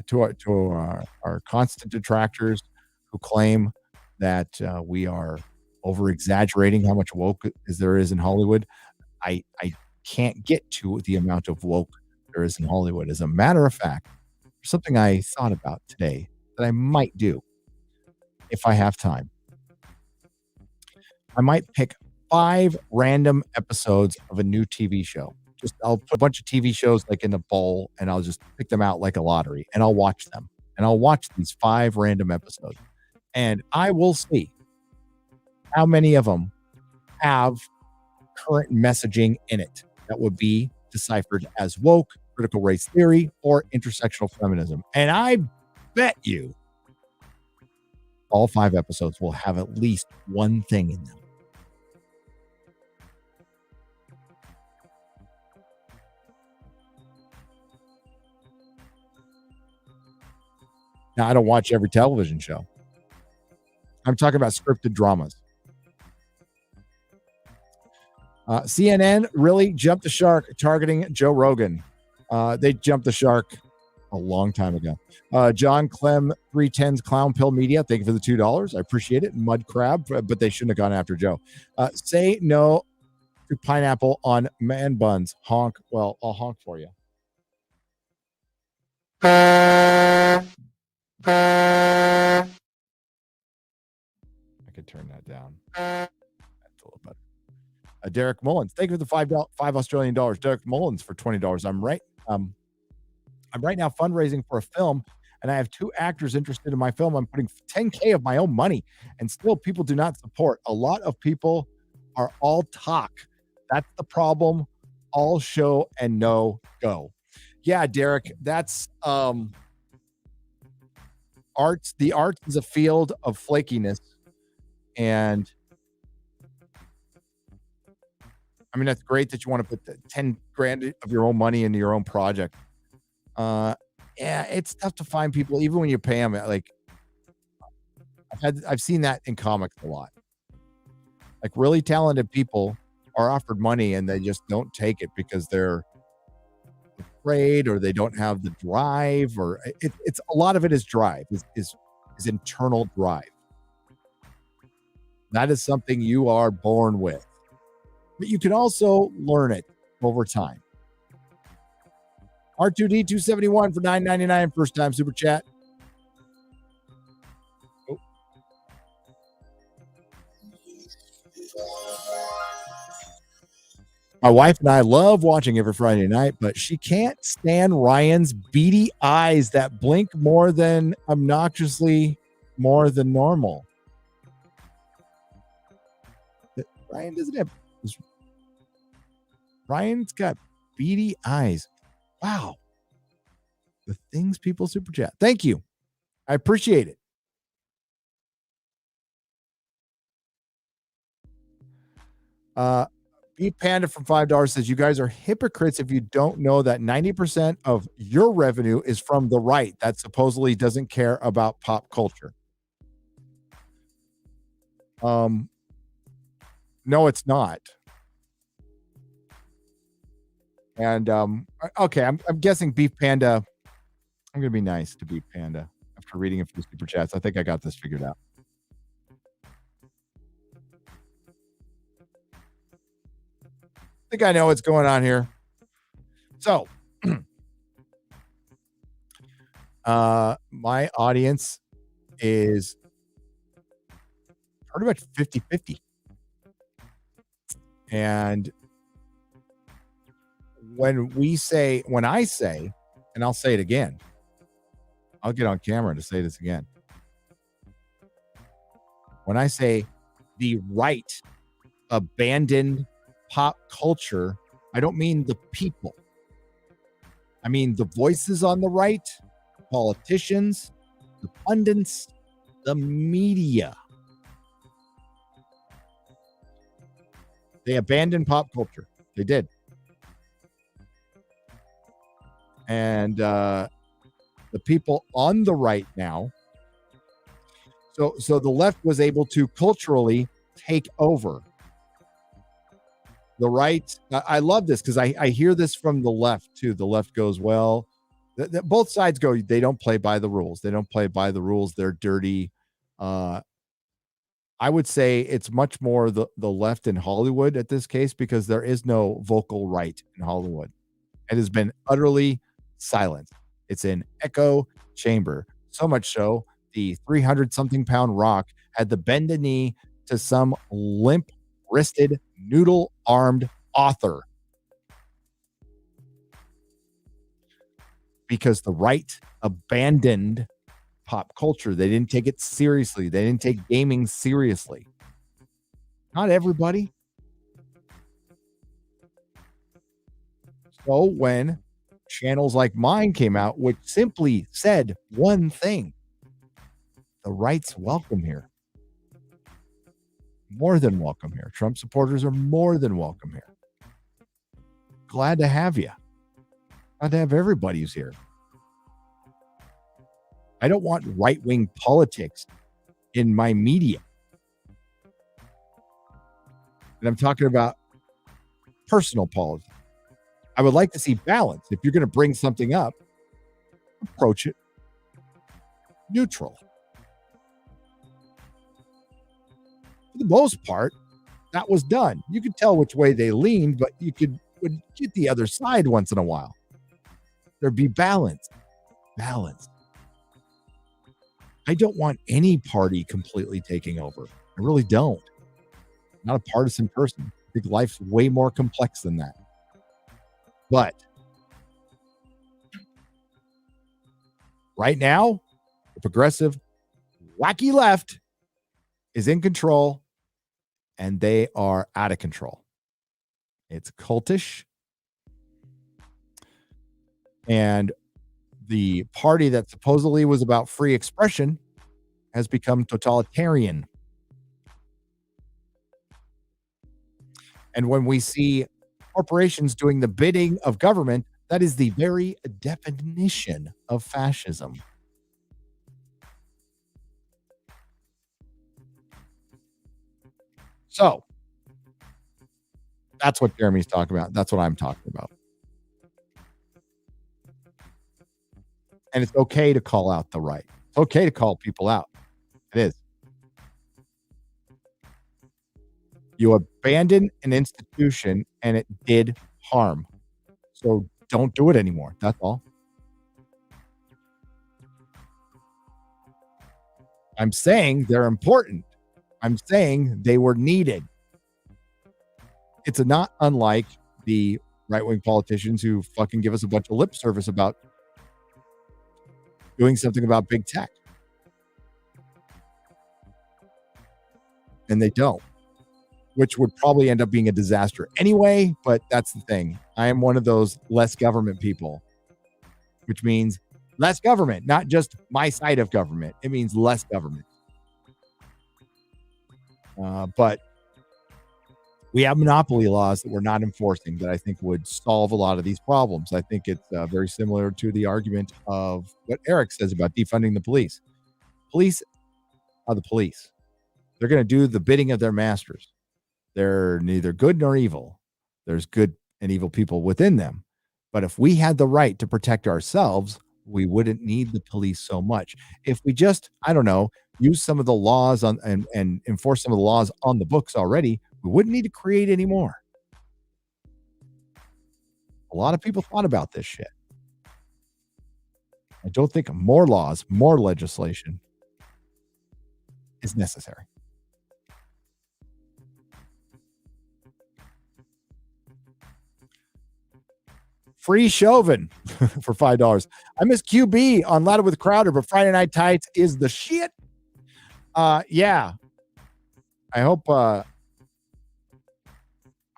To our constant detractors who claim that we are over exaggerating how much woke there is in Hollywood. I can't get to the amount of woke there is in Hollywood. As a matter of fact, there's something I thought about today that I might do if I have time. I might pick 5 random episodes of a new TV show. I'll put a bunch of TV shows like in a bowl, and I'll just pick them out like a lottery, and I'll watch them. And I'll watch these 5 random episodes, and I will see how many of them have current messaging in it that would be deciphered as woke, critical race theory, or intersectional feminism. And I bet you all 5 episodes will have at least one thing in them. Now, I don't watch every television show. I'm talking about scripted dramas. CNN really jumped the shark targeting Joe Rogan. They jumped the shark a long time ago. John Clem 310's Clown Pill Media. Thank you for the $2. I appreciate it. Mud Crab, but they shouldn't have gone after Joe. Say no to pineapple on man buns. Honk. Well, I'll honk for you. I could turn that down. That's a little better. Derek Mullins, thank you for the $5 Australian dollars. Derek Mullins for $20. I'm right now fundraising for a film, and I have 2 actors interested in my film. I'm putting $10K of my own money, and still people do not support. A lot of people are all talk. That's the problem. All show and no go. Yeah, Derek, that's arts. The arts is a field of flakiness, and I mean, that's great that you want to put the 10 grand of your own money into your own project. Yeah, it's tough to find people, even when you pay them. Like, I've seen that in comics a lot. Like, really talented people are offered money and they just don't take it because they're afraid or they don't have the drive, or it's a lot of it is drive, is internal drive. That is something you are born with. But you can also learn it over time. R2D271 for $9.99 first time super chat. Oh. My wife and I love watching every Friday night, but she can't stand Ryan's beady eyes that blink more than obnoxiously more than normal. Ryan doesn't have... Ryan's got beady eyes. Wow. The things people super chat. Thank you. I appreciate it. Beef Panda from $5 says, you guys are hypocrites if you don't know that 90% of your revenue is from the right that supposedly doesn't care about pop culture. No, it's not. And okay, I'm guessing Beef Panda. I'm gonna be nice to Beef Panda after reading a few super chats. I think I got this figured out. I think I know what's going on here. So, my audience is pretty much 50-50. And when I say, and I'll say it again, I'll get on camera to say this again. When I say the right abandoned pop culture, I don't mean the people. I mean the voices on the right, politicians, the pundits, the media. They abandoned pop culture. They did. And the people on the right now, so the left was able to culturally take over. The right, I love this because I hear this from the left too. The left goes, well, both sides go, they don't play by the rules. They don't play by the rules. They're dirty. I would say it's much more the left in Hollywood at this case, because there is no vocal right in Hollywood. It has been utterly silent. It's an echo chamber. So much so, the 300-something pound Rock had to bend a knee to some limp-wristed, noodle-armed author because the right abandoned pop culture. They didn't take it seriously. They didn't take gaming seriously. Not everybody. So when channels like mine came out, which simply said one thing, the right's welcome here. More than welcome here. Trump supporters are more than welcome here. Glad to have you. Glad to have everybody who's here. I don't want right-wing politics in my media. And I'm talking about personal politics. I would like to see balance. If you're going to bring something up, approach it neutral. For the most part, that was done. You could tell which way they leaned, but you would get the other side once in a while. There'd be balance. Balance. I don't want any party completely taking over. I really don't. I'm not a partisan person. I think life's way more complex than that. But right now, the progressive, wacky left is in control, and they are out of control. It's cultish. And the party that supposedly was about free expression has become totalitarian. And when we see corporations doing the bidding of government, that is the very definition of fascism. So that's what Jeremy's talking about. That's what I'm talking about. And it's okay to call out the right. It's okay to call people out. It is. You abandoned an institution and it did harm. So don't do it anymore. That's all. I'm saying they're important. I'm saying they were needed. It's not unlike the right-wing politicians who fucking give us a bunch of lip service about doing something about big tech. And they don't, which would probably end up being a disaster anyway. But that's the thing. I am one of those less government people, which means less government, not just my side of government. It means less government. But we have monopoly laws that we're not enforcing that I think would solve a lot of these problems. I think it's very similar to the argument of what Eric says about defunding the police. Police are the police. They're going to do the bidding of their masters. They're neither good nor evil. There's good and evil people within them. But if we had the right to protect ourselves, we wouldn't need the police so much. If we just, I don't know, use some of the laws on and enforce some of the laws on the books already, we wouldn't need to create any more. A lot of people thought about this shit. I don't think more laws, more legislation is necessary. Free Chauvin for $5. I miss QB on Louder with Crowder, but Friday Night Tights is the shit. Yeah. I hope I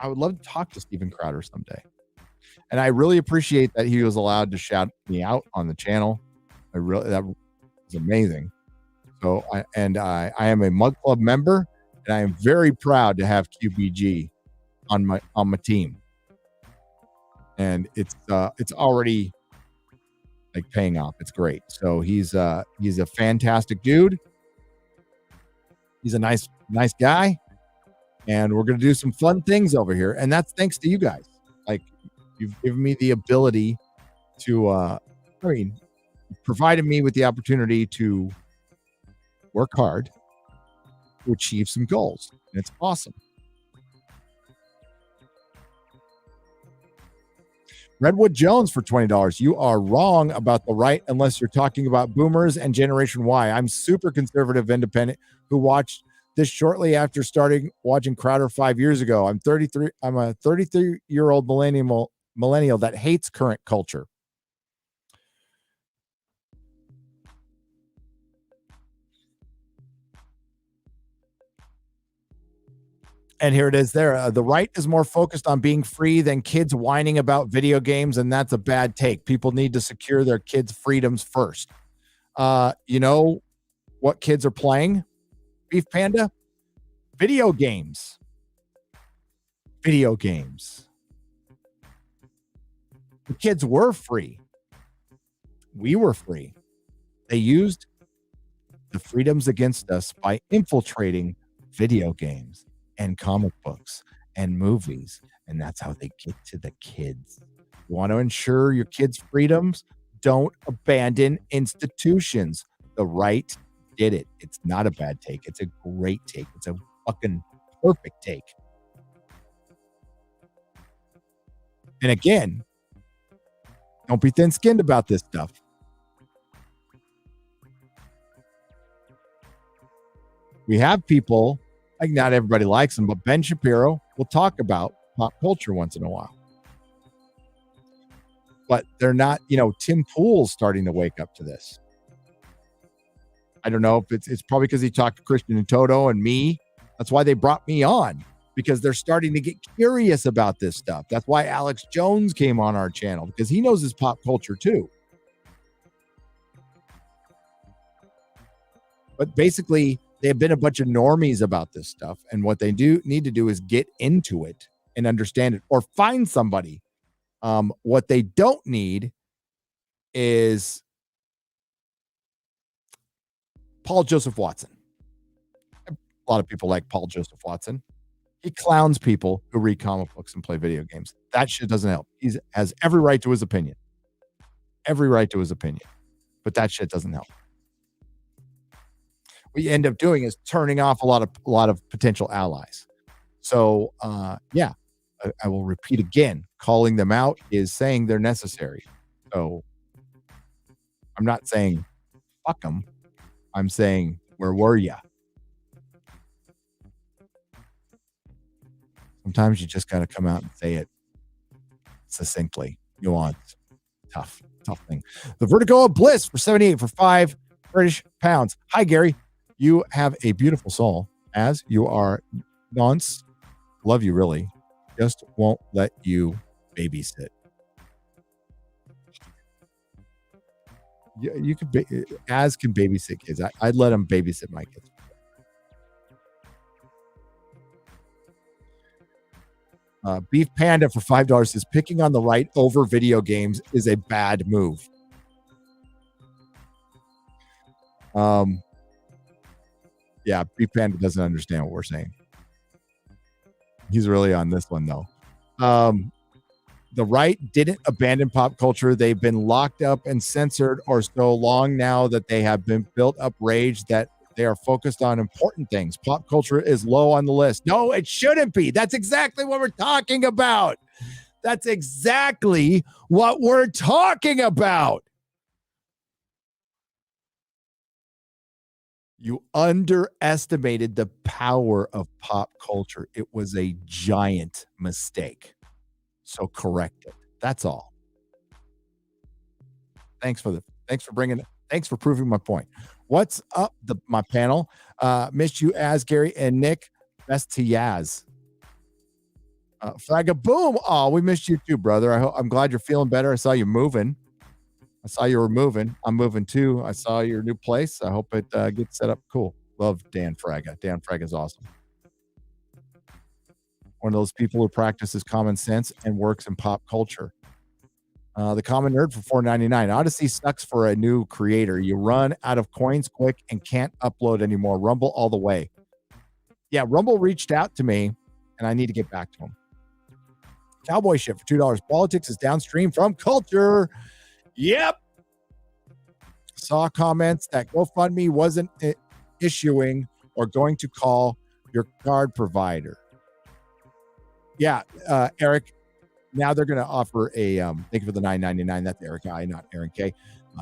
would love to talk to Steven Crowder someday. And I really appreciate that he was allowed to shout me out on the channel. That was amazing. So I am a Mug Club member, and I am very proud to have QBG on my team. And it's already like paying off. It's great. So he's a fantastic dude. He's a nice guy. And we're going to do some fun things over here. And that's thanks to you guys. Like, you've given me the ability to, you've provided me with the opportunity to work hard to achieve some goals. And it's awesome. Redwood Jones for $20. You are wrong about the right unless you're talking about boomers and Generation Y. I'm super conservative independent who watched this shortly after starting watching Crowder 5 years ago. I'm 33. I'm a 33-year-old millennial that hates current culture. And here it is there. The right is more focused on being free than kids whining about video games, and that's a bad take. People need to secure their kids' freedoms first. You know what kids are playing? Beef Panda? Video games. Video games. The kids were free. We were free. They used the freedoms against us by infiltrating video games and comic books and movies. And that's how they get to the kids. You want to ensure your kids' freedoms? Don't abandon institutions. The right did it. It's not a bad take. It's a great take. It's a fucking perfect take. And again, don't be thin-skinned about this stuff. We have people, like not everybody likes him, but Ben Shapiro will talk about pop culture once in a while. But they're not, Tim Pool's starting to wake up to this. I don't know if it's probably because he talked to Christian and Toto and me. That's why they brought me on, because they're starting to get curious about this stuff. That's why Alex Jones came on our channel, because he knows his pop culture too. But basically, they have been a bunch of normies about this stuff. And what they need to do is get into it and understand it, or find somebody. What they don't need is Paul Joseph Watson. A lot of people like Paul Joseph Watson. He clowns people who read comic books and play video games. That shit doesn't help. He has every right to his opinion. Every right to his opinion. But that shit doesn't help. What you end up doing is turning off a lot of potential allies. So, I will repeat again, calling them out is saying they're necessary. So I'm not saying fuck them. I'm saying, where were ya? Sometimes you just got to come out and say it succinctly. Nuance. Tough thing. The Vertigo of Bliss for 78 for 5 British pounds. Hi, Gary. You have a beautiful soul, as you are nonce. Love you, really. Just won't let you babysit. You could as can babysit kids. I'd let him babysit my kids. Beef Panda for $5 says picking on the right over video games is a bad move. Yeah, Beef Panda doesn't understand what we're saying. He's really on this one, though. The right didn't abandon pop culture. They've been locked up and censored for so long now that they have been built up rage that they are focused on important things. Pop culture is low on the list. No, it shouldn't be. That's exactly what we're talking about. That's exactly what we're talking about. You underestimated the power of pop culture. It was a giant mistake. So correct it. That's all. Thanks for bringing it. Thanks for proving my point. What's up, my panel? Missed you, Az, Gary, and Nick. Best to Yaz. Flagga boom. Oh, we missed you too, brother. I'm glad you're feeling better. I saw you moving. I saw you were moving. I'm moving too. I saw your new place. I hope it gets set up cool. Love Dan Fraga. Dan Fraga is awesome. One of those people who practices common sense and works in pop culture. The Common Nerd for $4.99. Odyssey sucks for a new creator. You run out of coins quick and can't upload anymore. Rumble all the way. Yeah, Rumble reached out to me, and I need to get back to him. Cowboy shit for $2. Politics is downstream from culture. Yep. Saw comments that GoFundMe wasn't issuing or going to call your card provider. Yeah, Eric. Now they're going to offer a thank you for the $9.99. That's Eric I, not Aaron K.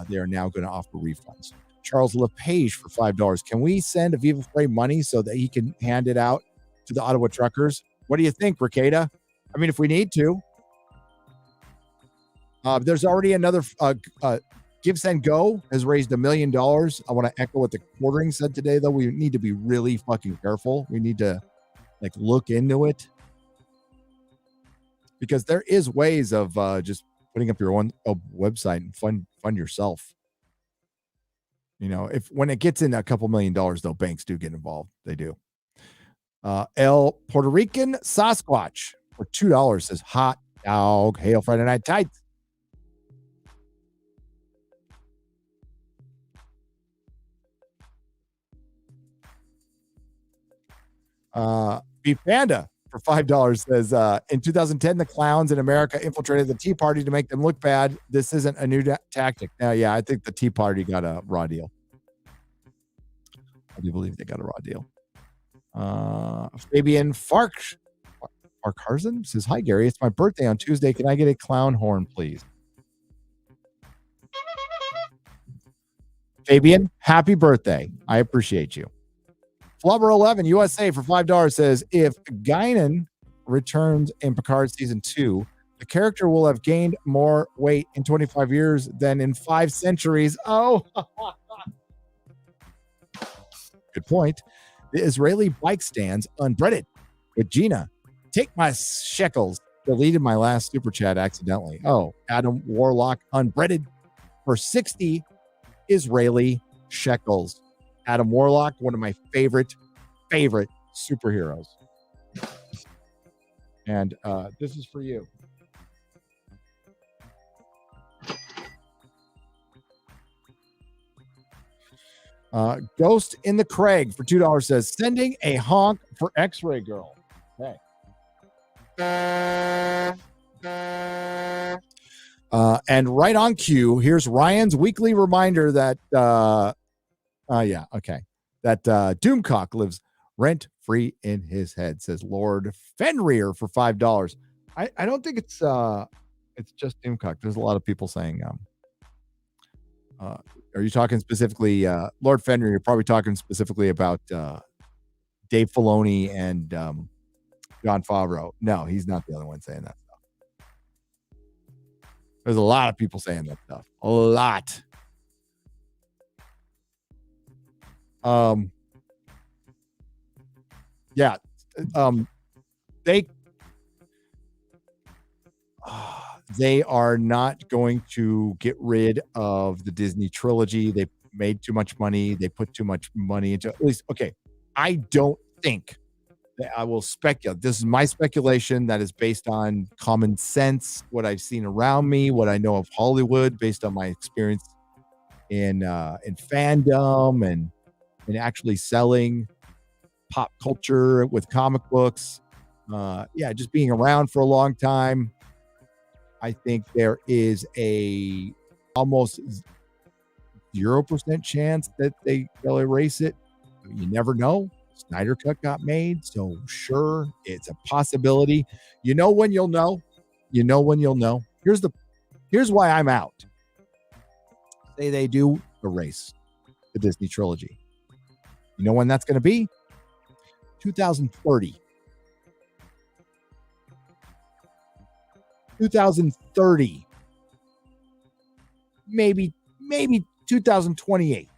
They are now going to offer refunds. Charles LePage for $5. Can we send Aviva Frey money so that he can hand it out to the Ottawa truckers? What do you think, Ricada? I mean, if we need to. There's already another Give Send Go has raised $1 million. I want to echo what the quartering said today, though. We need to be really fucking careful. We need to like look into it, because there is ways of just putting up your own website and fund yourself. You know, when it gets in a couple $1 million, though, banks do get involved. They do. El Puerto Rican Sasquatch for $2 says hot dog. Hail Friday Night Tights. Beef Panda for $5 says in 2010 the clowns in America infiltrated the Tea Party to make them look bad. This isn't a new tactic. Now, yeah, I think the Tea Party got a raw deal. I do believe they got a raw deal. Fabian Farkarzen says, hi Gary, it's my birthday on Tuesday. Can I get a clown horn, please? Fabian, happy birthday. I appreciate you. Flubber 11 USA for $5 says, if Guinan returns in Picard season 2, the character will have gained more weight in 25 years than in 5 centuries. Oh, good point. The Israeli bike stands unbreaded with Gina. Take my shekels. Deleted my last super chat accidentally. Oh, Adam Warlock unbreaded for 60 Israeli shekels. Adam Warlock, one of my favorite superheroes. And this is for you. Ghost in the Craig for $2 says, sending a honk for X-Ray Girl. Okay. And right on cue, here's Ryan's weekly reminder that that Doomcock lives rent-free in his head, says Lord Fenrir for $5. I don't think it's just Doomcock. There's a lot of people saying are you talking specifically Lord Fenrir? You're probably talking specifically about Dave Filoni and Jon Favreau. No, he's not the only one saying that stuff. There's a lot of people saying that stuff. A lot. They are not going to get rid of the Disney trilogy. They made too much money. They put too much money into, at least, okay. I don't think that I will speculate. This is my speculation that is based on common sense, what I've seen around me, what I know of Hollywood, based on my experience in fandom and actually selling pop culture with comic books. Just being around for a long time. I think there is a almost 0% chance that they'll erase it. You never know. Snyder Cut got made, so sure, it's a possibility. You know when you'll know. You know when you'll know. Here's why I'm out. Say they do erase the Disney trilogy. You know when that's going to be? 2030. 2030. Maybe 2028.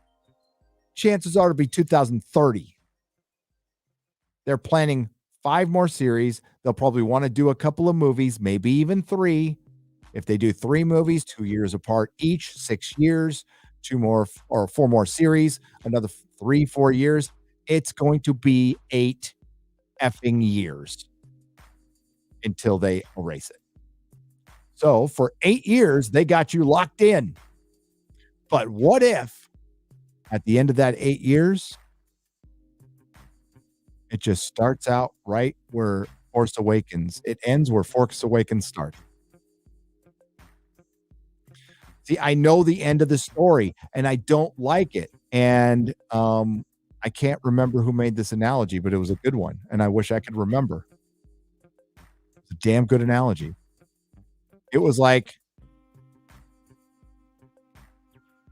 Chances are to be 2030. They're planning 5 more series. They'll probably want to do a couple of movies, maybe even 3. If they do 3 movies, 2 years apart each, 6 years, 2 more or 4 more series, another 3-4 years, it's going to be 8 effing years until they erase it. So for 8 years, they got you locked in. But what if at the end of that 8 years, it just starts out right where Force Awakens, it ends where Force Awakens starts. See, I know the end of the story and I don't like it. And I can't remember who made this analogy, but it was a good one. And I wish I could remember. It's a damn good analogy. It was like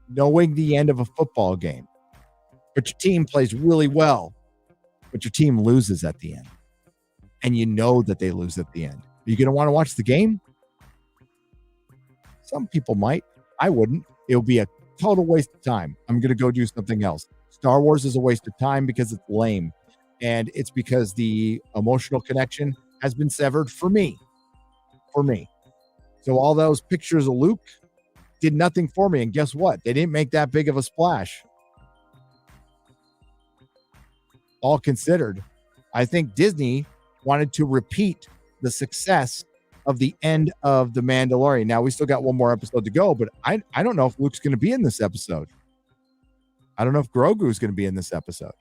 knowing the end of a football game, but your team plays really well, but your team loses at the end. And you know that they lose at the end. Are you going to want to watch the game? Some people might. I wouldn't. It'll be a total waste of time. I'm going to go do something else. Star Wars is a waste of time because it's lame. And it's because the emotional connection has been severed for me. So all those pictures of Luke did nothing for me. And guess what? They didn't make that big of a splash. All considered, I think Disney wanted to repeat the success of the end of The Mandalorian. Now, we still got one more episode to go, but I don't know if Luke's going to be in this episode. I don't know if Grogu's going to be in this episode.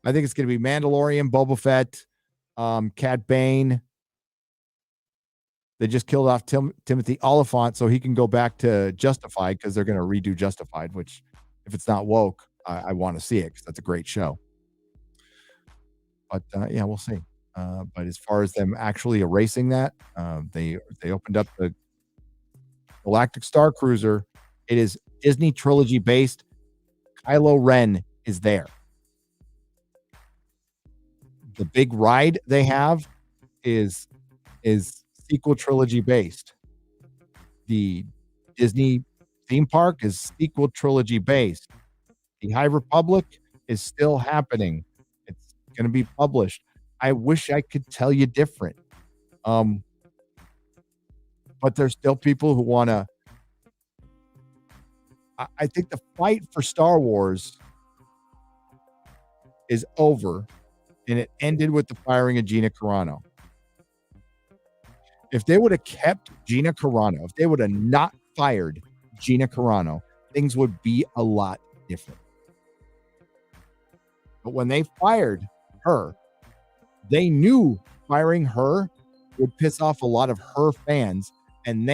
I think it's going to be Mandalorian, Boba Fett, Cad Bane. They just killed off Timothy Oliphant so he can go back to Justified because they're going to redo Justified, which if it's not woke, I want to see it because that's a great show. But yeah, we'll see. But as far as them actually erasing that, they opened up the Galactic Star Cruiser. It is Disney trilogy based. Kylo Ren is there. The big ride they have is sequel trilogy based. The Disney theme park is sequel trilogy based. The High Republic is still happening. It's going to be published. I wish I could tell you different. But there's still people who want to. I think the fight for Star Wars is over, and it ended with the firing of Gina Carano. If they would have kept Gina Carano, if they would have not fired Gina Carano, things would be a lot different. But when they fired her, they knew firing her would piss off a lot of her fans, and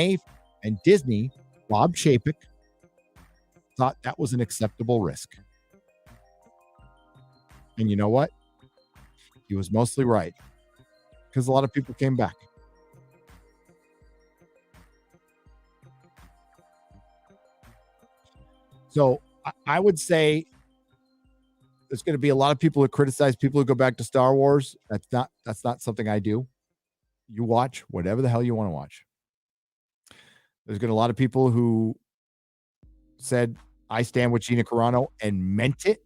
Disney, Bob Chapek, thought that was an acceptable risk. And you know what? He was mostly right, because a lot of people came back. So I would say there's going to be a lot of people who criticize people who go back to Star Wars. That's not something I do. You watch whatever the hell you want to watch. There's going to be a lot of people who said, I stand with Gina Carano and meant it.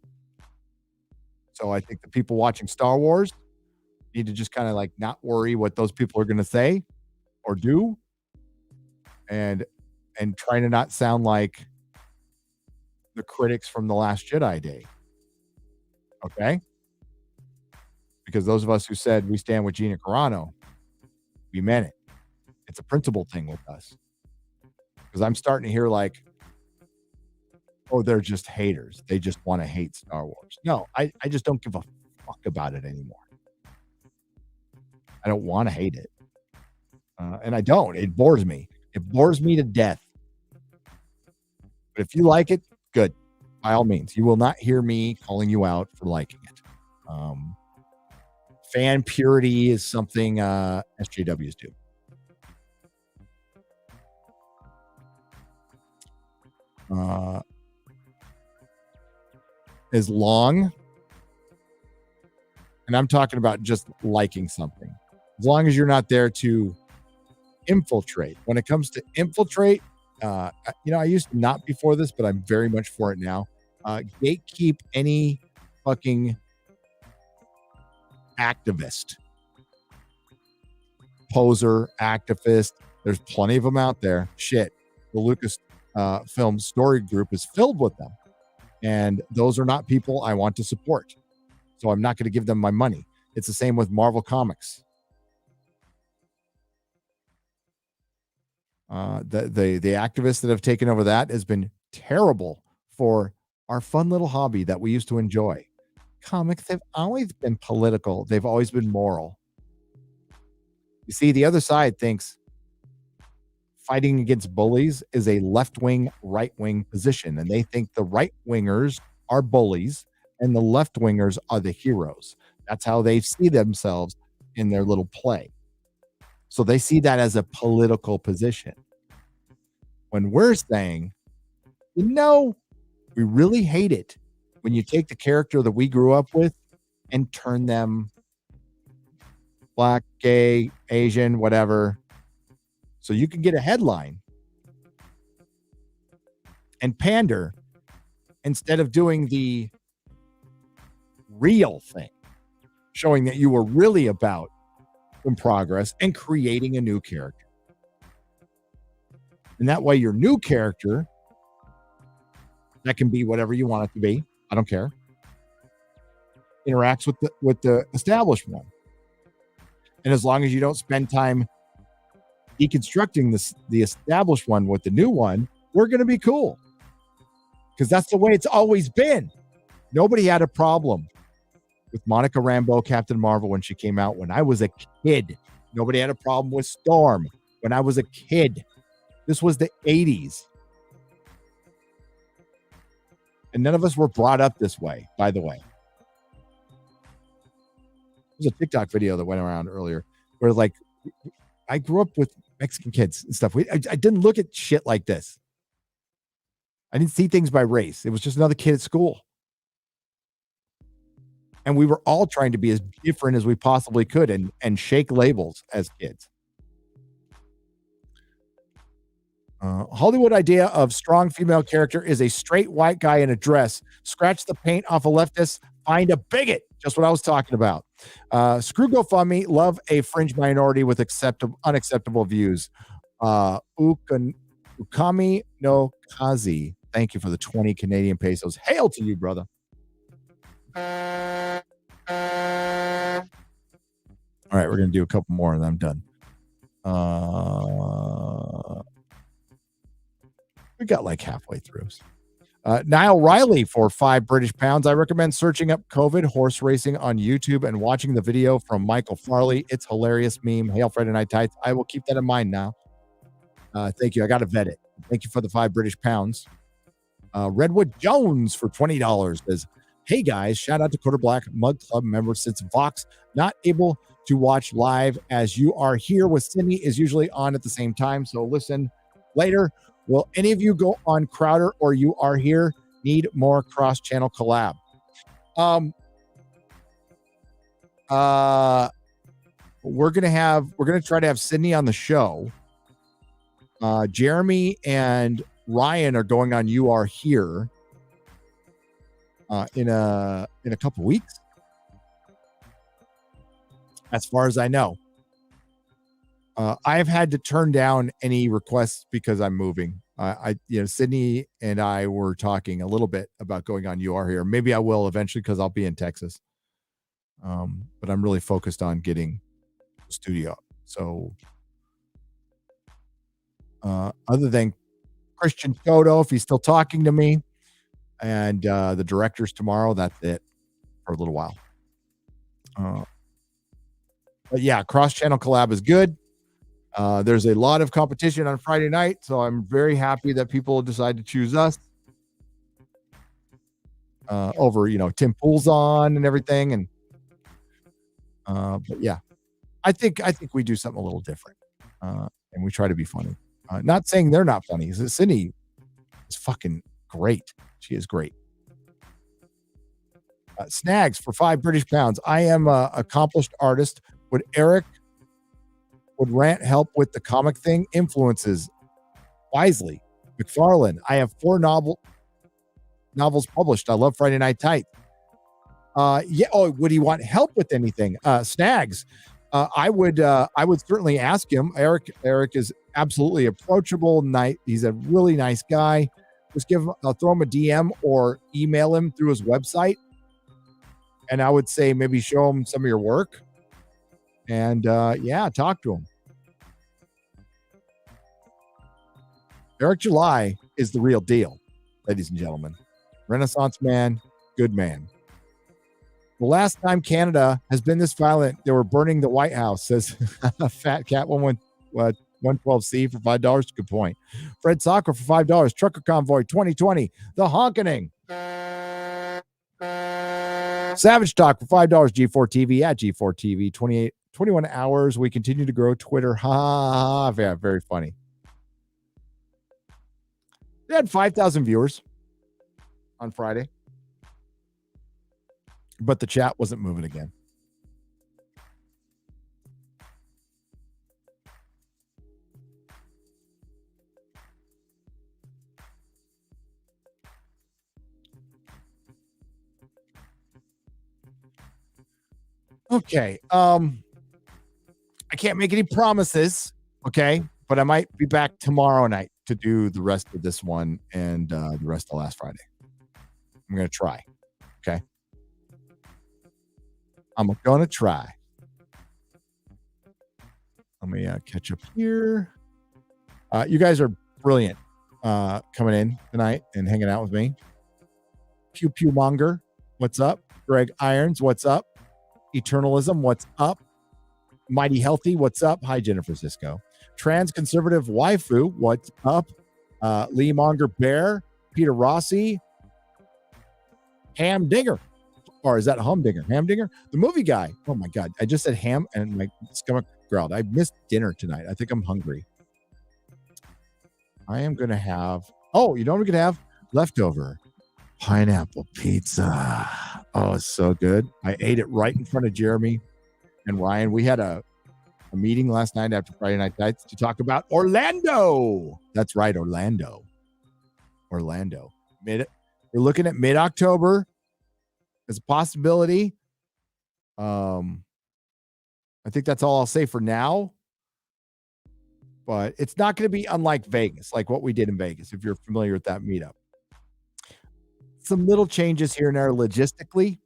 So I think the people watching Star Wars need to just kind of like not worry what those people are going to say or do, and try to not sound like the critics from The Last Jedi day. Okay? Because those of us who said we stand with Gina Carano, we meant it. It's a principle thing with us. Because I'm starting to hear like, oh, they're just haters. They just want to hate Star Wars. No, I just don't give a fuck about it anymore. I don't want to hate it. And I don't. It bores me. It bores me to death. But if you like it, good. By all means. You will not hear me calling you out for liking it. Fan purity is something SJWs do. As long, and I'm talking about just liking something, as long as you're not there to infiltrate. When it comes to infiltrate, I used to not before this, but I'm very much for it now. Gatekeep any fucking activist, poser, activist. There's plenty of them out there. Shit, the Lucas film story group is filled with them. And those are not people I want to support. So I'm not going to give them my money. It's the same with Marvel Comics. The activists that have taken over that has been terrible for our fun little hobby that we used to enjoy. Comics have always been political. They've always been moral. You see, the other side thinks fighting against bullies is a left-wing, right-wing position. And they think the right-wingers are bullies and the left-wingers are the heroes. That's how they see themselves in their little play. So they see that as a political position. When we're saying, we really hate it when you take the character that we grew up with and turn them black, gay, Asian, whatever, so you can get a headline and pander instead of doing the real thing, showing that you were really about some progress and creating a new character. And that way your new character, that can be whatever you want it to be, I don't care, interacts with the established one. And as long as you don't spend time deconstructing the established one with the new one, we're going to be cool. Because that's the way it's always been. Nobody had a problem with Monica Rambeau, Captain Marvel, when she came out when I was a kid. Nobody had a problem with Storm when I was a kid. This was the 80s. And none of us were brought up this way, by the way. There's a TikTok video that went around earlier where, like, I grew up with Mexican kids and stuff. I didn't look at shit like this. I didn't see things by race. It was just another kid at school. And we were all trying to be as different as we possibly could and shake labels as kids. Hollywood idea of strong female character is a straight white guy in a dress. Scratch the paint off a leftist. Find a bigot. Just what I was talking about. Screw GoFundMe. Love a fringe minority with unacceptable views. Ukami no Kazi. Thank you for the 20 Canadian pesos. Hail to you, brother. All right, we're going to do a couple more and I'm done. We got like halfway through. Niall Riley for £5 I recommend searching up COVID horse racing on YouTube and watching the video from Michael Farley. It's hilarious meme. Hail Friday Night Tights. I will keep that in mind now. Thank you. I got to vet it. Thank you for the £5. Redwood Jones for $20 says, hey guys, shout out to Quarter Black Mug Club member since Vox not able to watch live as You Are Here with Sydney is usually on at the same time. So listen later. Will any of you go on Crowder or You Are Here? Need more cross-channel collab. We're gonna try to have Sydney on the show. Jeremy and Ryan are going on You Are Here in a couple weeks, as far as I know. I've had to turn down any requests because I'm moving. Sydney and I were talking a little bit about going on You Are Here. Maybe I will eventually because I'll be in Texas. But I'm really focused on getting the studio. So other than Christian Toto, if he's still talking to me, and the directors tomorrow, that's it for a little while. But yeah, cross-channel collab is good. There's a lot of competition on Friday night, so I'm very happy that people decide to choose us over, Tim Pool's on and everything. And but yeah, I think we do something a little different, and we try to be funny. Not saying they're not funny. Sydney is fucking great. She is great. Snags for £5 I am an accomplished artist. Would Rant help with the comic thing? Influences wisely. McFarlane. I have 4 novels published. I love Friday Night Tight. Yeah. Oh, would he want help with anything? Snags. I would certainly ask him. Eric is absolutely approachable. He's a really nice guy. Just I'll throw him a DM or email him through his website. And I would say maybe show him some of your work. And talk to him. Eric July is the real deal, ladies and gentlemen. Renaissance man, good man. The last time Canada has been this violent, they were burning the White House, says Fat Cat 112C for $5. Good point. Fred Soccer for $5. Trucker Convoy 2020. The Honkening. Savage Talk for $5. G4 TV at G4 TV. 21 hours. We continue to grow. Twitter. Yeah, very funny. They had 5,000 viewers on Friday, but the chat wasn't moving again. Okay. I can't make any promises. Okay. But I might be back tomorrow night to do the rest of this one and the rest of last Friday. I'm going to try. Okay. I'm going to try. Let me catch up here. You guys are brilliant coming in tonight and hanging out with me. Pew Pew Monger, what's up? Greg Irons, what's up? Eternalism, what's up? Mighty Healthy, what's up? Hi, Jennifer Cisco. Trans Conservative Waifu, what's up? Lee Monger Bear, Peter Rossi, Ham Dinger. Or is that Humdinger? Hamdinger? The movie guy. Oh my God. I just said ham and my stomach growled. I missed dinner tonight. I think I'm hungry. I am going to have, you know what we're going to have? Leftover pineapple pizza. Oh, it's so good. I ate it right in front of Jeremy and Ryan. We had a meeting last night after Friday Night Nights to talk about Orlando. That's right, Orlando. We're looking at mid-October as a possibility. I think that's all I'll say for now. But it's not going to be unlike Vegas, like what we did in Vegas, if you're familiar with that meetup. Some little changes here and there logistically.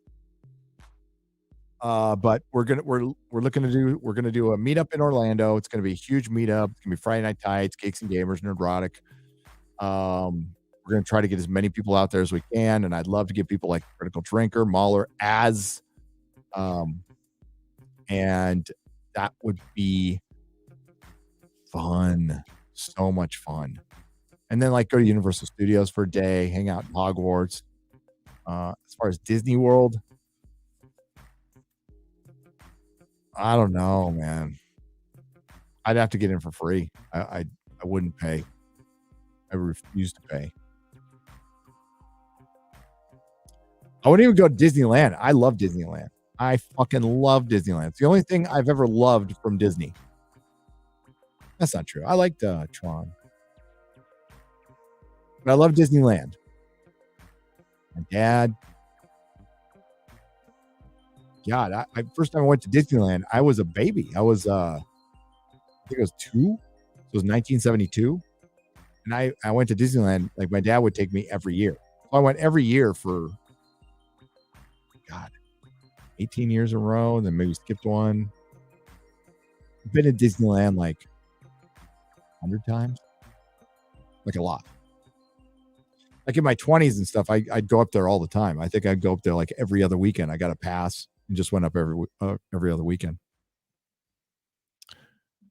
But we're gonna do a meetup in Orlando. It's gonna be a huge meetup. It's gonna be Friday Night Tights, Geeks and Gamers, Nerdrotic. We're gonna try to get as many people out there as we can, and I'd love to get people like Critical Drinker, Mahler, and that would be fun, so much fun. And then like go to Universal Studios for a day, hang out in Hogwarts. As far as Disney World, I don't know, man. I'd have to get in for free. I wouldn't pay. I refuse to pay. I wouldn't even go to Disneyland. I love Disneyland. I fucking love Disneyland. It's the only thing I've ever loved from Disney. That's not true. I liked Tron. But I love Disneyland. My dad. God, I first time I went to Disneyland, I was a baby. I was I think I was 2. So it was 1972. And I went to Disneyland, like my dad would take me every year. So I went every year for 18 years in a row, and then maybe skipped one. I've been to Disneyland like 100 times. Like a lot. Like in my 20s and stuff, I'd go up there all the time. I think I'd go up there like every other weekend. I got a pass and just went up every other weekend.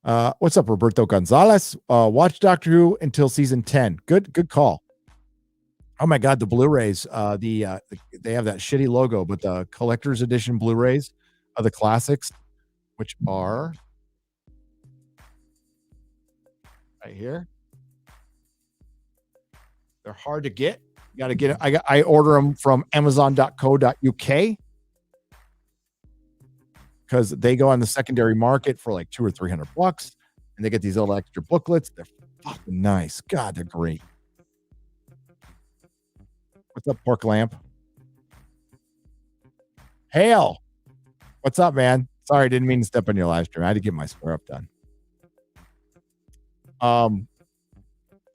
What's up, Roberto Gonzalez? Watch Doctor Who until season 10. Good call. Oh my God, the Blu-rays. They have that shitty logo, but the collector's edition Blu-rays of the classics, which are right here. They're hard to get. You got to get it. I order them from Amazon.co.uk because they go on the secondary market for like $200 or $300, and they get these little extra booklets. They're fucking nice. God, they're great. What's up, Pork Lamp? Hale, what's up, man? Sorry, didn't mean to step on your live stream. I had to get my square up done.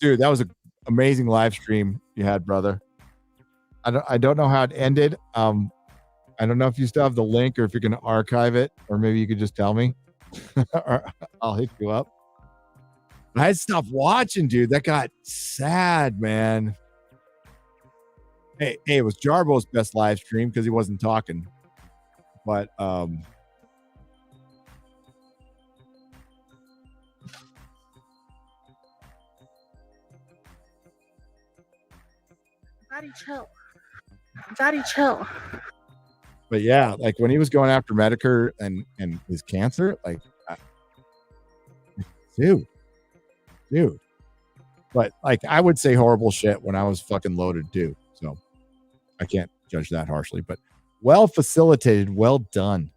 Dude, that was an amazing live stream you had, brother. I don't know how it ended. I don't know if you still have the link or if you're going to archive it, or maybe you could just tell me. Or I'll hit you up. I had to stop watching, dude. That got sad, man. Hey, it was Jarbo's best live stream because he wasn't talking. But Daddy, chill. But yeah, like when he was going after Medicare and his cancer, like, dude. But like, I would say horrible shit when I was fucking loaded too. So I can't judge that harshly, but well facilitated, well done.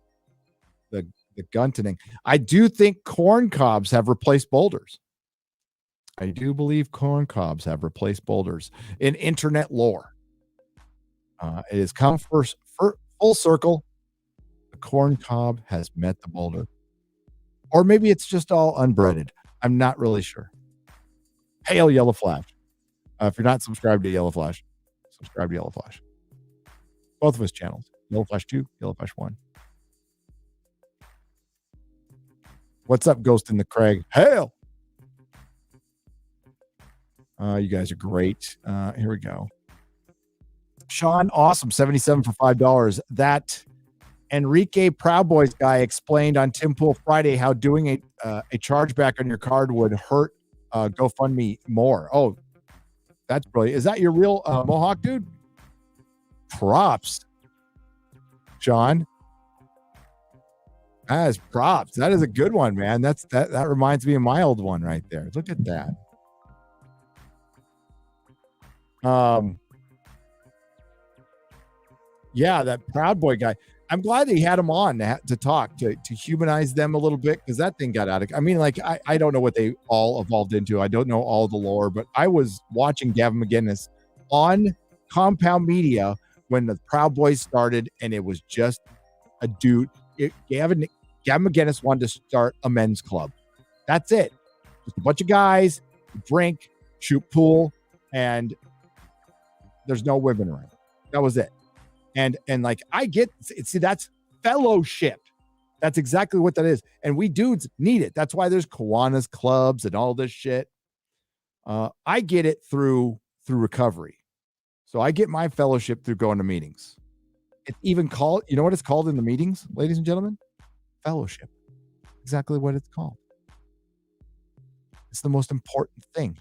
The guntoning. I do think corn cobs have replaced boulders. I do believe corn cobs have replaced boulders in internet lore. It has come full circle. The corn cob has met the boulder. Or maybe it's just all unbreaded. I'm not really sure. Hail Yellow Flash. If you're not subscribed to Yellow Flash, subscribe to Yellow Flash. Both of his channels. Yellow Flash 2, Yellow Flash 1. What's up, Ghost in the Crag? Hail! You guys are great. Here we go. Sean, awesome. 77 for $5. That Enrique Proud Boys guy explained on Tim Pool Friday how doing a chargeback on your card would hurt GoFundMe more. Oh, that's brilliant. Is that your real Mohawk dude? Props, Sean. That is props. That is a good one, man. That reminds me of my old one right there. Look at that. Yeah, that Proud Boy guy. I'm glad he had him on to talk, to humanize them a little bit, because that thing got out of, I mean, like, I don't know what they all evolved into. I don't know all the lore, but I was watching Gavin McGinnis on Compound Media when the Proud Boys started, and it was just a dude. Gavin McGinnis wanted to start a men's club. That's it. Just a bunch of guys, drink, shoot pool, and there's no women around. That was it. And like, I get, see, that's fellowship. That's exactly what that is. And we dudes need it. That's why there's Kiwanis clubs and all this shit. I get it through recovery. So I get my fellowship through going to meetings. It's even called, you know what it's called in the meetings, ladies and gentlemen? Fellowship. Exactly what it's called. It's the most important thing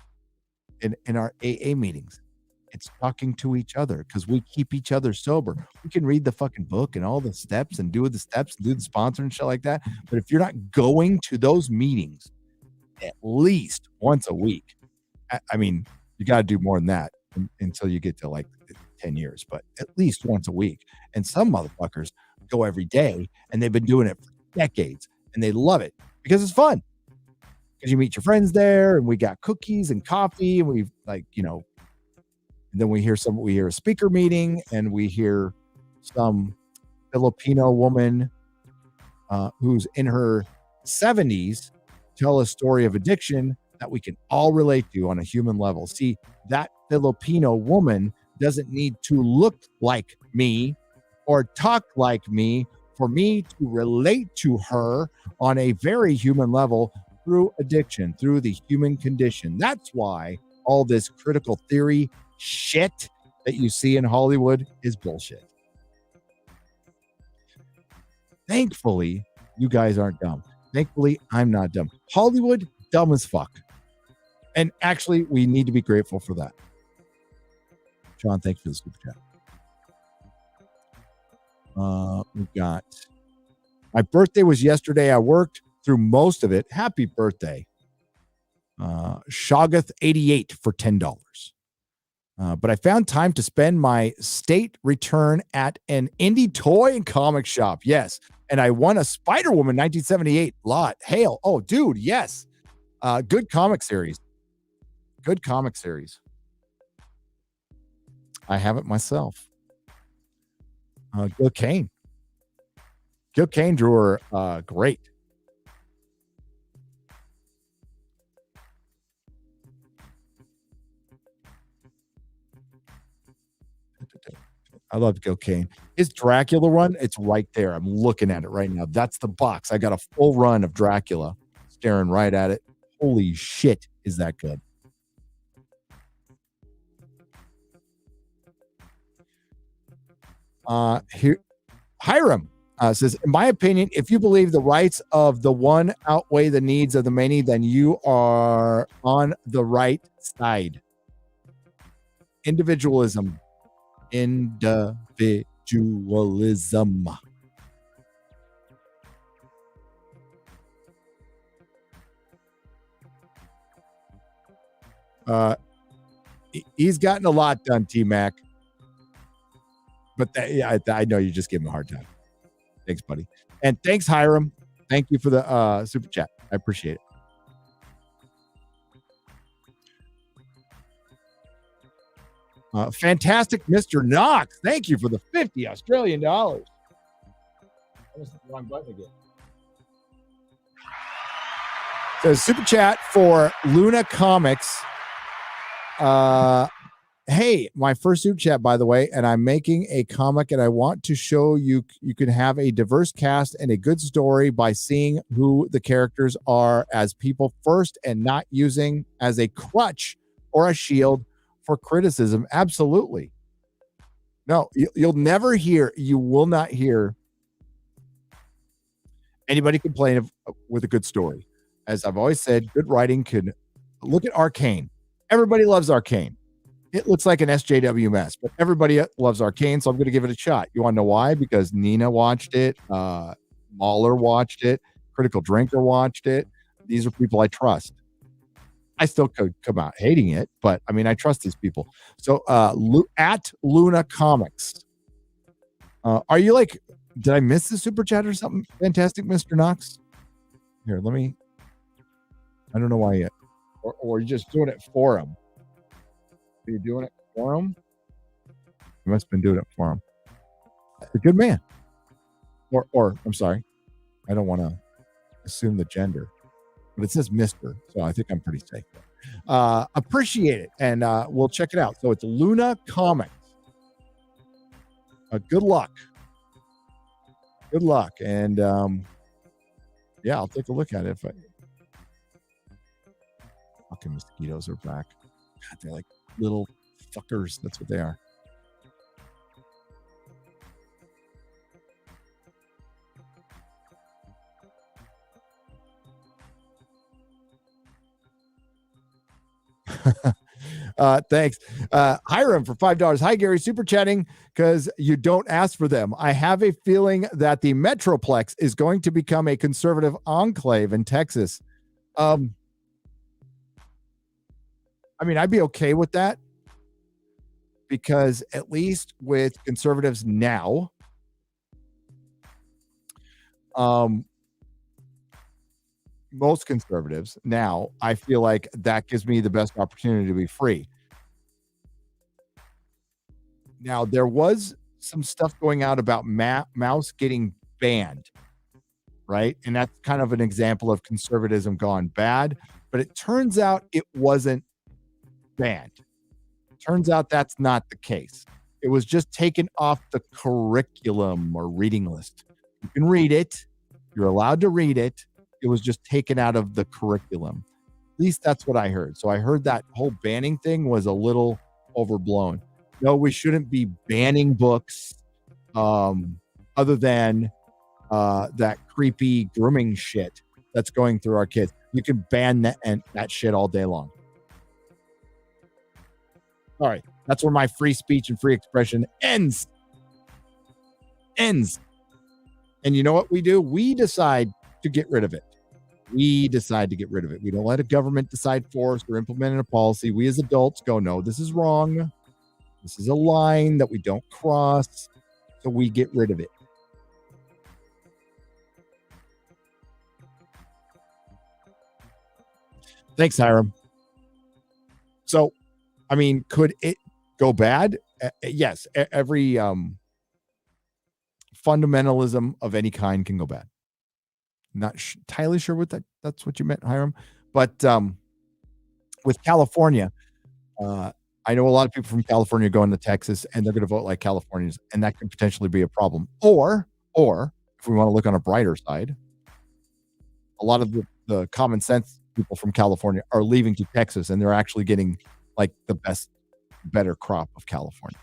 in our AA meetings. It's talking to each other, because we keep each other sober. We can read the fucking book and all the steps and do the steps and do the sponsor and shit like that. But if you're not going to those meetings at least once a week, I mean, you got to do more than that until you get to like 10 years, but at least once a week. And some motherfuckers go every day, and they've been doing it for decades, and they love it because it's fun. Because you meet your friends there, and we got cookies and coffee, and we've like, you know, and then we hear a speaker meeting, and we hear some Filipino woman who's in her 70s tell a story of addiction that we can all relate to on a human level. See, that Filipino woman doesn't need to look like me or talk like me for me to relate to her on a very human level through addiction, through the human condition. That's why all this critical theory shit that you see in Hollywood is bullshit. Thankfully, you guys aren't dumb. Thankfully, I'm not dumb. Hollywood, dumb as fuck. And actually, we need to be grateful for that. Sean, thanks for the super chat. We've got, my birthday was yesterday. I worked through most of it. Happy birthday. Shoggoth 88 for $10. But I found time to spend my state return at an indie toy and comic shop. Yes. And I won a Spider-Woman 1978 lot. Hail. Oh, dude. Yes. Good comic series. Good comic series. I have it myself. Gil Kane. Gil Kane drew her great. I love Gil Kane. His Dracula run, it's right there. I'm looking at it right now. That's the box. I got a full run of Dracula, staring right at it. Holy shit, is that good? Here, Hiram says, in my opinion, if you believe the rights of the one outweigh the needs of the many, then you are on the right side. Individualism. He's gotten a lot done, T-Mac. But yeah, I know you just gave him a hard time. Thanks, buddy. And thanks, Hiram. Thank you for the super chat. I appreciate it. Fantastic Mr. Knox. Thank you for the $50 Australian. pressed the wrong button again. So super chat for Luna Comics. Hey, my first super chat, by the way, and I'm making a comic and I want to show you can have a diverse cast and a good story by seeing who the characters are as people first and not using as a crutch or a shield for criticism. Absolutely. No, you will not hear anybody complain with a good story. As I've always said, good writing could look at Arcane. Everybody loves Arcane. It looks like an SJW mess, but everybody loves Arcane, so I'm going to give it a shot. You want to know why? Because Nina watched it, Mahler watched it, Critical Drinker watched it. These are people I trust. I still could come out hating it, but I mean, I trust these people. So at Luna Comics, are you like, did I miss the super chat or something? Fantastic, Mr. Knox. Here, I don't know why yet. Or you're just doing it for him. Are you doing it for him? You must have been doing it for him. A good man. Or I'm sorry. I don't want to assume the gender. But it says Mr. So I think I'm pretty safe. Appreciate it. And we'll check it out. So it's Luna Comics. Good luck. Good luck. And yeah, I'll take a look at it. Fucking mosquitoes are back. God, they're like little fuckers. That's what they are. Thanks. Hiram for $5. Hi, Gary. Super chatting because you don't ask for them. I have a feeling that the Metroplex is going to become a conservative enclave in Texas. I mean, I'd be okay with that because at least with conservatives now, most conservatives now, I feel like that gives me the best opportunity to be free. Now, there was some stuff going out about mouse getting banned, right? And that's kind of an example of conservatism gone bad, but it turns out it wasn't banned. Turns out that's not the case. It was just taken off the curriculum or reading list. You can read it. You're allowed to read it. It was just taken out of the curriculum. At least that's what I heard. So I heard that whole banning thing was a little overblown. No, we shouldn't be banning books other than that creepy grooming shit that's going through our kids. You can ban that shit all day long. All right. That's where my free speech and free expression ends. And you know what we do? We decide to get rid of it. We decide to get rid of it. We don't let a government decide for us or implement a policy. We as adults go, no, this is wrong. This is a line that we don't cross. So we get rid of it. Thanks, Hiram. So, I mean, could it go bad? Yes. Every fundamentalism of any kind can go bad. Not entirely sure what that's what you meant, Hiram. But with California, I know a lot of people from California going to Texas and they're going to vote like Californians, and that could potentially be a problem. Or if we want to look on a brighter side, a lot of the common sense people from California are leaving to Texas, and they're actually getting like the better crop of California.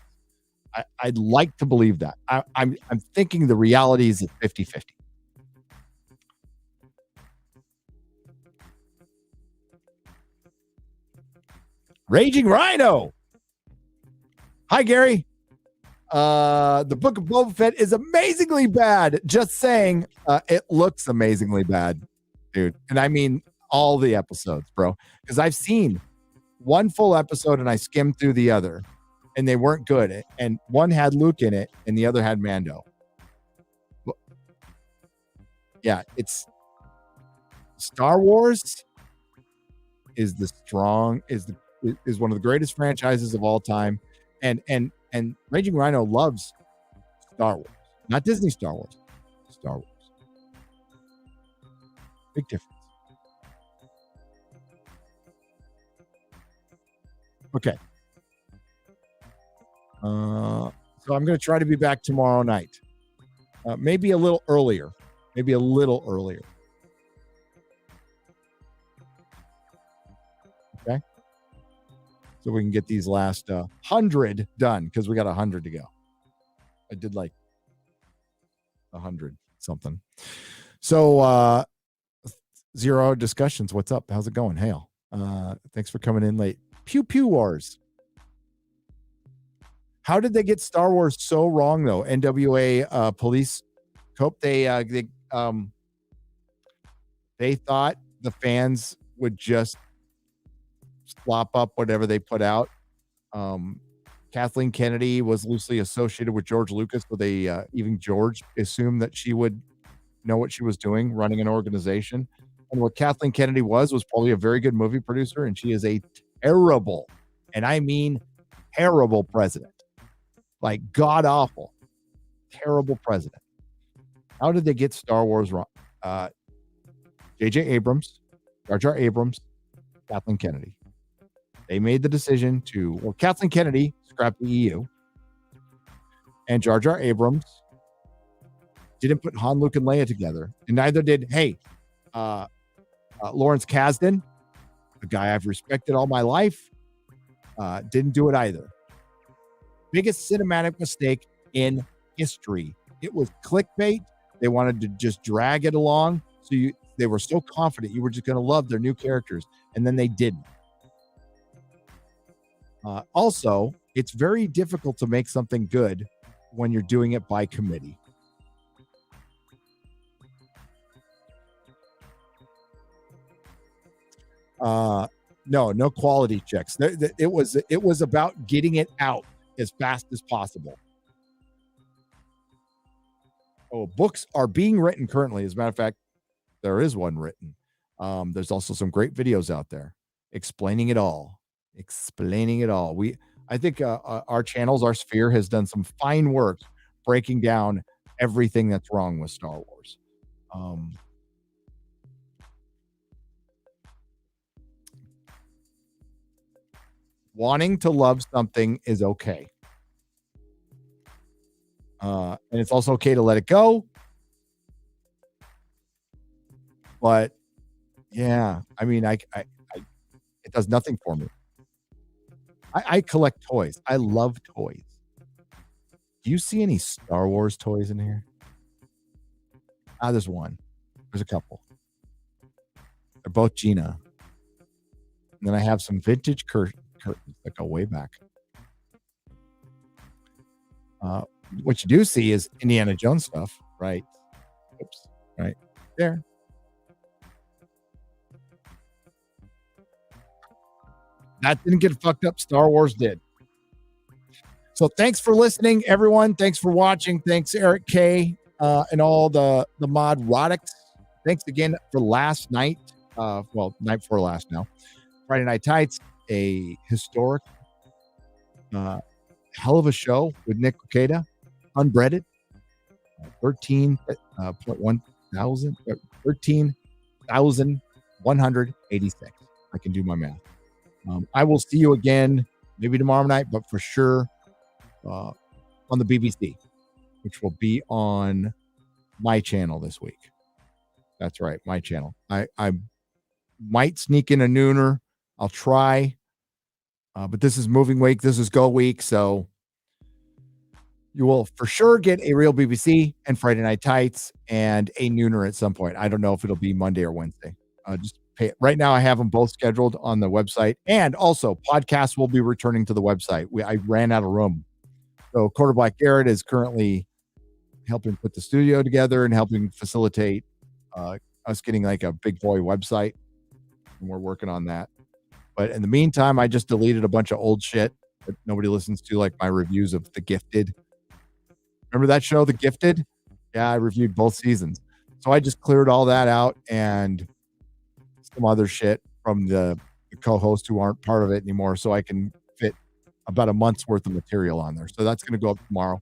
I'd like to believe that. I'm thinking the reality is at 50-50. Raging Rhino. Hi, Gary. The Book of Boba Fett is amazingly bad. Just saying, it looks amazingly bad, dude. And I mean all the episodes, bro. Because I've seen one full episode and I skimmed through the other, and they weren't good. And one had Luke in it, and the other had Mando. But, yeah, it's Star Wars is one of the greatest franchises of all time, and Raging Rhino loves Star Wars, not Disney Star Wars, Star Wars. Big difference. Okay. So I'm going to try to be back tomorrow night. Maybe a little earlier. Okay. So we can get these last 100 done because we got 100 to go. I did like 100 something. So Zero Discussions, what's up? How's it going? Hail. Thanks for coming in late. Pew Pew Wars. How did they get Star Wars so wrong though? NWA police cope. They thought the fans would just slop up whatever they put out. Kathleen Kennedy was loosely associated with George Lucas, so they even George assumed that she would know what she was doing running an organization. And what Kathleen Kennedy was probably a very good movie producer, and she is a terrible, and I mean terrible president. Like god awful, terrible president. How did they get Star Wars wrong? J.J. Abrams, Jar Jar Abrams, Kathleen Kennedy. They made the decision to, Kathleen Kennedy scrapped the EU, and Jar Jar Abrams didn't put Han, Luke, and Leia together, and neither did Lawrence Kasdan, a guy I've respected all my life, didn't do it either. Biggest cinematic mistake in history. It was clickbait. They wanted to just drag it along, so they were so confident you were just going to love their new characters, and then they didn't. Also, it's very difficult to make something good when you're doing it by committee. No quality checks. It was about getting it out as fast as possible. Books are being written currently. As a matter of fact, there is one written. There's also some great videos out there explaining it all. I think our channels, our sphere has done some fine work breaking down everything that's wrong with Star Wars. Wanting to love something is okay. And it's also okay to let it go. But yeah, I mean, it does nothing for me. I collect toys. I love toys. Do you see any Star Wars toys in here? There's one. There's a couple. They're both Gina. And then I have some vintage curtains that go way back. What you do see is Indiana Jones stuff, right? Oops, right there. That didn't get fucked up. Star Wars did. So thanks for listening, everyone. Thanks for watching. Thanks, Eric K. And all the Nerdrotics. Thanks again for last night. Night before last now. Friday Night Tights, a historic hell of a show with Nick Quicada, unbreaded, 13,186. I can do my math. I will see you again, maybe tomorrow night, but for sure on the BBC, which will be on my channel this week. That's right, my channel. I might sneak in a nooner. I'll try. But this is moving week. This is go week. So you will for sure get a real BBC and Friday Night Tights and a nooner at some point. I don't know if it'll be Monday or Wednesday. Just pay it. Right now I have them both scheduled on the website, and also podcasts will be returning to the website. I ran out of room. So Quarter Black Garrett is currently helping put the studio together and helping facilitate us getting like a big boy website. And we're working on that. But in the meantime, I just deleted a bunch of old shit that nobody listens to, like my reviews of The Gifted. Remember that show, The Gifted? Yeah, I reviewed both seasons. So I just cleared all that out and some other shit from the co-hosts who aren't part of it anymore, so I can fit about a month's worth of material on there. So that's going to go up tomorrow.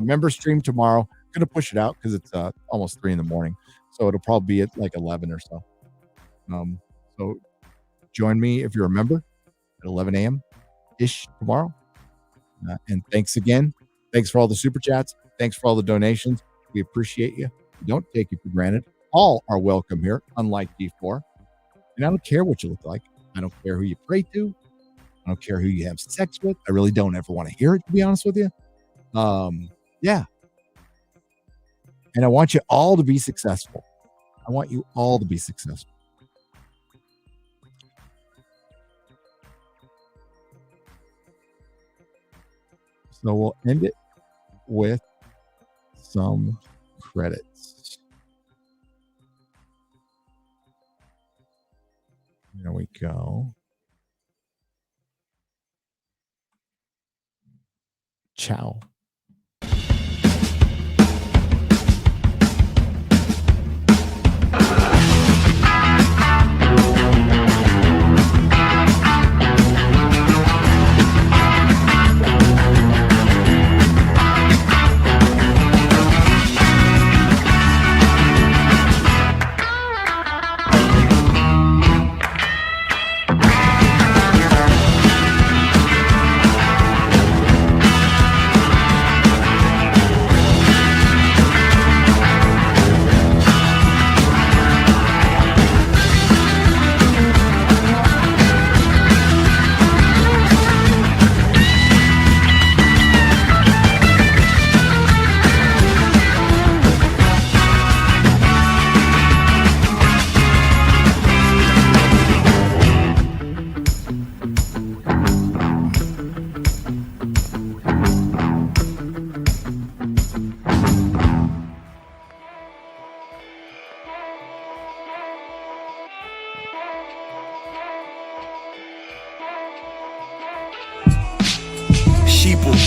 Member stream tomorrow. gonna push it out because it's almost 3 a.m, so it'll probably be at like 11 or so. So join me if you're a member at 11 a.m. ish tomorrow. And thanks again. Thanks for all the super chats. Thanks for all the donations. We appreciate you. We don't take you for granted. All are welcome here, unlike D4. And I don't care what you look like. I don't care who you pray to. I don't care who you have sex with. I really don't ever want to hear it, to be honest with you. Yeah. And I want you all to be successful. I want you all to be successful. So we'll end it with some credits. There we go. Ciao.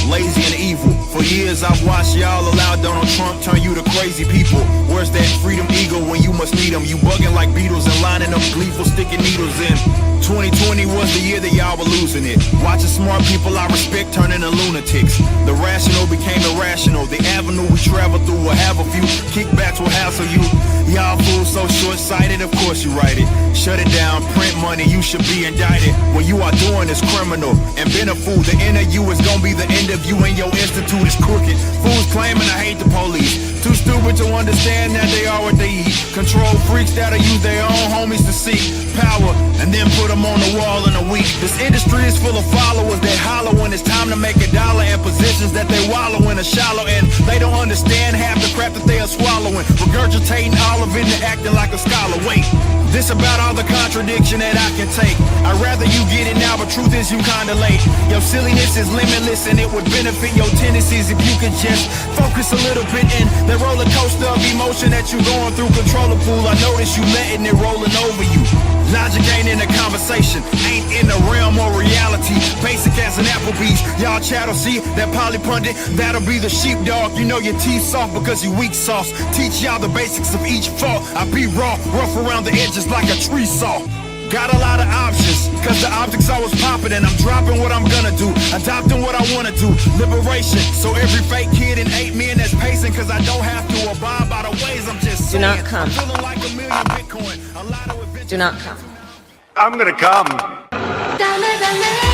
Lazy and evil. For years I've watched y'all allow Donald Trump turn you to crazy people. Where's that freedom eagle when you must need them? You bugging like beetles and lining up gleeful sticking needles in. 2020 was the year that y'all were losing it. Watching smart people I respect turn into lunatics. The rational became irrational. The avenue we travel through will have a few kickbacks will hassle you. Y'all fools so short-sighted, of course you write it. Shut it down, print money, you should be indicted. What you are doing is criminal. And been a fool, the end of you is gonna be the end of you, and your institute is crooked. Fools claiming I hate the police. Too stupid to understand that they are what they eat. Control freaks that'll use their own homies to seek power and then put them on the wall in a week. This industry is full of followers that holler when it's time to make a dollar, and positions that they wallow in are shallow, and they don't understand half the crap that they are swallowing, regurgitating all of it and acting like a scholar. Wait, this about all the contradiction that I can take. I'd rather you get it now, but truth is you kinda late. Your silliness is limitless and it would benefit your tendencies if you could just focus a little bit in the roller coaster of emotion that you're going through. Control the pool, I notice you letting it rolling over you. Logic ain't in the conversation, ain't in the realm or reality. Basic as an Applebee's, y'all chattel, see that poly pundit, that'll be the sheepdog. You know your teeth soft because you weak sauce. Teach y'all the basics of each fault. I be raw, rough around the edges like a tree saw. Got a lot of options, cause the optics always popping, and I'm dropping what I'm gonna do, adopting what I wanna do. Liberation, so every fake kid in 8 men that's pacing, cause I don't have to abide by the ways I'm just saying. Do not come. I'm feeling like $1 million Bitcoin. A lot of Do not come. I'm gonna come. Dame, dame.